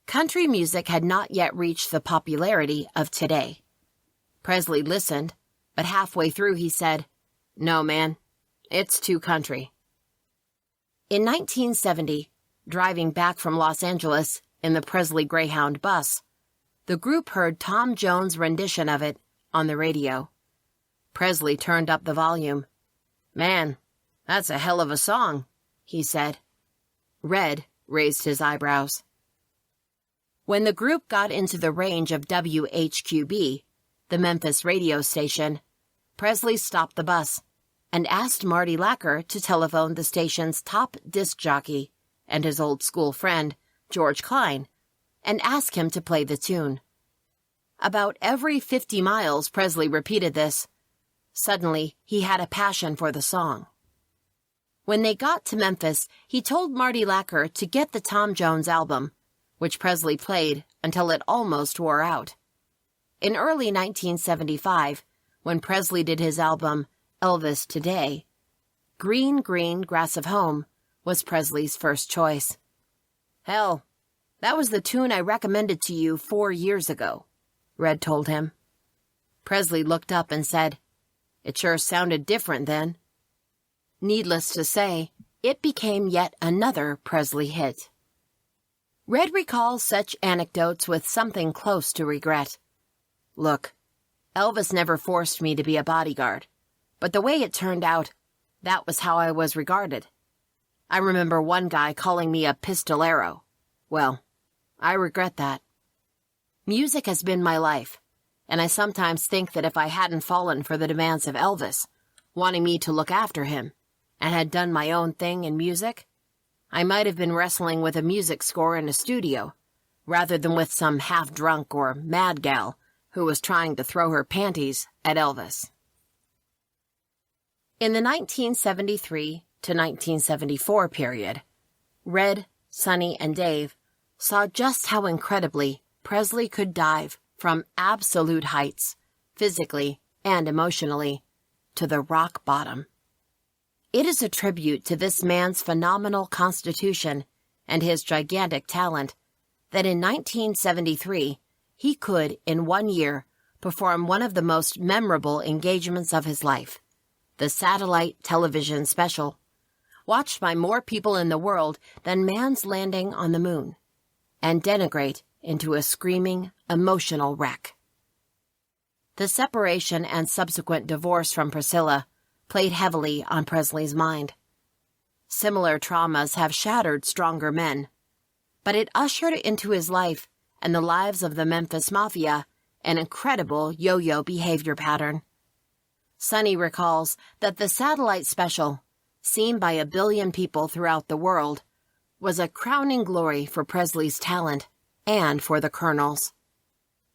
Country music had not yet reached the popularity of today. Presley listened, but halfway through he said, "No, man, it's too country." In 1970, driving back from Los Angeles in the Presley Greyhound bus, the group heard Tom Jones' rendition of it on the radio. Presley turned up the volume. "Man, that's a hell of a song," he said. Red raised his eyebrows. When the group got into the range of WHQB, the Memphis radio station, Presley stopped the bus and asked Marty Lacker to telephone the station's top disc jockey and his old school friend, George Klein, and ask him to play the tune. About every 50 miles, Presley repeated this. Suddenly, he had a passion for the song. When they got to Memphis, he told Marty Lacker to get the Tom Jones album, which Presley played until it almost wore out. In early 1975, when Presley did his album Elvis Today, Green, Green Grass of Home was Presley's first choice. "Hell, that was the tune I recommended to you 4 years ago," Red told him. Presley looked up and said, "It sure sounded different then." Needless to say, it became yet another Presley hit. Red recalls such anecdotes with something close to regret. "Look, Elvis never forced me to be a bodyguard, but the way it turned out, that was how I was regarded. I remember one guy calling me a pistolero. Well, I regret that. Music has been my life, and I sometimes think that if I hadn't fallen for the demands of Elvis, wanting me to look after him, and had done my own thing in music, I might have been wrestling with a music score in a studio, rather than with some half-drunk or mad gal who was trying to throw her panties at Elvis. In the 1973 to 1974 period, Red, Sonny, and Dave saw just how incredibly Presley could dive from absolute heights, physically and emotionally, to the rock bottom. It is a tribute to this man's phenomenal constitution and his gigantic talent that in 1973 he could, in 1 year, perform one of the most memorable engagements of his life, the satellite television special, watched by more people in the world than man's landing on the moon, and denigrate into a screaming, emotional wreck. The separation and subsequent divorce from Priscilla played heavily on Presley's mind. Similar traumas have shattered stronger men, but it ushered into his life and the lives of the Memphis Mafia an incredible yo-yo behavior pattern. Sonny recalls that the satellite special, seen by 1 billion people throughout the world, was a crowning glory for Presley's talent and for the Colonel's.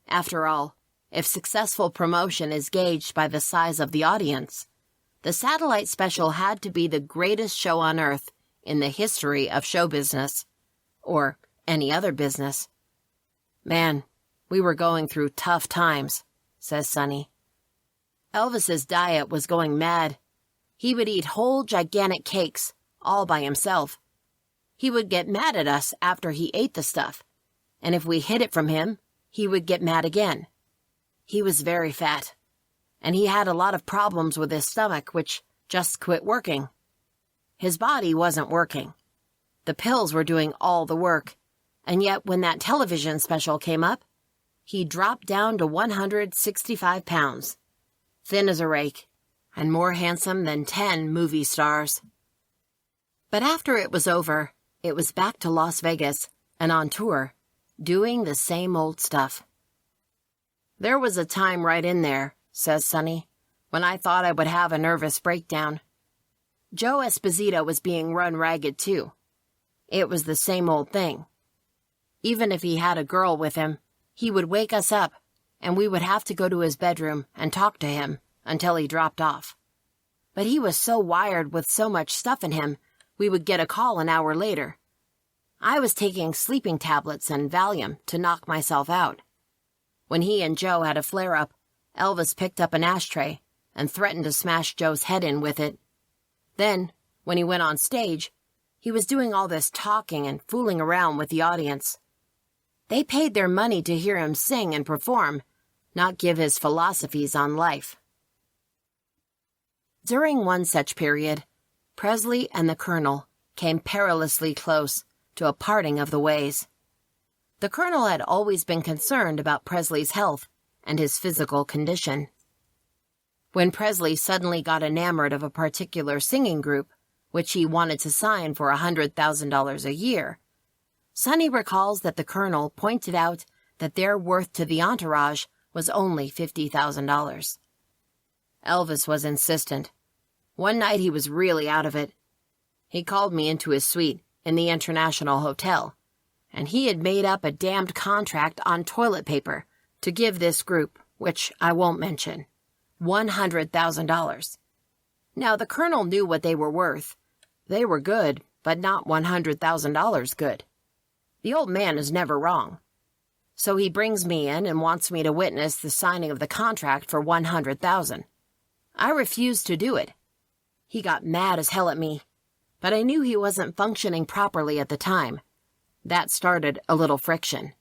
After all, if successful promotion is gauged by the size of the audience, the satellite special had to be the greatest show on earth in the history of show business, or any other business. Man, we were going through tough times, says Sonny. Elvis's diet was going mad. He would eat whole gigantic cakes, all by himself. He would get mad at us after he ate the stuff, and if we hid it from him, he would get mad again. He was very fat, and he had a lot of problems with his stomach, which just quit working. His body wasn't working. The pills were doing all the work, and yet when that television special came up, he dropped down to 165 pounds, thin as a rake, and more handsome than 10 movie stars. But after it was over, it was back to Las Vegas and on tour, doing the same old stuff. There was a time right in there, says Sonny, when I thought I would have a nervous breakdown. Joe Esposito was being run ragged too. It was the same old thing. Even if he had a girl with him, he would wake us up, and we would have to go to his bedroom and talk to him until he dropped off. But he was so wired with so much stuff in him, we would get a call an hour later. I was taking sleeping tablets and Valium to knock myself out. When he and Joe had a flare-up, Elvis picked up an ashtray and threatened to smash Joe's head in with it. Then, when he went on stage, he was doing all this talking and fooling around with the audience. They paid their money to hear him sing and perform, not give his philosophies on life. During one such period, Presley and the Colonel came perilously close to a parting of the ways. The Colonel had always been concerned about Presley's health and his physical condition. When Presley suddenly got enamored of a particular singing group, which he wanted to sign for $100,000 a year, Sonny recalls that the Colonel pointed out that their worth to the entourage was only $50,000. Elvis was insistent. One night he was really out of it. He called me into his suite in the International Hotel, and he had made up a damned contract on toilet paper to give this group, which I won't mention, $100,000. Now, the Colonel knew what they were worth. They were good, but not $100,000 good. The old man is never wrong. So he brings me in and wants me to witness the signing of the contract for $100,000. I refused to do it. He got mad as hell at me, but I knew he wasn't functioning properly at the time. That started a little friction.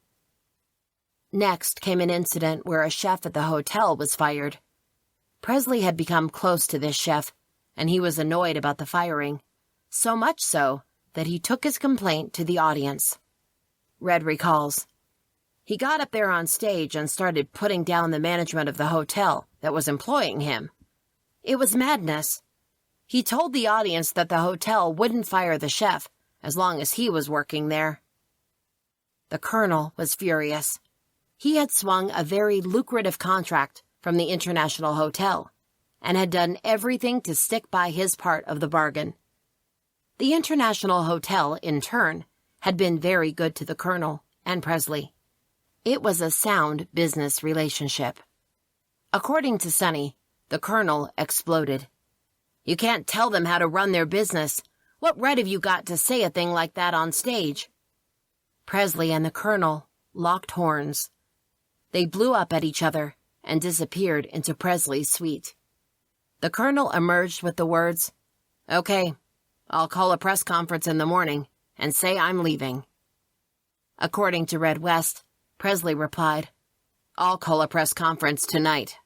Next came an incident where a chef at the hotel was fired. Presley had become close to this chef, and he was annoyed about the firing, so much so that he took his complaint to the audience. Red recalls, he got up there on stage and started putting down the management of the hotel that was employing him. It was madness. He told the audience that the hotel wouldn't fire the chef as long as he was working there. The Colonel was furious. He had swung a very lucrative contract from the International Hotel and had done everything to stick by his part of the bargain. The International Hotel, in turn, had been very good to the Colonel. and Presley. It was a sound business relationship. According to Sonny, the Colonel exploded. "You can't tell them how to run their business. What right have you got to say a thing like that on stage?" Presley and the Colonel locked horns. They blew up at each other and disappeared into Presley's suite. The Colonel emerged with the words, "Okay, I'll call a press conference in the morning and say I'm leaving." According to Red West, Presley replied, "I'll call a press conference tonight."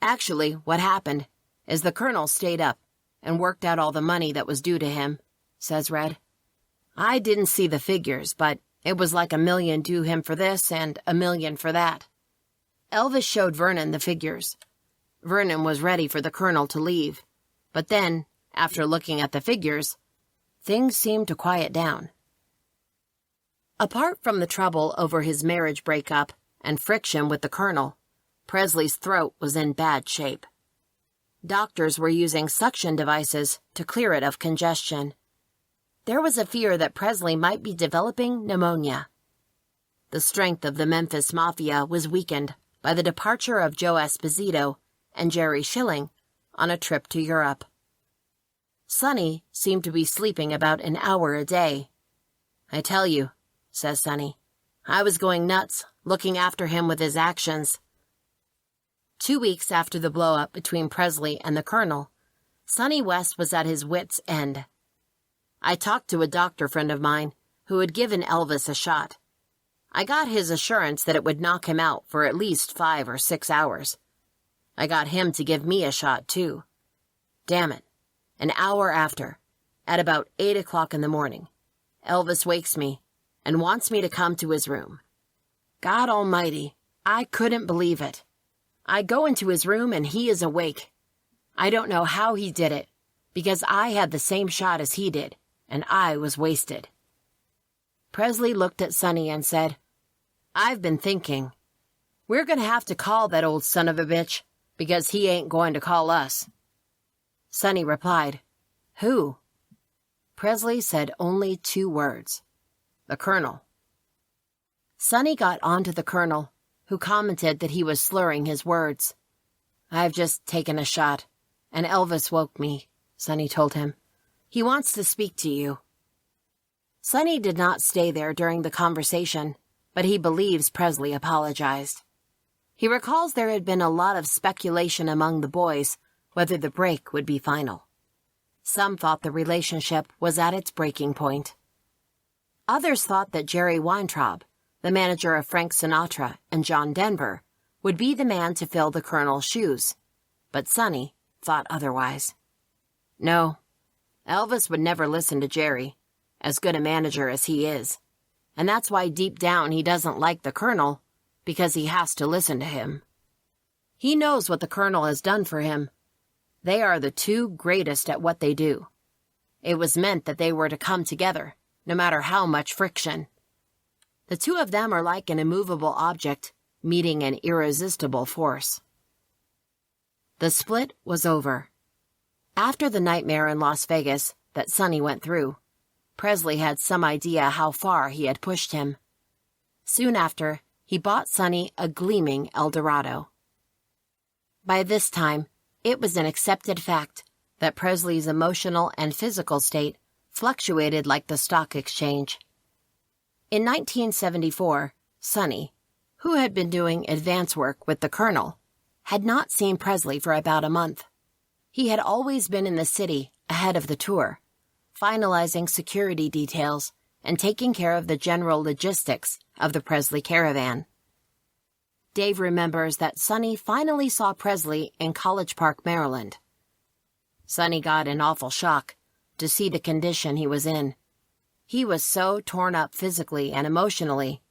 Actually, what happened is the Colonel stayed up and worked out all the money that was due to him, says Red. "I didn't see the figures, but it was like $1 million due him for this and $1 million for that." Elvis showed Vernon the figures. Vernon was ready for the Colonel to leave, but then, after looking at the figures, things seemed to quiet down. Apart from the trouble over his marriage breakup and friction with the Colonel, Presley's throat was in bad shape. Doctors were using suction devices to clear it of congestion. There was a fear that Presley might be developing pneumonia. The strength of the Memphis Mafia was weakened by the departure of Joe Esposito and Jerry Schilling on a trip to Europe. Sonny seemed to be sleeping about an hour a day. "I tell you," says Sonny, "I was going nuts, looking after him with his actions." 2 weeks after the blow-up between Presley and the Colonel, Sonny West was at his wits' end. "I talked to a doctor friend of mine who had given Elvis a shot. I got his assurance that it would knock him out for at least 5 or 6 hours. I got him to give me a shot, too. Damn it. An hour after, at about 8 o'clock in the morning, Elvis wakes me and wants me to come to his room. God almighty, I couldn't believe it. I go into his room and he is awake. I don't know how he did it, because I had the same shot as he did, and I was wasted." Presley looked at Sonny and said, "I've been thinking. We're going to have to call that old son of a bitch, because he ain't going to call us." Sonny replied, "Who?" Presley said only 2 words, "The Colonel." Sonny got onto the Colonel, who commented that he was slurring his words. "I've just taken a shot, and Elvis woke me," Sonny told him. "He wants to speak to you." Sonny did not stay there during the conversation, but he believes Presley apologized. He recalls there had been a lot of speculation among the boys whether the break would be final. Some thought the relationship was at its breaking point. Others thought that Jerry Weintraub, the manager of Frank Sinatra and John Denver, would be the man to fill the Colonel's shoes, but Sonny thought otherwise. No, Elvis would never listen to Jerry, as good a manager as he is, and that's why deep down he doesn't like the Colonel, because he has to listen to him. He knows what the Colonel has done for him. They are the 2 greatest at what they do. It was meant that they were to come together, no matter how much friction. The 2 of them are like an immovable object meeting an irresistible force. The split was over. After the nightmare in Las Vegas that Sonny went through, Presley had some idea how far he had pushed him. Soon after, he bought Sonny a gleaming Eldorado. By this time, it was an accepted fact that Presley's emotional and physical state fluctuated like the stock exchange. In 1974, Sonny, who had been doing advance work with the Colonel, had not seen Presley for about a month. He had always been in the city ahead of the tour, finalizing security details and taking care of the general logistics of the Presley caravan. Dave remembers that Sonny finally saw Presley in College Park, Maryland. Sonny got an awful shock to see the condition he was in. He was so torn up physically and emotionally,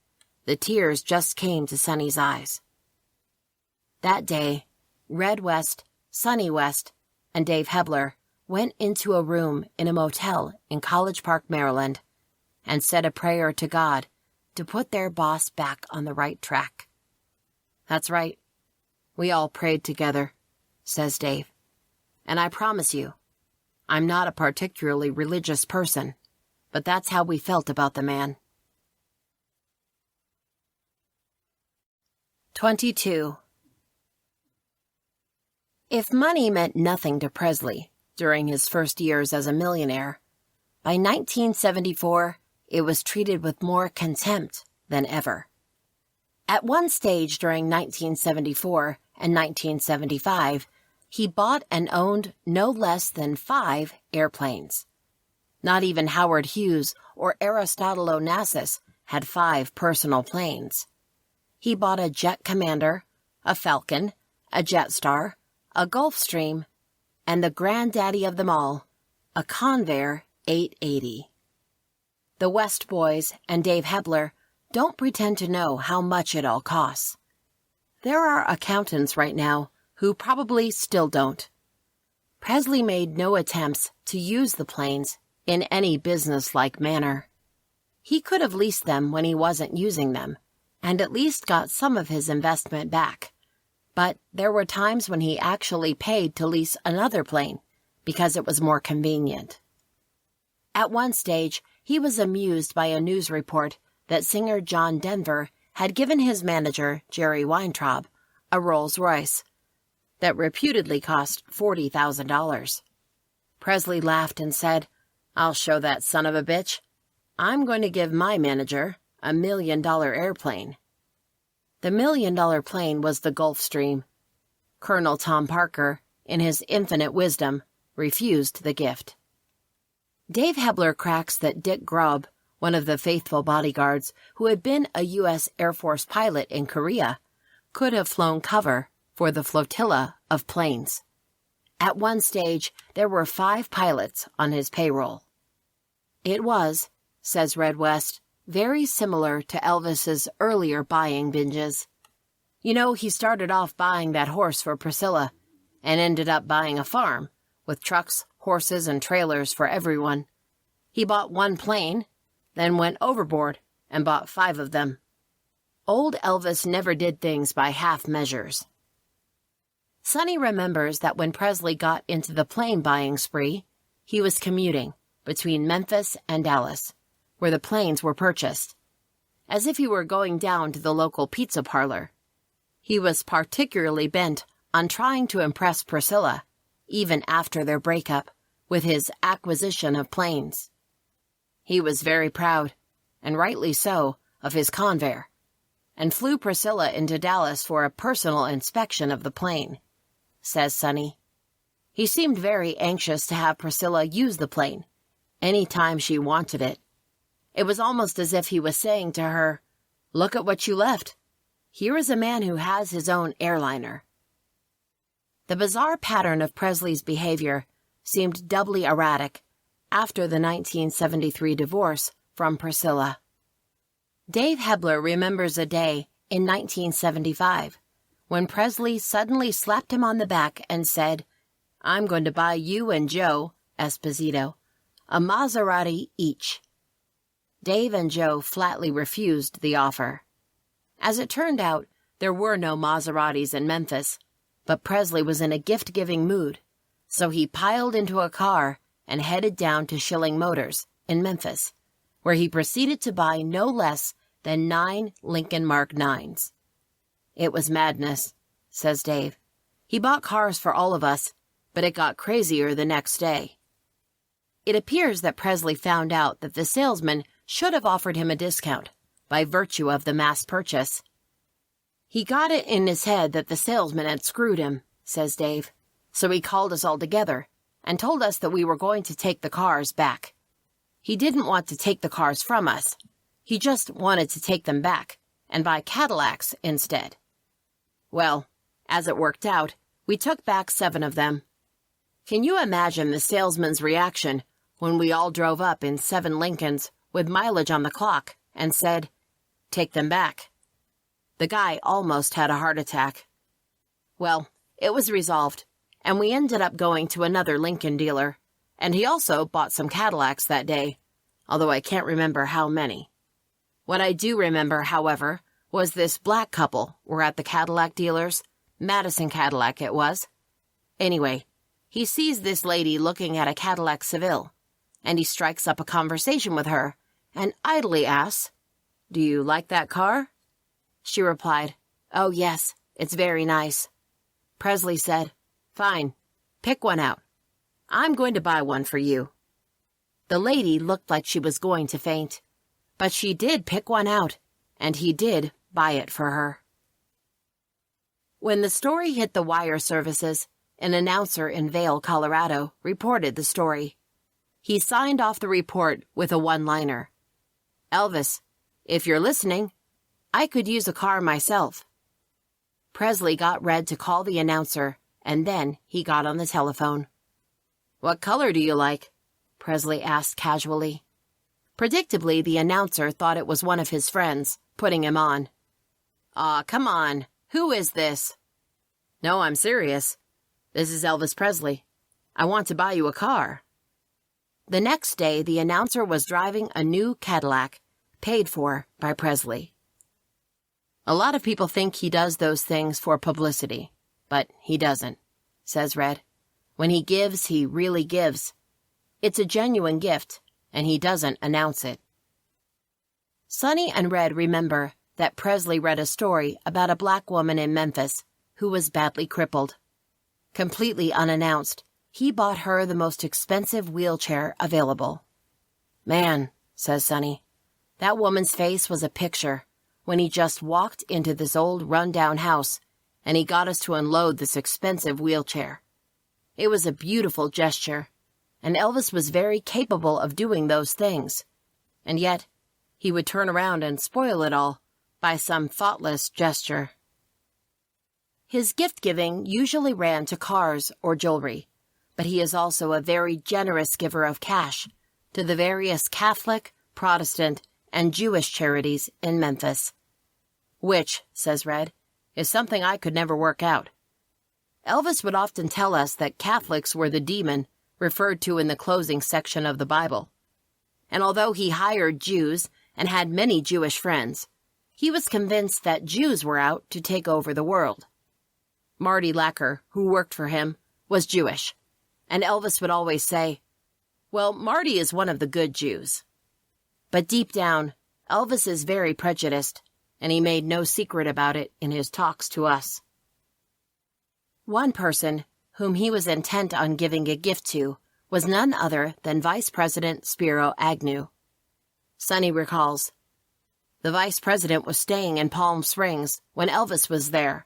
the tears just came to Sonny's eyes. That day, Red West, Sonny West, and Dave Hebler went into a room in a motel in College Park, Maryland, and said a prayer to God to put their boss back on the right track. "That's right. We all prayed together," says Dave. "And I promise you, I'm not a particularly religious person, but that's how we felt about the man." 22. If money meant nothing to Presley during his first years as a millionaire, by 1974, it was treated with more contempt than ever. At one stage during 1974 and 1975, he bought and owned no less than 5 airplanes. Not even Howard Hughes or Aristotle Onassis had 5 personal planes. He bought a Jet Commander, a Falcon, a Jetstar, a Gulfstream, and the granddaddy of them all, a Convair 880. The West boys and Dave Hebler don't pretend to know how much it all costs. There are accountants right now who probably still don't. Presley made no attempts to use the planes in any business-like manner. He could have leased them when he wasn't using them, and at least got some of his investment back. But there were times when he actually paid to lease another plane because it was more convenient. At one stage, he was amused by a news report that singer John Denver had given his manager, Jerry Weintraub, a Rolls-Royce that reputedly cost $40,000. Presley laughed and said, "I'll show that son of a bitch. I'm going to give my manager a $1 million airplane." The $1 million plane was the Gulfstream. Colonel Tom Parker, in his infinite wisdom, refused the gift. Dave Hebler cracks that Dick Grubb, one of the faithful bodyguards who had been a U.S. Air Force pilot in Korea, could have flown cover for the flotilla of planes. At one stage, there were 5 pilots on his payroll. It was, says Red West, very similar to Elvis's earlier buying binges. You know, he started off buying that horse for Priscilla and ended up buying a farm with trucks, horses, and trailers for everyone. He bought 1 plane, then went overboard and bought 5 of them. Old Elvis never did things by half measures. Sonny remembers that when Presley got into the plane buying spree, he was commuting between Memphis and Dallas, where the planes were purchased, as if he were going down to the local pizza parlor. He was particularly bent on trying to impress Priscilla, even after their breakup, with his acquisition of planes. He was very proud, and rightly so, of his Convair, and flew Priscilla into Dallas for a personal inspection of the plane, says Sonny. He seemed very anxious to have Priscilla use the plane any time she wanted it. It was almost as if he was saying to her, "Look at what you left. Here is a man who has his own airliner." The bizarre pattern of Presley's behavior seemed doubly erratic after the 1973 divorce from Priscilla. Dave Hebler remembers a day in 1975 when Presley suddenly slapped him on the back and said, "I'm going to buy you and Joe, Esposito, a Maserati each." Dave and Joe flatly refused the offer. As it turned out, there were no Maseratis in Memphis, but Presley was in a gift-giving mood, so he piled into a car and headed down to Schilling Motors in Memphis, where he proceeded to buy no less than 9 Lincoln Mark 9s. "It was madness," says Dave. "He bought cars for all of us, but it got crazier the next day." It appears that Presley found out that the salesman should have offered him a discount by virtue of the mass purchase. "He got it in his head that the salesman had screwed him," says Dave, "so he called us all together and told us that we were going to take the cars back. He didn't want to take the cars from us. He just wanted to take them back and buy Cadillacs instead. Well, as it worked out, we took back 7 of them. Can you imagine the salesman's reaction when we all drove up in 7 Lincolns with mileage on the clock and said, 'Take them back'? The guy almost had a heart attack. Well, it was resolved, and we ended up going to another Lincoln dealer, and he also bought some Cadillacs that day, although I can't remember how many. What I do remember, however, was this black couple were at the Cadillac dealers, Madison Cadillac it was. Anyway, he sees this lady looking at a Cadillac Seville, and he strikes up a conversation with her and idly asks, 'Do you like that car?' She replied, "Oh, yes, it's very nice." Presley said, "Fine, pick one out. I'm going to buy one for you." The lady looked like she was going to faint, but she did pick one out, and he did buy it for her. When the story hit the wire services, an announcer in Vail, Colorado, reported the story. He signed off the report with a one-liner. "Elvis, if you're listening, I could use a car myself." Presley got Red to call the announcer, and then he got on the telephone. "What color do you like?" Presley asked casually. Predictably, the announcer thought it was one of his friends, putting him on. "Aw, come on. Who is this?" "No, I'm serious. This is Elvis Presley. I want to buy you a car." The next day, the announcer was driving a new Cadillac, paid for by Presley. "A lot of people think he does those things for publicity, but he doesn't," says Red. "When he gives, he really gives. It's a genuine gift, and he doesn't announce it." Sonny and Red remember that Presley read a story about a black woman in Memphis who was badly crippled. Completely unannounced, he bought her the most expensive wheelchair available. "Man," says Sonny, "that woman's face was a picture when he just walked into this old run-down house and he got us to unload this expensive wheelchair. It was a beautiful gesture, and Elvis was very capable of doing those things. And yet, he would turn around and spoil it all by some thoughtless gesture." His gift-giving usually ran to cars or jewelry, but he is also a very generous giver of cash to the various Catholic, Protestant, and Jewish charities in Memphis. Which, says Red, is something I could never work out. Elvis would often tell us that Catholics were the demon referred to in the closing section of the Bible. And although he hired Jews and had many Jewish friends, he was convinced that Jews were out to take over the world. Marty Lacker, who worked for him, was Jewish, and Elvis would always say, "Well, Marty is one of the good Jews." But deep down, Elvis is very prejudiced, and he made no secret about it in his talks to us. One person whom he was intent on giving a gift to was none other than Vice President Spiro Agnew. Sonny recalls, "The Vice President was staying in Palm Springs when Elvis was there.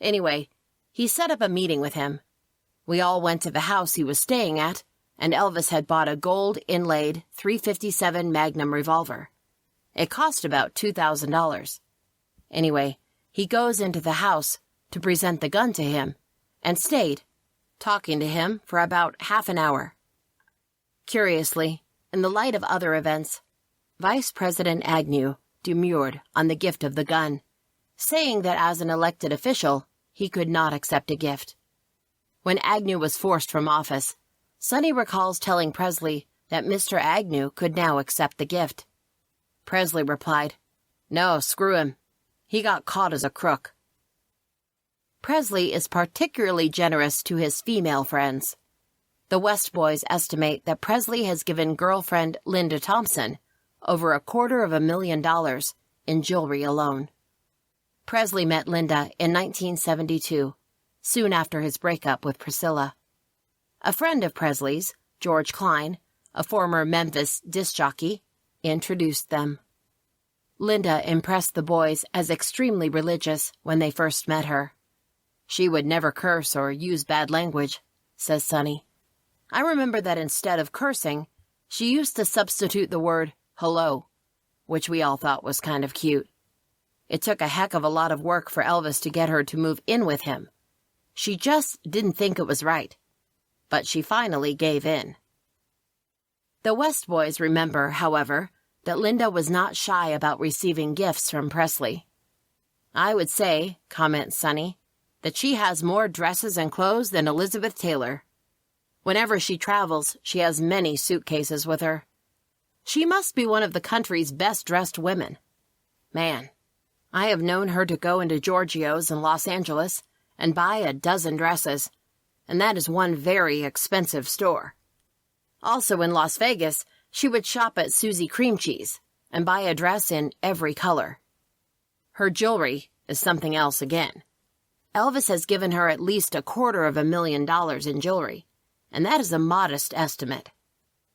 Anyway, he set up a meeting with him. We all went to the house he was staying at, and Elvis had bought a gold-inlaid .357 Magnum revolver. It cost about $2,000. Anyway, he goes into the house to present the gun to him, and stayed, talking to him for about half an hour. Curiously, in the light of other events, Vice President Agnew demurred on the gift of the gun, saying that as an elected official, he could not accept a gift. When Agnew was forced from office, Sonny recalls telling Presley that Mr. Agnew could now accept the gift. Presley replied, "No, screw him. He got caught as a crook." Presley is particularly generous to his female friends. The West Boys estimate that Presley has given girlfriend Linda Thompson over $250,000 in jewelry alone. Presley met Linda in 1972, soon after his breakup with Priscilla. A friend of Presley's, George Klein, a former Memphis disc jockey, introduced them. Linda impressed the boys as extremely religious when they first met her. "She would never curse or use bad language," says Sonny. "I remember that instead of cursing, she used to substitute the word hello, which we all thought was kind of cute. It took a heck of a lot of work for Elvis to get her to move in with him. She just didn't think it was right. But she finally gave in." The West Boys remember, however, that Linda was not shy about receiving gifts from Presley. "I would say," comments Sonny, "that she has more dresses and clothes than Elizabeth Taylor. Whenever she travels, she has many suitcases with her. She must be one of the country's best-dressed women. Man, I have known her to go into Giorgio's in Los Angeles and buy a dozen dresses, and that is one very expensive store. Also in Las Vegas, she would shop at Susie Cream Cheese and buy a dress in every color. Her jewelry, is something else again. Elvis has given her at least $250,000 in jewelry, and that is a modest estimate.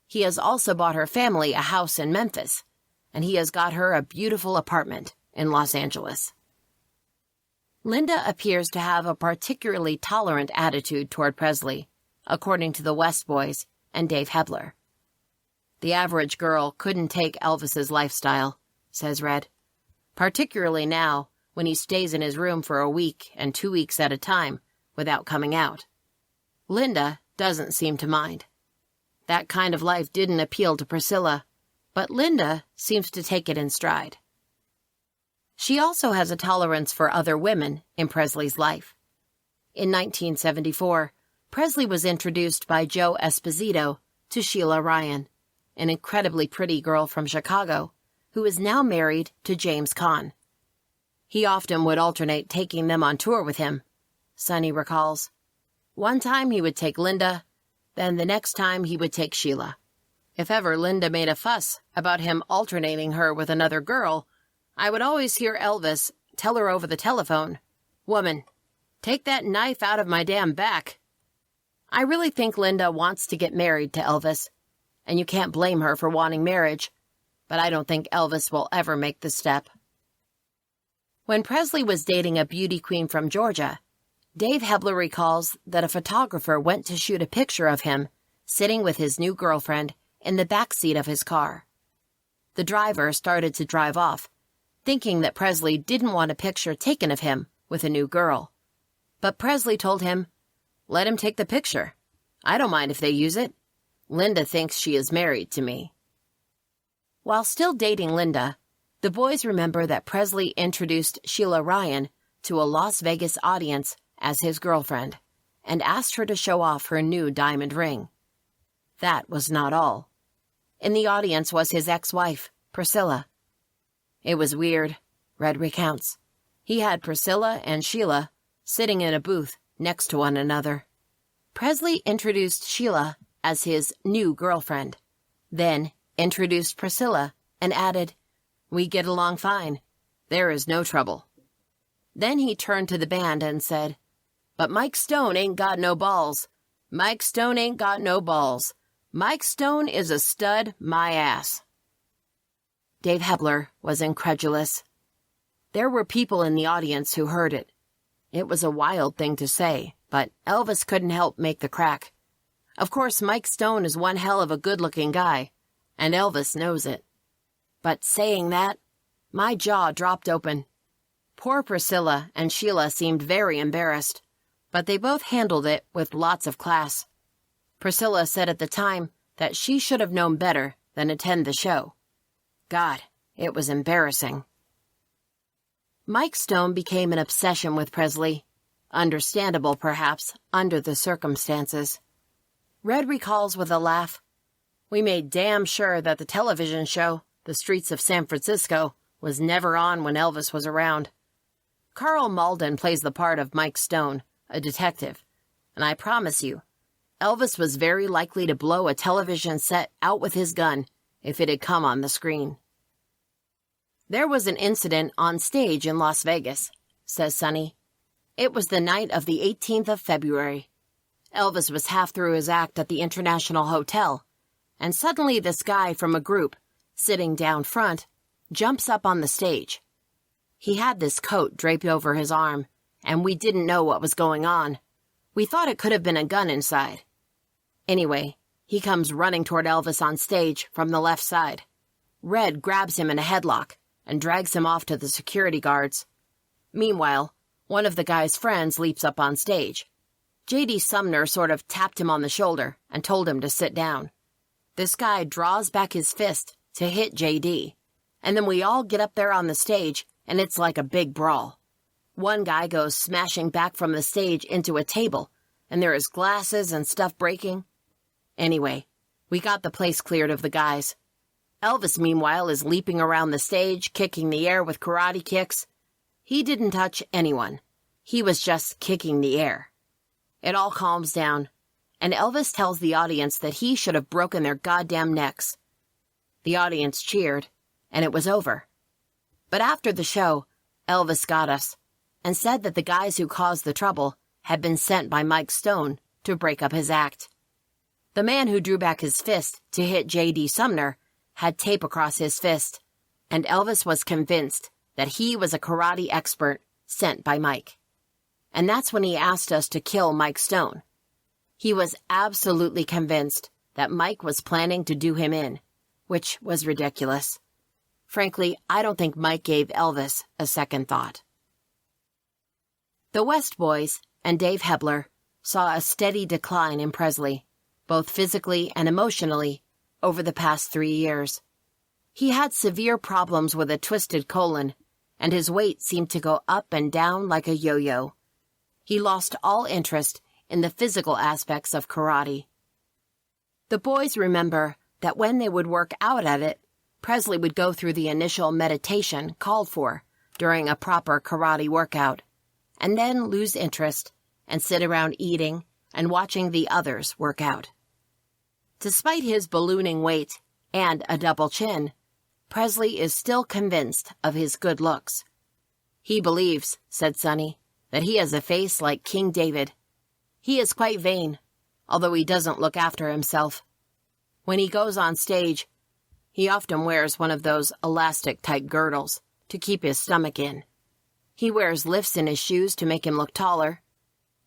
He has also bought her family a house in Memphis, and he has got her a beautiful apartment in Los Angeles. Linda appears to have a particularly tolerant attitude toward Presley, according to the West Boys and Dave Hebler. The average girl couldn't take Elvis's lifestyle, says Red, particularly now when he stays in his room for a week and 2 weeks at a time without coming out. Linda doesn't seem to mind. That kind of life didn't appeal to Priscilla, but Linda seems to take it in stride. She also has a tolerance for other women in Presley's life. In 1974, Presley was introduced by Joe Esposito to Sheila Ryan, an incredibly pretty girl from Chicago, who is now married to James Caan. He often would alternate taking them on tour with him, Sonny recalls. One time he would take Linda, then the next time he would take Sheila. If ever Linda made a fuss about him alternating her with another girl, I would always hear Elvis tell her over the telephone, "Woman, take that knife out of my damn back." I really think Linda wants to get married to Elvis, and you can't blame her for wanting marriage, but I don't think Elvis will ever make the step. When Presley was dating a beauty queen from Georgia, Dave Hebler recalls that a photographer went to shoot a picture of him sitting with his new girlfriend in the back seat of his car. The driver started to drive off, thinking that Presley didn't want a picture taken of him with a new girl. But Presley told him, "Let him take the picture. I don't mind if they use it. Linda thinks she is married to me." While still dating Linda, the boys remember that Presley introduced Sheila Ryan to a Las Vegas audience as his girlfriend and asked her to show off her new diamond ring. That was not all. In the audience was his ex-wife, Priscilla. It was weird, Red recounts. He had Priscilla and Sheila sitting in a booth next to one another. Presley introduced Sheila as his new girlfriend, then introduced Priscilla and added, "We get along fine. There is no trouble." Then he turned to the band and said, "But Mike Stone ain't got no balls. Mike Stone ain't got no balls. Mike Stone is a stud, my ass." Dave Hebler was incredulous. There were people in the audience who heard it. It was a wild thing to say, but Elvis couldn't help make the crack. Of course, Mike Stone is one hell of a good-looking guy, and Elvis knows it. But saying that, my jaw dropped open. Poor Priscilla and Sheila seemed very embarrassed, but they both handled it with lots of class. Priscilla said at the time that she should have known better than attend the show. God, it was embarrassing. Mike Stone became an obsession with Presley. Understandable, perhaps, under the circumstances. Red recalls with a laugh, "We made damn sure that the television show, The Streets of San Francisco, was never on when Elvis was around. Carl Malden plays the part of Mike Stone, a detective, and I promise you, Elvis was very likely to blow a television set out with his gun if it had come on the screen." There was an incident on stage in Las Vegas, says Sonny. It was the night of the 18th of February. Elvis was half through his act at the International Hotel, and suddenly this guy from a group, sitting down front, jumps up on the stage. He had this coat draped over his arm, and we didn't know what was going on. We thought it could have been a gun inside. Anyway, he comes running toward Elvis on stage from the left side. Red grabs him in a headlock and drags him off to the security guards. Meanwhile, one of the guy's friends leaps up on stage. J.D. Sumner sort of tapped him on the shoulder and told him to sit down. This guy draws back his fist to hit J.D., and then we all get up there on the stage, and it's like a big brawl. One guy goes smashing back from the stage into a table, and there is glasses and stuff breaking. Anyway, we got the place cleared of the guys. Elvis, meanwhile, is leaping around the stage, kicking the air with karate kicks. He didn't touch anyone. He was just kicking the air. It all calms down, and Elvis tells the audience that he should have broken their goddamn necks. The audience cheered, and it was over. But after the show, Elvis got us and said that the guys who caused the trouble had been sent by Mike Stone to break up his act. The man who drew back his fist to hit J.D. Sumner had tape across his fist, and Elvis was convinced that he was a karate expert sent by Mike. And that's when he asked us to kill Mike Stone. He was absolutely convinced that Mike was planning to do him in, which was ridiculous. Frankly, I don't think Mike gave Elvis a second thought. The West Boys and Dave Hebler saw a steady decline in Presley, both physically and emotionally, over the past 3 years. He had severe problems with a twisted colon, and his weight seemed to go up and down like a yo-yo. He lost all interest in the physical aspects of karate. The boys remember that when they would work out at it, Presley would go through the initial meditation called for during a proper karate workout, and then lose interest and sit around eating and watching the others work out. Despite his ballooning weight and a double chin, Presley is still convinced of his good looks. He believes, said Sonny, that he has a face like King David. He is quite vain, although he doesn't look after himself. When he goes on stage, he often wears one of those elastic-type girdles to keep his stomach in. He wears lifts in his shoes to make him look taller.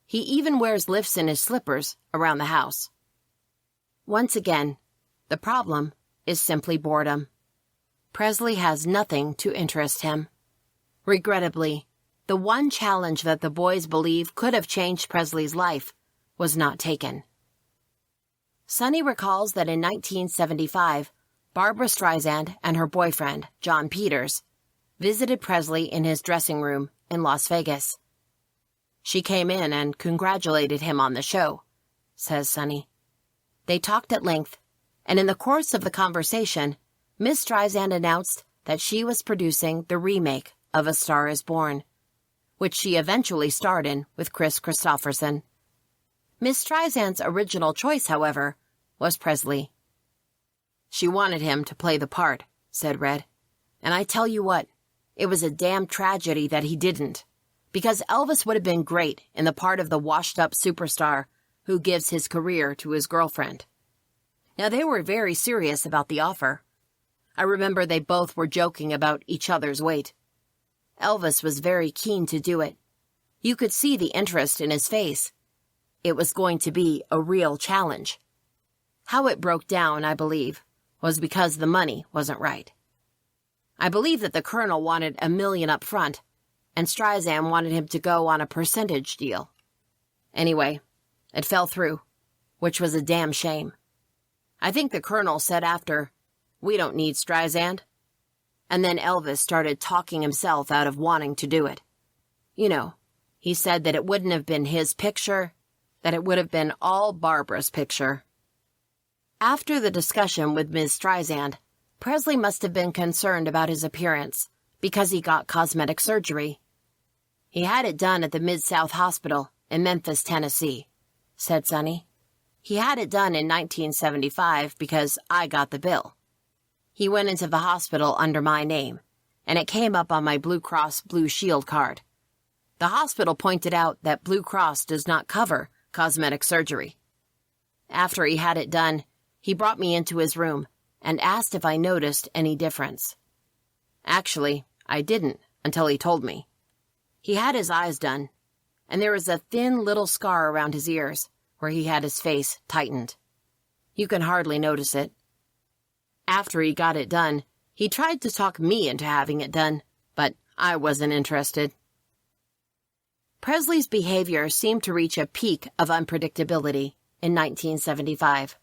He even wears lifts in his slippers around the house. Once again, the problem is simply boredom. Presley has nothing to interest him. Regrettably, the one challenge that the boys believe could have changed Presley's life was not taken. Sonny recalls that in 1975, Barbra Streisand and her boyfriend, John Peters, visited Presley in his dressing room in Las Vegas. She came in and congratulated him on the show, says Sonny. They talked at length, and in the course of the conversation, Miss Streisand announced that she was producing the remake of A Star is Born, which she eventually starred in with Chris Christopherson. Miss Streisand's original choice, however, was Presley. She wanted him to play the part, said Red. And I tell you what, it was a damn tragedy that he didn't, because Elvis would have been great in the part of the washed-up superstar who gives his career to his girlfriend. Now, they were very serious about the offer. I remember they both were joking about each other's weight. Elvis was very keen to do it. You could see the interest in his face. It was going to be a real challenge. How it broke down, I believe, was because the money wasn't right. I believe that the Colonel wanted $1 million up front, and Streisand wanted him to go on a percentage deal. Anyway, it fell through, which was a damn shame. I think the Colonel said after, "We don't need Streisand." And then Elvis started talking himself out of wanting to do it. You know, he said that it wouldn't have been his picture, that it would have been all Barbara's picture. After the discussion with Ms. Streisand, Presley must have been concerned about his appearance because he got cosmetic surgery. He had it done at the Mid-South Hospital in Memphis, Tennessee, said Sonny. He had it done in 1975 because I got the bill. He went into the hospital under my name, and it came up on my Blue Cross Blue Shield card. The hospital pointed out that Blue Cross does not cover cosmetic surgery. After he had it done, he brought me into his room and asked if I noticed any difference. Actually, I didn't until he told me. He had his eyes done, and there was a thin little scar around his ears where he had his face tightened. You can hardly notice it. After he got it done, he tried to talk me into having it done, but I wasn't interested. Presley's behavior seemed to reach a peak of unpredictability in 1975.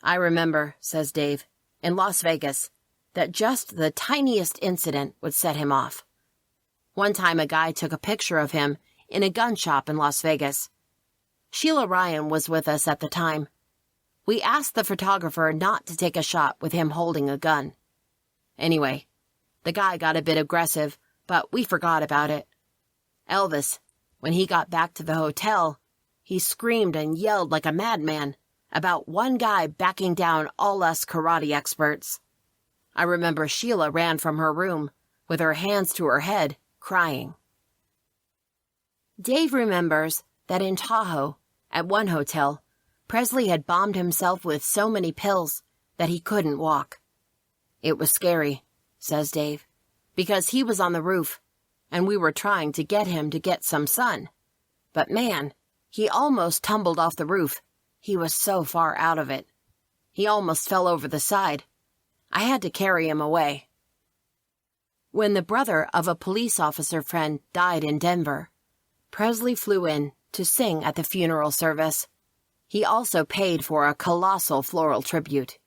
I remember, says Dave, in Las Vegas, that just the tiniest incident would set him off. One time a guy took a picture of him in a gun shop in Las Vegas. Sheila Ryan was with us at the time. We asked the photographer not to take a shot with him holding a gun. Anyway, the guy got a bit aggressive, but we forgot about it. Elvis, when he got back to the hotel, he screamed and yelled like a madman about one guy backing down all us karate experts. I remember Sheila ran from her room with her hands to her head, crying. Dave remembers that in Tahoe, at one hotel, Presley had bombed himself with so many pills that he couldn't walk. It was scary, says Dave, because he was on the roof, and we were trying to get him to get some sun. But man, he almost tumbled off the roof. He was so far out of it. He almost fell over the side. I had to carry him away. When the brother of a police officer friend died in Denver, Presley flew in to sing at the funeral service. He also paid for a colossal floral tribute.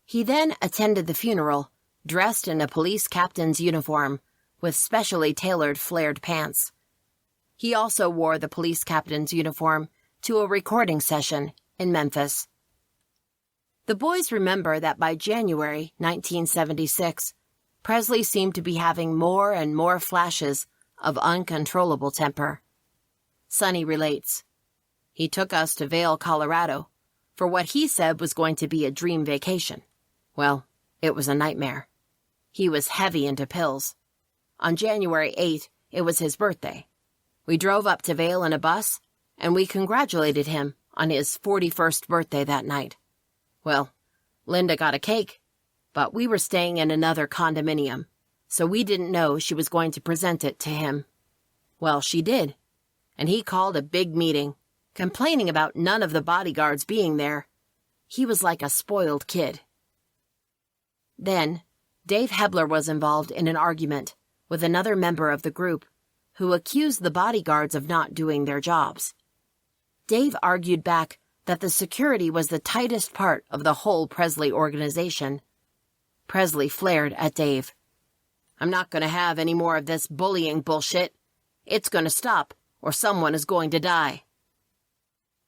He then attended the funeral, dressed in a police captain's uniform with specially tailored flared pants. He also wore the police captain's uniform to a recording session in Memphis. The boys remember that by January 1976, Presley seemed to be having more and more flashes of uncontrollable temper. Sonny relates, "He took us to Vail, Colorado, for what he said was going to be a dream vacation. Well, it was a nightmare. He was heavy into pills. On January 8th, it was his birthday. We drove up to Vail in a bus, and we congratulated him on his 41st birthday that night. Well, Linda got a cake, but we were staying in another condominium, so we didn't know she was going to present it to him. Well, she did, and he called a big meeting, complaining about none of the bodyguards being there. He was like a spoiled kid." Then, Dave Hebler was involved in an argument with another member of the group who accused the bodyguards of not doing their jobs. Dave argued back that the security was the tightest part of the whole Presley organization. Presley flared at Dave. "I'm not going to have any more of this bullying bullshit. It's going to stop, or someone is going to die."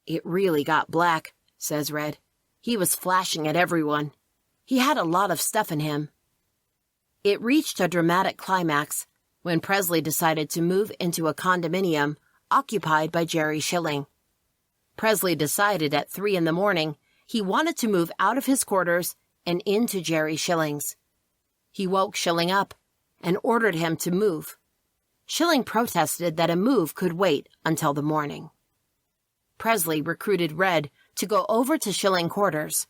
"It really got black," says Red. "He was flashing at everyone. He had a lot of stuff in him." It reached a dramatic climax when Presley decided to move into a condominium occupied by Jerry Schilling. Presley decided at 3 a.m. he wanted to move out of his quarters and into Jerry Schilling's. He woke Schilling up and ordered him to move. Schilling protested that a move could wait until the morning. Presley recruited Red to go over to Schilling quarters.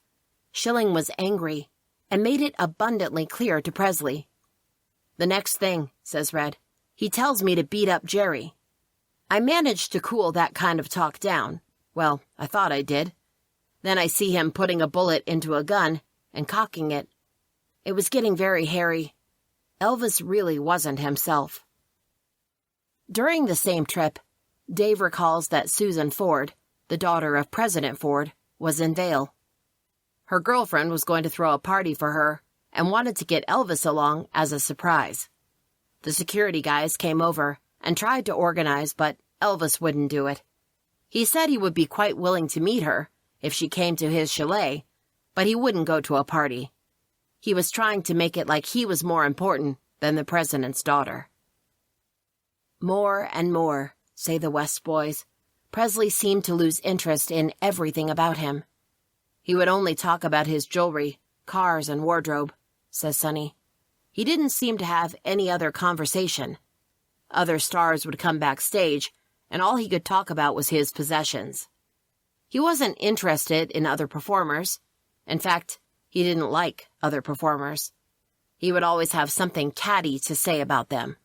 Schilling was angry and made it abundantly clear to Presley. "The next thing," says Red, "he tells me to beat up Jerry. I managed to cool that kind of talk down. Well, I thought I did. Then I see him putting a bullet into a gun and cocking it. It was getting very hairy. Elvis really wasn't himself." During the same trip, Dave recalls that Susan Ford, the daughter of President Ford, was in Vail. Her girlfriend was going to throw a party for her and wanted to get Elvis along as a surprise. The security guys came over and tried to organize, but Elvis wouldn't do it. He said he would be quite willing to meet her if she came to his chalet, but he wouldn't go to a party. He was trying to make it like he was more important than the president's daughter. More and more, say the West boys, Presley seemed to lose interest in everything about him. He would only talk about his jewelry, cars, and wardrobe, says Sonny. He didn't seem to have any other conversation. Other stars would come backstage, and all he could talk about was his possessions. He wasn't interested in other performers. In fact, he didn't like other performers. He would always have something catty to say about them.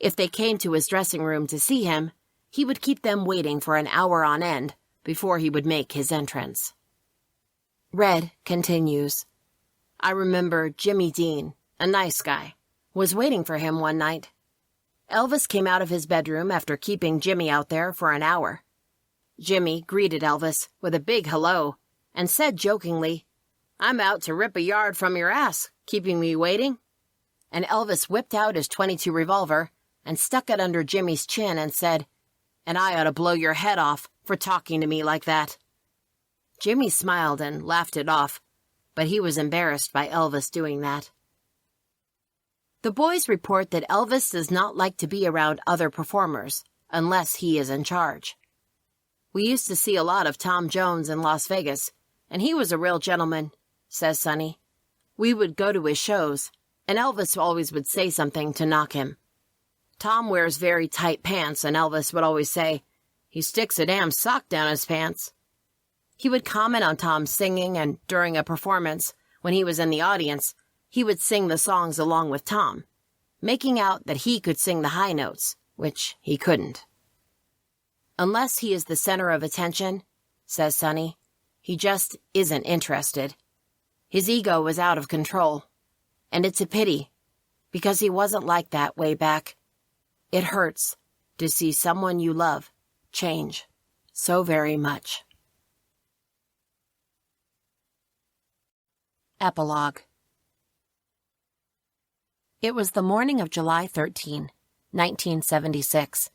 If they came to his dressing room to see him, he would keep them waiting for an hour on end before he would make his entrance. Red continues. "I remember Jimmy Dean, a nice guy, was waiting for him one night. Elvis came out of his bedroom after keeping Jimmy out there for an hour. Jimmy greeted Elvis with a big hello and said jokingly, 'I'm out to rip a yard from your ass, keeping me waiting.' And Elvis whipped out his .22 revolver and stuck it under Jimmy's chin and said, 'And I ought to blow your head off for talking to me like that.' Jimmy smiled and laughed it off, but he was embarrassed by Elvis doing that." The boys report that Elvis does not like to be around other performers unless he is in charge. "We used to see a lot of Tom Jones in Las Vegas, and he was a real gentleman," says Sonny. "We would go to his shows, and Elvis always would say something to knock him. Tom wears very tight pants, and Elvis would always say, "He sticks a damn sock down his pants." He would comment on Tom's singing, and during a performance, when he was in the audience, he would sing the songs along with Tom, making out that he could sing the high notes, which he couldn't. "Unless he is the center of attention," says Sonny, "he just isn't interested. His ego was out of control. And it's a pity, because he wasn't like that way back. It hurts to see someone you love change so very much." Epilogue. It was the morning of July 13, 1976,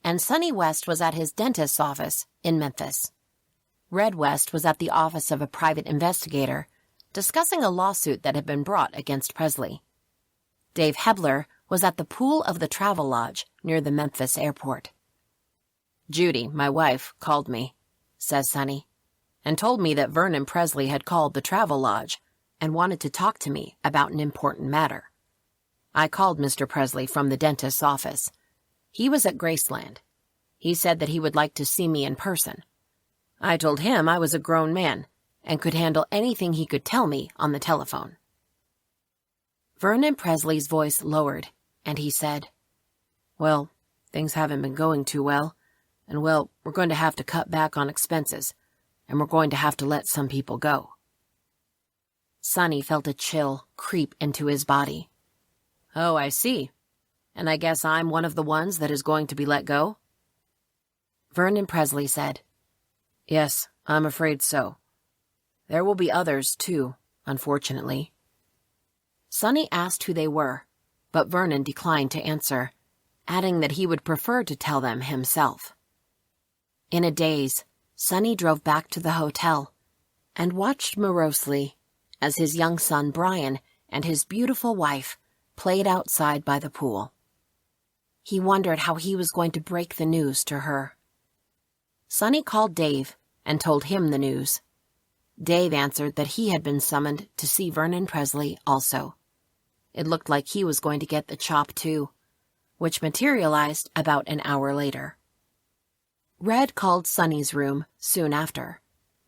and Sonny West was at his dentist's office in Memphis. Red West was at the office of a private investigator, discussing a lawsuit that had been brought against Presley. Dave Hebler was at the pool of the Travel Lodge near the Memphis airport. "Judy, my wife, called me," says Sonny, "and told me that Vernon Presley had called the Travel Lodge and wanted to talk to me about an important matter. I called Mr. Presley from the dentist's office. He was at Graceland. He said that he would like to see me in person. I told him I was a grown man and could handle anything he could tell me on the telephone." Vernon Presley's voice lowered, and he said, "Well, things haven't been going too well, and well, we're going to have to cut back on expenses, and we're going to have to let some people go." Sonny felt a chill creep into his body. "Oh, I see. And I guess I'm one of the ones that is going to be let go?" Vernon Presley said, "Yes, I'm afraid so. There will be others, too, unfortunately." Sonny asked who they were, but Vernon declined to answer, adding that he would prefer to tell them himself. In a daze, Sonny drove back to the hotel and watched morosely as his young son Brian and his beautiful wife played outside by the pool. He wondered how he was going to break the news to her. Sonny called Dave and told him the news. Dave answered that he had been summoned to see Vernon Presley also. It looked like he was going to get the chop too, which materialized about an hour later. Red called Sonny's room soon after.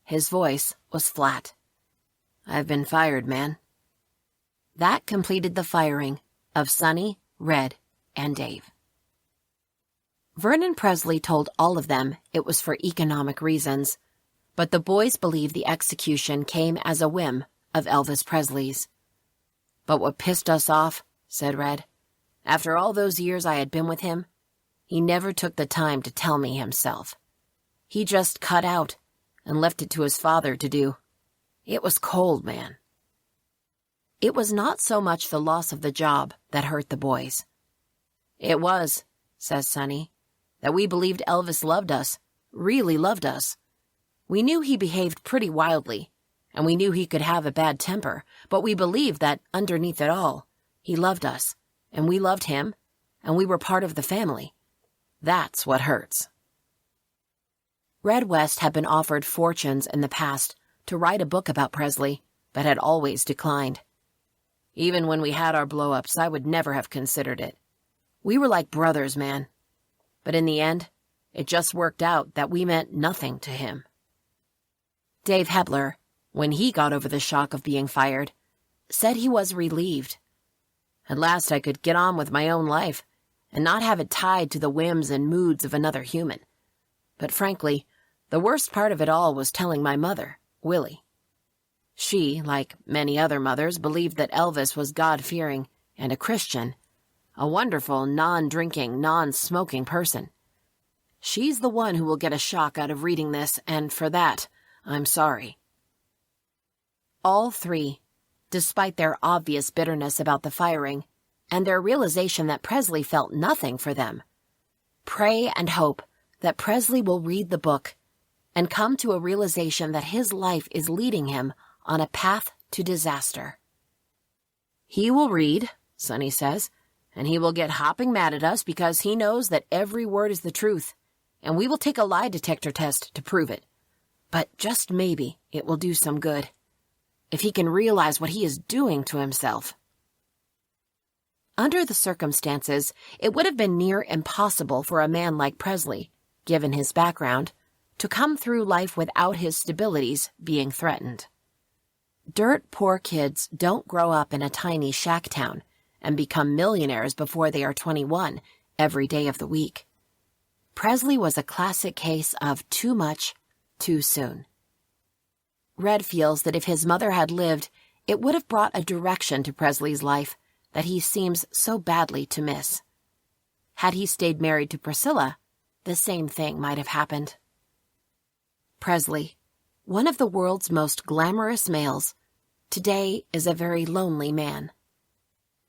His voice was flat. "I've been fired, man." That completed the firing of Sonny, Red, and Dave. Vernon Presley told all of them it was for economic reasons, but the boys believed the execution came as a whim of Elvis Presley's. "But what pissed us off," said Red, "after all those years I had been with him, he never took the time to tell me himself. He just cut out and left it to his father to do. It was cold, man." It was not so much the loss of the job that hurt the boys. "It was," says Sonny, "that we believed Elvis loved us, really loved us. We knew he behaved pretty wildly, and we knew he could have a bad temper, but we believed that underneath it all, he loved us, and we loved him, and we were part of the family. That's what hurts." Red West had been offered fortunes in the past to write a book about Presley, but had always declined. "Even when we had our blow-ups, I would never have considered it. We were like brothers, man. But in the end, it just worked out that we meant nothing to him." Dave Hebler, when he got over the shock of being fired, said he was relieved. "At last I could get on with my own life and not have it tied to the whims and moods of another human. But frankly, the worst part of it all was telling my mother, Willie. She, like many other mothers, believed that Elvis was God-fearing and a Christian, a wonderful, non-drinking, non-smoking person. She's the one who will get a shock out of reading this, and for that, I'm sorry." All three, despite their obvious bitterness about the firing and their realization that Presley felt nothing for them, pray and hope that Presley will read the book and come to a realization that his life is leading him on a path to disaster. "He will read," Sonny says, "and he will get hopping mad at us because he knows that every word is the truth, and we will take a lie detector test to prove it. But just maybe it will do some good, if he can realize what he is doing to himself." Under the circumstances, it would have been near impossible for a man like Presley, given his background, to come through life without his stabilities being threatened. Dirt poor kids don't grow up in a tiny shack town and become millionaires before they are 21 every day of the week. Presley was a classic case of too much, too soon. Red feels that if his mother had lived, it would have brought a direction to Presley's life that he seems so badly to miss. Had he stayed married to Priscilla, the same thing might have happened. Presley, one of the world's most glamorous males, today is a very lonely man.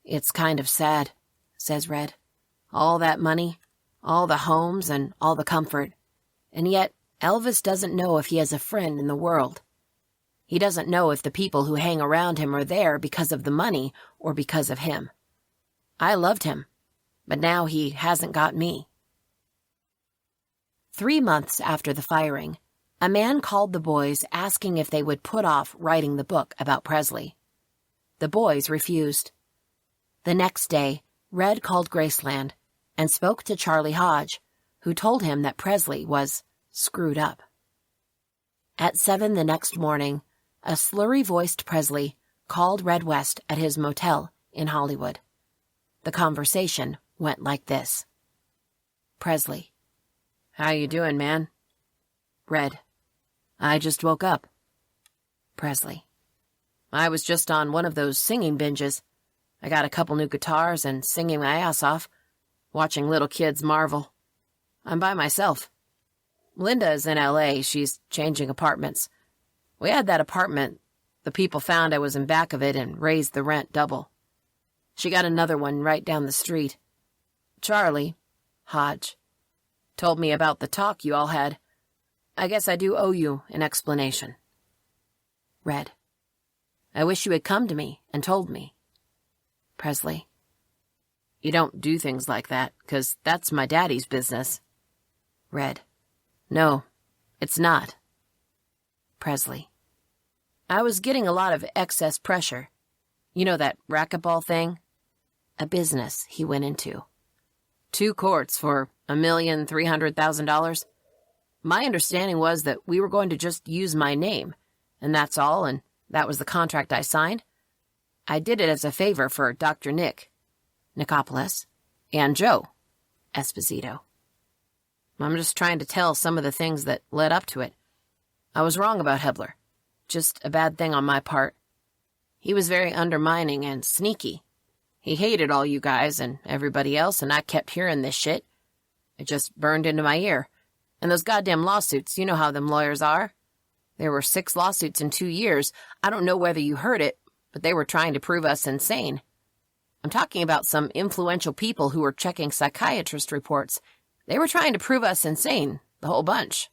It's kind of sad, says Red. All that money, all the homes and all the comfort, and yet Elvis doesn't know if he has a friend in the world. He doesn't know if the people who hang around him are there because of the money or because of him. I loved him, but now he hasn't got me. 3 months after the firing, a man called the boys asking if they would put off writing the book about Presley. The boys refused. The next day, Red called Graceland and spoke to Charlie Hodge, who told him that Presley was screwed up. At 7 the next morning, a slurry-voiced Presley called Red West at his motel in Hollywood. The conversation went like this. Presley: "How you doing, man?" Red: "I just woke up." Presley: "I was just on one of those singing binges. I got a couple new guitars and singing my ass off, watching little kids marvel. I'm by myself. Linda is in L.A. She's changing apartments. We had that apartment. The people found I was in back of it and raised the rent double. She got another one right down the street. Charlie, Hodge, told me about the talk you all had. I guess I do owe you an explanation." Red: "I wish you had come to me and told me." Presley: "You don't do things like that, 'cause that's my daddy's business." Red: "No, it's not." Presley: "I was getting a lot of excess pressure. You know that racquetball thing?" A business he went into. 2 courts for $1,300,000. My understanding was that we were going to just use my name, and that's all, and that was the contract I signed. I did it as a favor for Dr. Nicopolis, and Joe Esposito. I'm just trying to tell some of the things that led up to it. I was wrong about Hebler. Just a bad thing on my part. He was very undermining and sneaky. He hated all you guys and everybody else, and I kept hearing this shit. It just burned into my ear. And those goddamn lawsuits, you know how them lawyers are. There were 6 lawsuits in 2 years. I don't know whether you heard it, but they were trying to prove us insane. I'm talking about some influential people who were checking psychiatrist reports. They were trying to prove us insane, the whole bunch."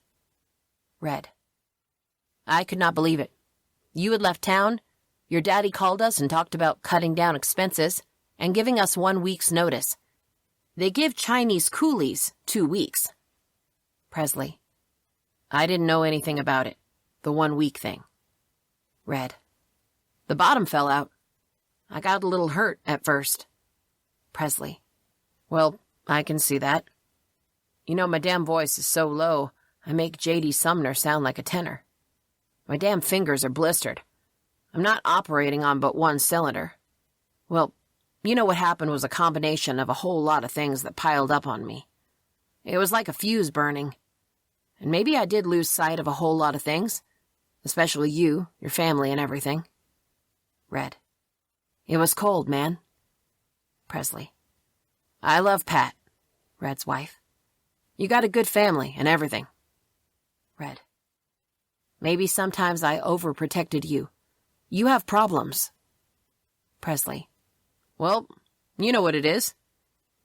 Red: "I could not believe it. You had left town. Your daddy called us and talked about cutting down expenses and giving us 1 week's notice. They give Chinese coolies 2 weeks. Presley: "I didn't know anything about it, the 1 week thing." Red: "The bottom fell out. I got a little hurt at first." Presley: "Well, I can see that. You know, my damn voice is so low, I make J.D. Sumner sound like a tenor. My damn fingers are blistered. I'm not operating on but 1 cylinder. Well, you know what happened was a combination of a whole lot of things that piled up on me. It was like a fuse burning. And maybe I did lose sight of a whole lot of things, especially you, your family, and everything." Red: "It was cold, man." Presley: "I love Pat, Red's wife. You got a good family and everything." Red: "Maybe sometimes I overprotected you. You have problems." Presley: "Well, you know what it is.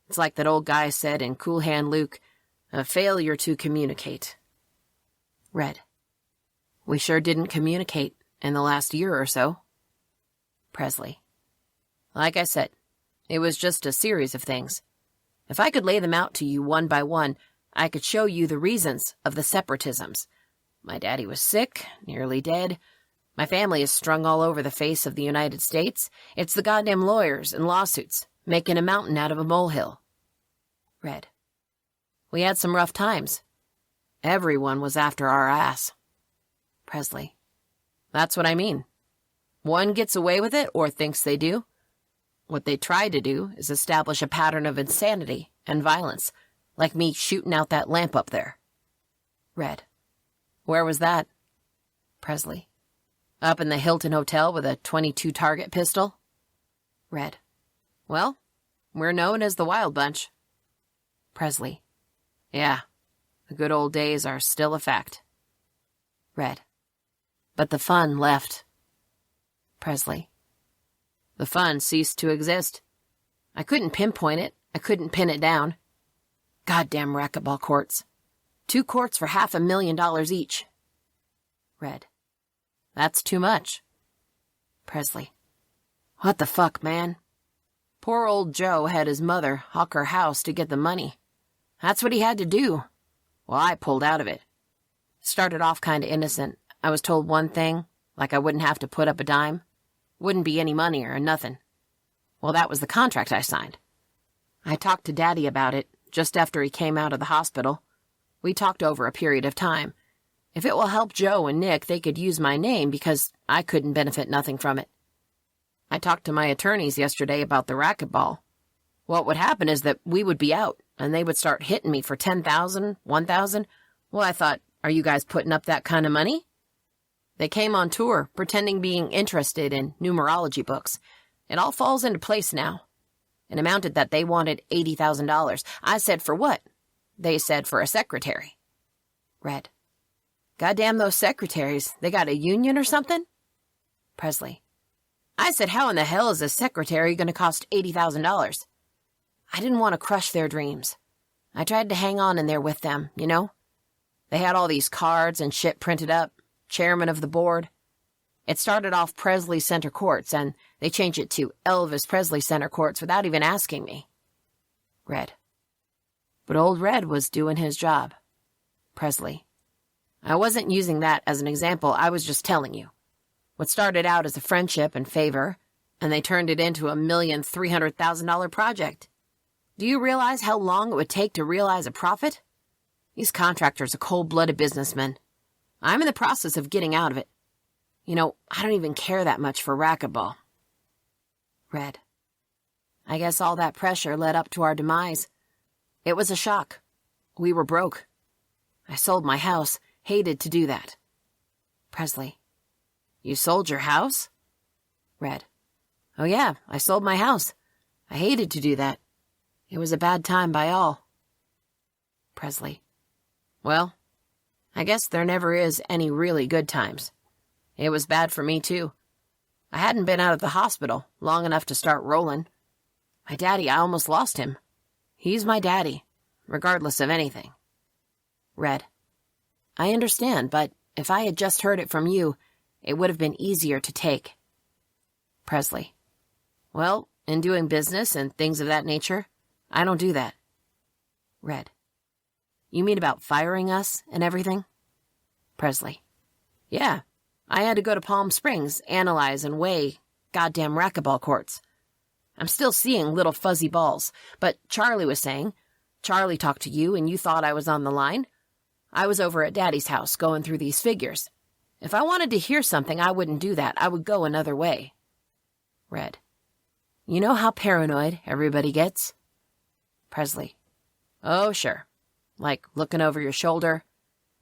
It's like that old guy said in Cool Hand Luke, a failure to communicate." Red: "We sure didn't communicate in the last year or so." Presley: "Like I said, it was just a series of things. If I could lay them out to you one by one, I could show you the reasons of the separatisms. My daddy was sick, nearly dead. My family is strung all over the face of the United States. It's the goddamn lawyers and lawsuits. making a mountain out of a molehill. Red. We had some rough times. Everyone was after our ass. Presley. That's what I mean. One gets away with it or thinks they do. What they try to do is establish a pattern of insanity and violence, like me shooting out that lamp up there. Red. Where was that? Presley. Up in the Hilton Hotel with a .22 target pistol. Red. Well, we're known as the Wild Bunch. Presley. Yeah, the good old days are still a fact. Red. But the fun left. Presley. The fun ceased to exist. I couldn't pinpoint it. I couldn't pin it down. Goddamn racquetball courts. 2 courts for $500,000 each. Red. That's too much. Presley. What the fuck, man? Poor old Joe had his mother hawk her house to get the money. That's what he had to do. Well, I pulled out of it. Started off kind of innocent. I was told one thing, like I wouldn't have to put up a dime. Wouldn't be any money or nothing. Well, that was the contract I signed. I talked to Daddy about it just after he came out of the hospital. We talked over a period of time. If it will help Joe and Nick, they could use my name because I couldn't benefit nothing from it. I talked to my attorneys yesterday about the racquetball. What would happen is that we would be out, and they would start hitting me for $10,000, $1,000. Well, I thought, are you guys putting up that kind of money? They came on tour, pretending being interested in numerology books. It all falls into place now. It amounted that they wanted $80,000. I said, for what? They said, for a secretary. Red. Goddamn those secretaries. They got a union or something? Presley. I said, how in the hell is a secretary going to cost $80,000? I didn't want to crush their dreams. I tried to hang on in there with them, you know? They had all these cards and shit printed up. Chairman of the board. It started off Presley Center Courts, and they changed it to Elvis Presley Center Courts without even asking me. Red. But old Red was doing his job. Presley. I wasn't using that as an example, I was just telling you. What started out as a friendship and favor, and they turned it into a $1,300,000 project. Do you realize how long it would take to realize a profit? These contractors are cold-blooded businessmen. I'm in the process of getting out of it. You know, I don't even care that much for racquetball. Red. I guess all that pressure led up to our demise. It was a shock. We were broke. I sold my house, hated to do that. Presley. You sold your house? Red. Oh yeah, I sold my house. I hated to do that. It was a bad time by all. Presley. Well, I guess there never is any really good times. It was bad for me, too. I hadn't been out of the hospital long enough to start rolling. My daddy, I almost lost him. He's my daddy, regardless of anything. Red. I understand, but if I had just heard it from you, it would have been easier to take. Presley. Well, in doing business and things of that nature, I don't do that. Red. You mean about firing us and everything? Presley. Yeah, I had to go to Palm Springs, analyze and weigh goddamn racquetball courts. I'm still seeing little fuzzy balls, but Charlie was saying, Charlie talked to you and you thought I was on the line? I was over at Daddy's house going through these figures. If I wanted to hear something, I wouldn't do that. I would go another way. Red. You know how paranoid everybody gets? Presley. Oh, sure. Like looking over your shoulder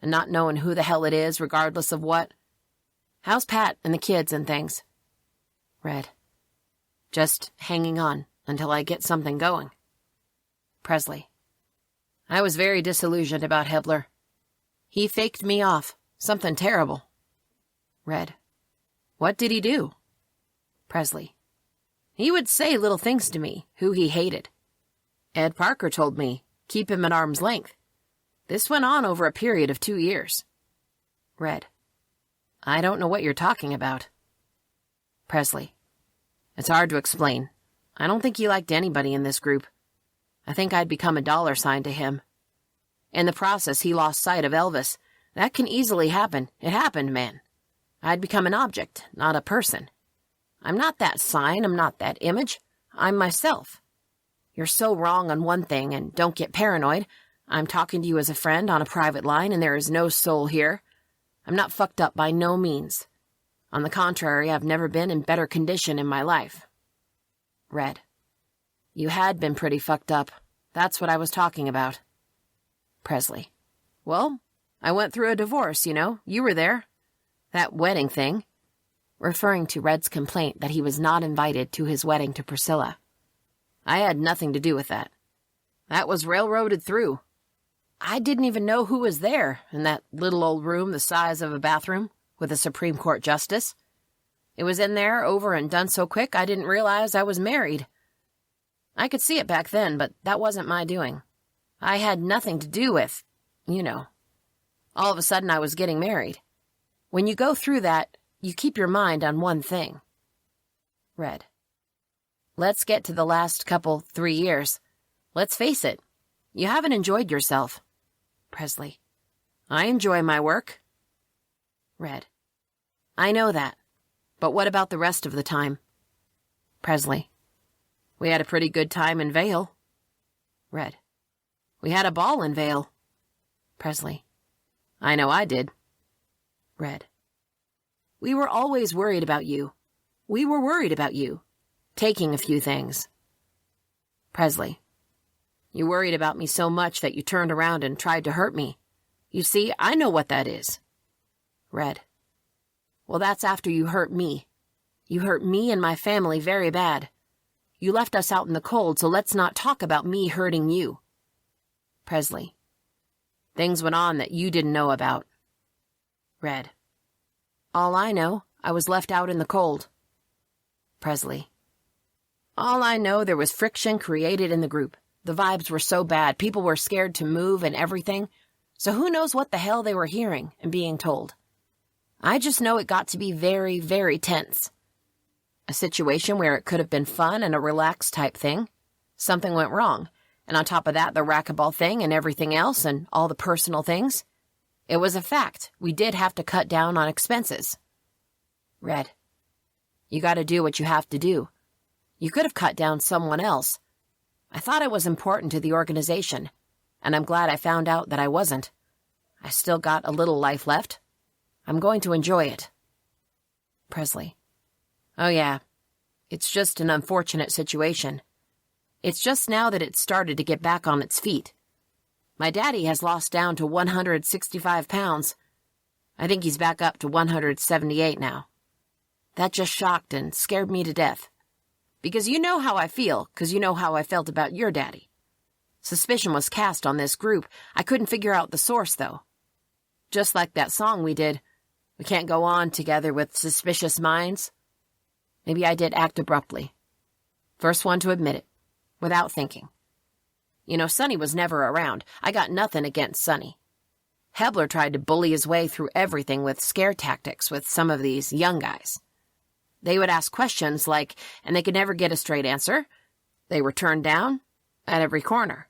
and not knowing who the hell it is regardless of what. How's Pat and the kids and things? Red. Just hanging on until I get something going. Presley. I was very disillusioned about Hebler. He faked me off. Something terrible. Red. What did he do? Presley. He would say little things to me, who he hated. Ed Parker told me, keep him at arm's length. This went on over a period of 2 years. Red. I don't know what you're talking about. Presley. It's hard to explain. I don't think he liked anybody in this group. I think I'd become a dollar sign to him. In the process, he lost sight of Elvis. That can easily happen. It happened, man. I'd become an object, not a person. I'm not that sign, I'm not that image. I'm myself. You're so wrong on one thing, and don't get paranoid. I'm talking to you as a friend on a private line, and there is no soul here. I'm not fucked up by no means. On the contrary, I've never been in better condition in my life. Red. You had been pretty fucked up. That's what I was talking about. Presley. Well, I went through a divorce, you know. You were there. That wedding thing. Referring to Red's complaint that he was not invited to his wedding to Priscilla. I had nothing to do with that. That was railroaded through. I didn't even know who was there in that little old room the size of a bathroom with a Supreme Court justice. It was in there, over and done so quick I didn't realize I was married. I could see it back then, but that wasn't my doing. I had nothing to do with, you know. All of a sudden I was getting married. When you go through that, you keep your mind on one thing. Red. Let's get to the last 3 years. Let's face it, you haven't enjoyed yourself. Presley. I enjoy my work. Red. I know that. But what about the rest of the time? Presley. We had a pretty good time in Vale. Red. We had a ball in Vale. Presley. I know I did. Red. We were always worried about you. We were worried about you. Taking a few things. Presley. You worried about me so much that you turned around and tried to hurt me. You see, I know what that is. Red. Well, that's after you hurt me. You hurt me and my family very bad. You left us out in the cold, so let's not talk about me hurting you. Presley. Things went on that you didn't know about. Red. All I know, I was left out in the cold. Presley. All I know, there was friction created in the group. The vibes were so bad, people were scared to move and everything, so who knows what the hell they were hearing and being told. I just know it got to be very, very tense. A situation where it could have been fun and a relaxed type thing. Something went wrong, and on top of that, the racquetball thing and everything else and all the personal things. It was a fact. We did have to cut down on expenses. Red. You gotta do what you have to do. You could have cut down someone else. I thought I was important to the organization, and I'm glad I found out that I wasn't. I still got a little life left. I'm going to enjoy it. Presley. Oh yeah, it's just an unfortunate situation. It's just now that it's started to get back on its feet. My daddy has lost down to 165 pounds. I think he's back up to 178 now. That just shocked and scared me to death. Because you know how I feel, because you know how I felt about your daddy. Suspicion was cast on this group. I couldn't figure out the source, though. Just like that song we did, we can't go on together with suspicious minds. Maybe I did act abruptly. First one to admit it, without thinking. You know, Sonny was never around. I got nothing against Sonny. Hebler tried to bully his way through everything with scare tactics with some of these young guys. They would ask questions like, and they could never get a straight answer. They were turned down at every corner.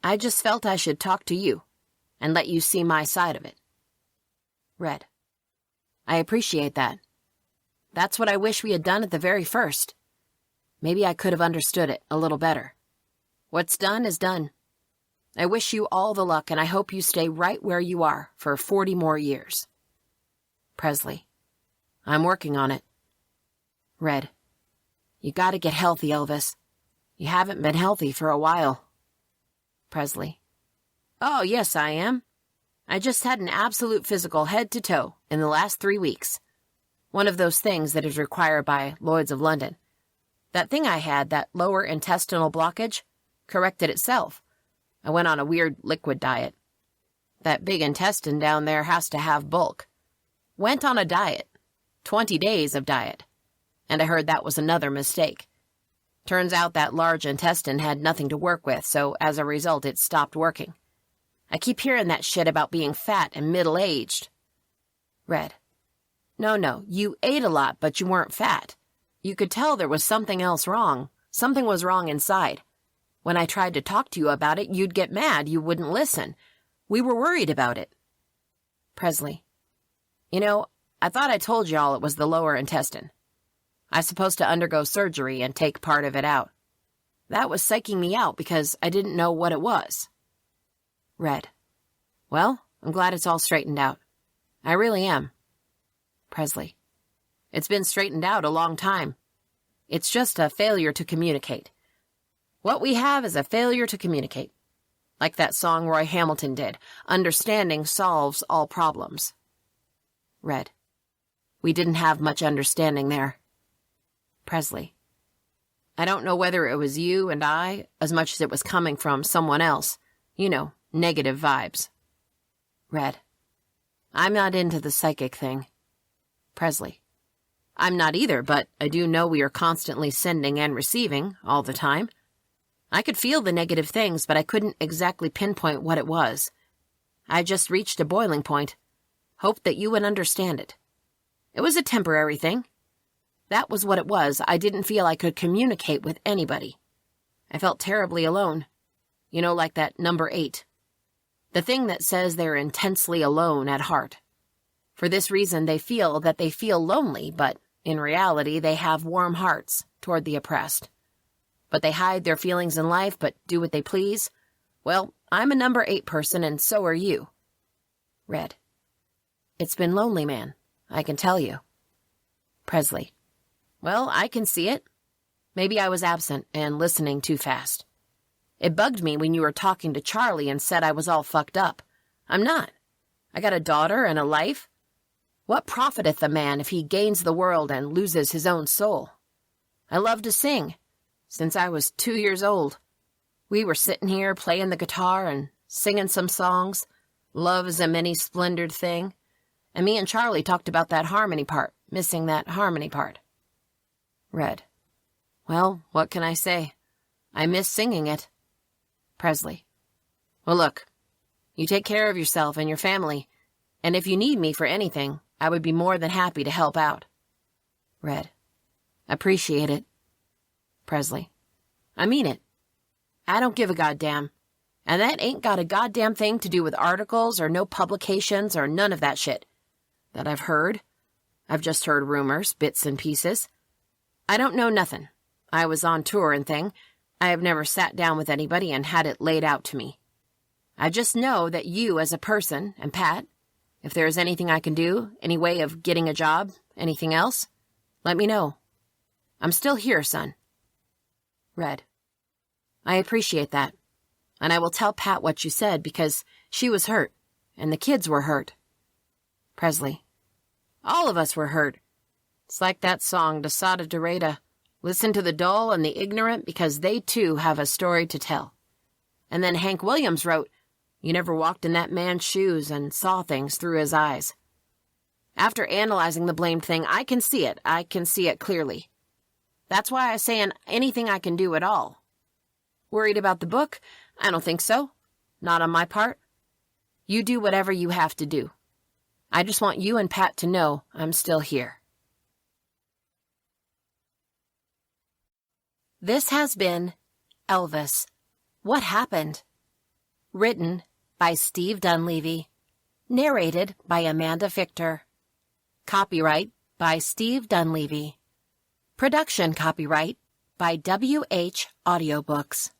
I just felt I should talk to you and let you see my side of it. Red. I appreciate that. That's what I wish we had done at the very first. Maybe I could have understood it a little better. What's done is done. I wish you all the luck, and I hope you stay right where you are for 40 more years. Presley. I'm working on it. Red. You gotta get healthy, Elvis. You haven't been healthy for a while. Presley. Oh, yes, I am. I just had an absolute physical head to toe in the last 3 weeks. One of those things that is required by Lloyd's of London. That thing I had, that lower intestinal blockage, corrected itself. I went on a weird liquid diet. That big intestine down there has to have bulk. Went on a diet. 20 days of diet. And I heard that was another mistake. Turns out that large intestine had nothing to work with, so as a result it stopped working. I keep hearing that shit about being fat and middle-aged. Red. No, you ate a lot, but you weren't fat. You could tell there was something else wrong. Something was wrong inside. When I tried to talk to you about it, you'd get mad. You wouldn't listen. We were worried about it. Presley. You know, I thought I told y'all it was the lower intestine. I'm supposed to undergo surgery and take part of it out. That was psyching me out because I didn't know what it was. Red. Well, I'm glad it's all straightened out. I really am. Presley. It's been straightened out a long time. It's just a failure to communicate. What we have is a failure to communicate. Like that song Roy Hamilton did, understanding solves all problems. Red. We didn't have much understanding there. Presley. I don't know whether it was you and I, as much as it was coming from someone else. You know, negative vibes. Red. I'm not into the psychic thing. Presley. I'm not either, but I do know we are constantly sending and receiving all the time. I could feel the negative things, but I couldn't exactly pinpoint what it was. I just reached a boiling point. Hoped that you would understand it. It was a temporary thing. That was what it was. I didn't feel I could communicate with anybody. I felt terribly alone. You know, like that number 8. The thing that says they're intensely alone at heart. For this reason, they feel that they feel lonely, but in reality, they have warm hearts toward the oppressed. But they hide their feelings in life, but do what they please. Well, I'm a number 8 person, and so are you. Red. It's been lonely, man. I can tell you. Presley. Well, I can see it. Maybe I was absent and listening too fast. It bugged me when you were talking to Charlie and said I was all fucked up. I'm not. I got a daughter and a life. What profiteth a man if he gains the world and loses his own soul? I love to sing. Since I was 2 years old. We were sitting here playing the guitar and singing some songs. Love is a many-splendored thing. And me and Charlie talked about that harmony part, missing that harmony part. Red. Well, what can I say? I miss singing it. Presley. Well, look, you take care of yourself and your family, and if you need me for anything, I would be more than happy to help out. Red. Appreciate it. Presley. I mean it. I don't give a goddamn. And that ain't got a goddamn thing to do with articles or no publications or none of that shit. That I've heard. I've just heard rumors, bits and pieces. I don't know nothing. I was on tour and thing. I have never sat down with anybody and had it laid out to me. I just know that you as a person, and Pat, if there is anything I can do, any way of getting a job, anything else, let me know. I'm still here, son. Red. I appreciate that. And I will tell Pat what you said because she was hurt, and the kids were hurt. Presley. All of us were hurt. It's like that song, Desada Dorada. Listen to the dull and the ignorant because they too have a story to tell. And then Hank Williams wrote, you never walked in that man's shoes and saw things through his eyes. After analyzing the blamed thing, I can see it. I can see it clearly. That's why I say anything I can do at all. Worried about the book? I don't think so. Not on my part. You do whatever you have to do. I just want you and Pat to know I'm still here. This has been Elvis. What Happened? Written by Steve Dunleavy. Narrated by Amanda Fichter. Copyright by Steve Dunleavy. Production copyright by WH Audiobooks.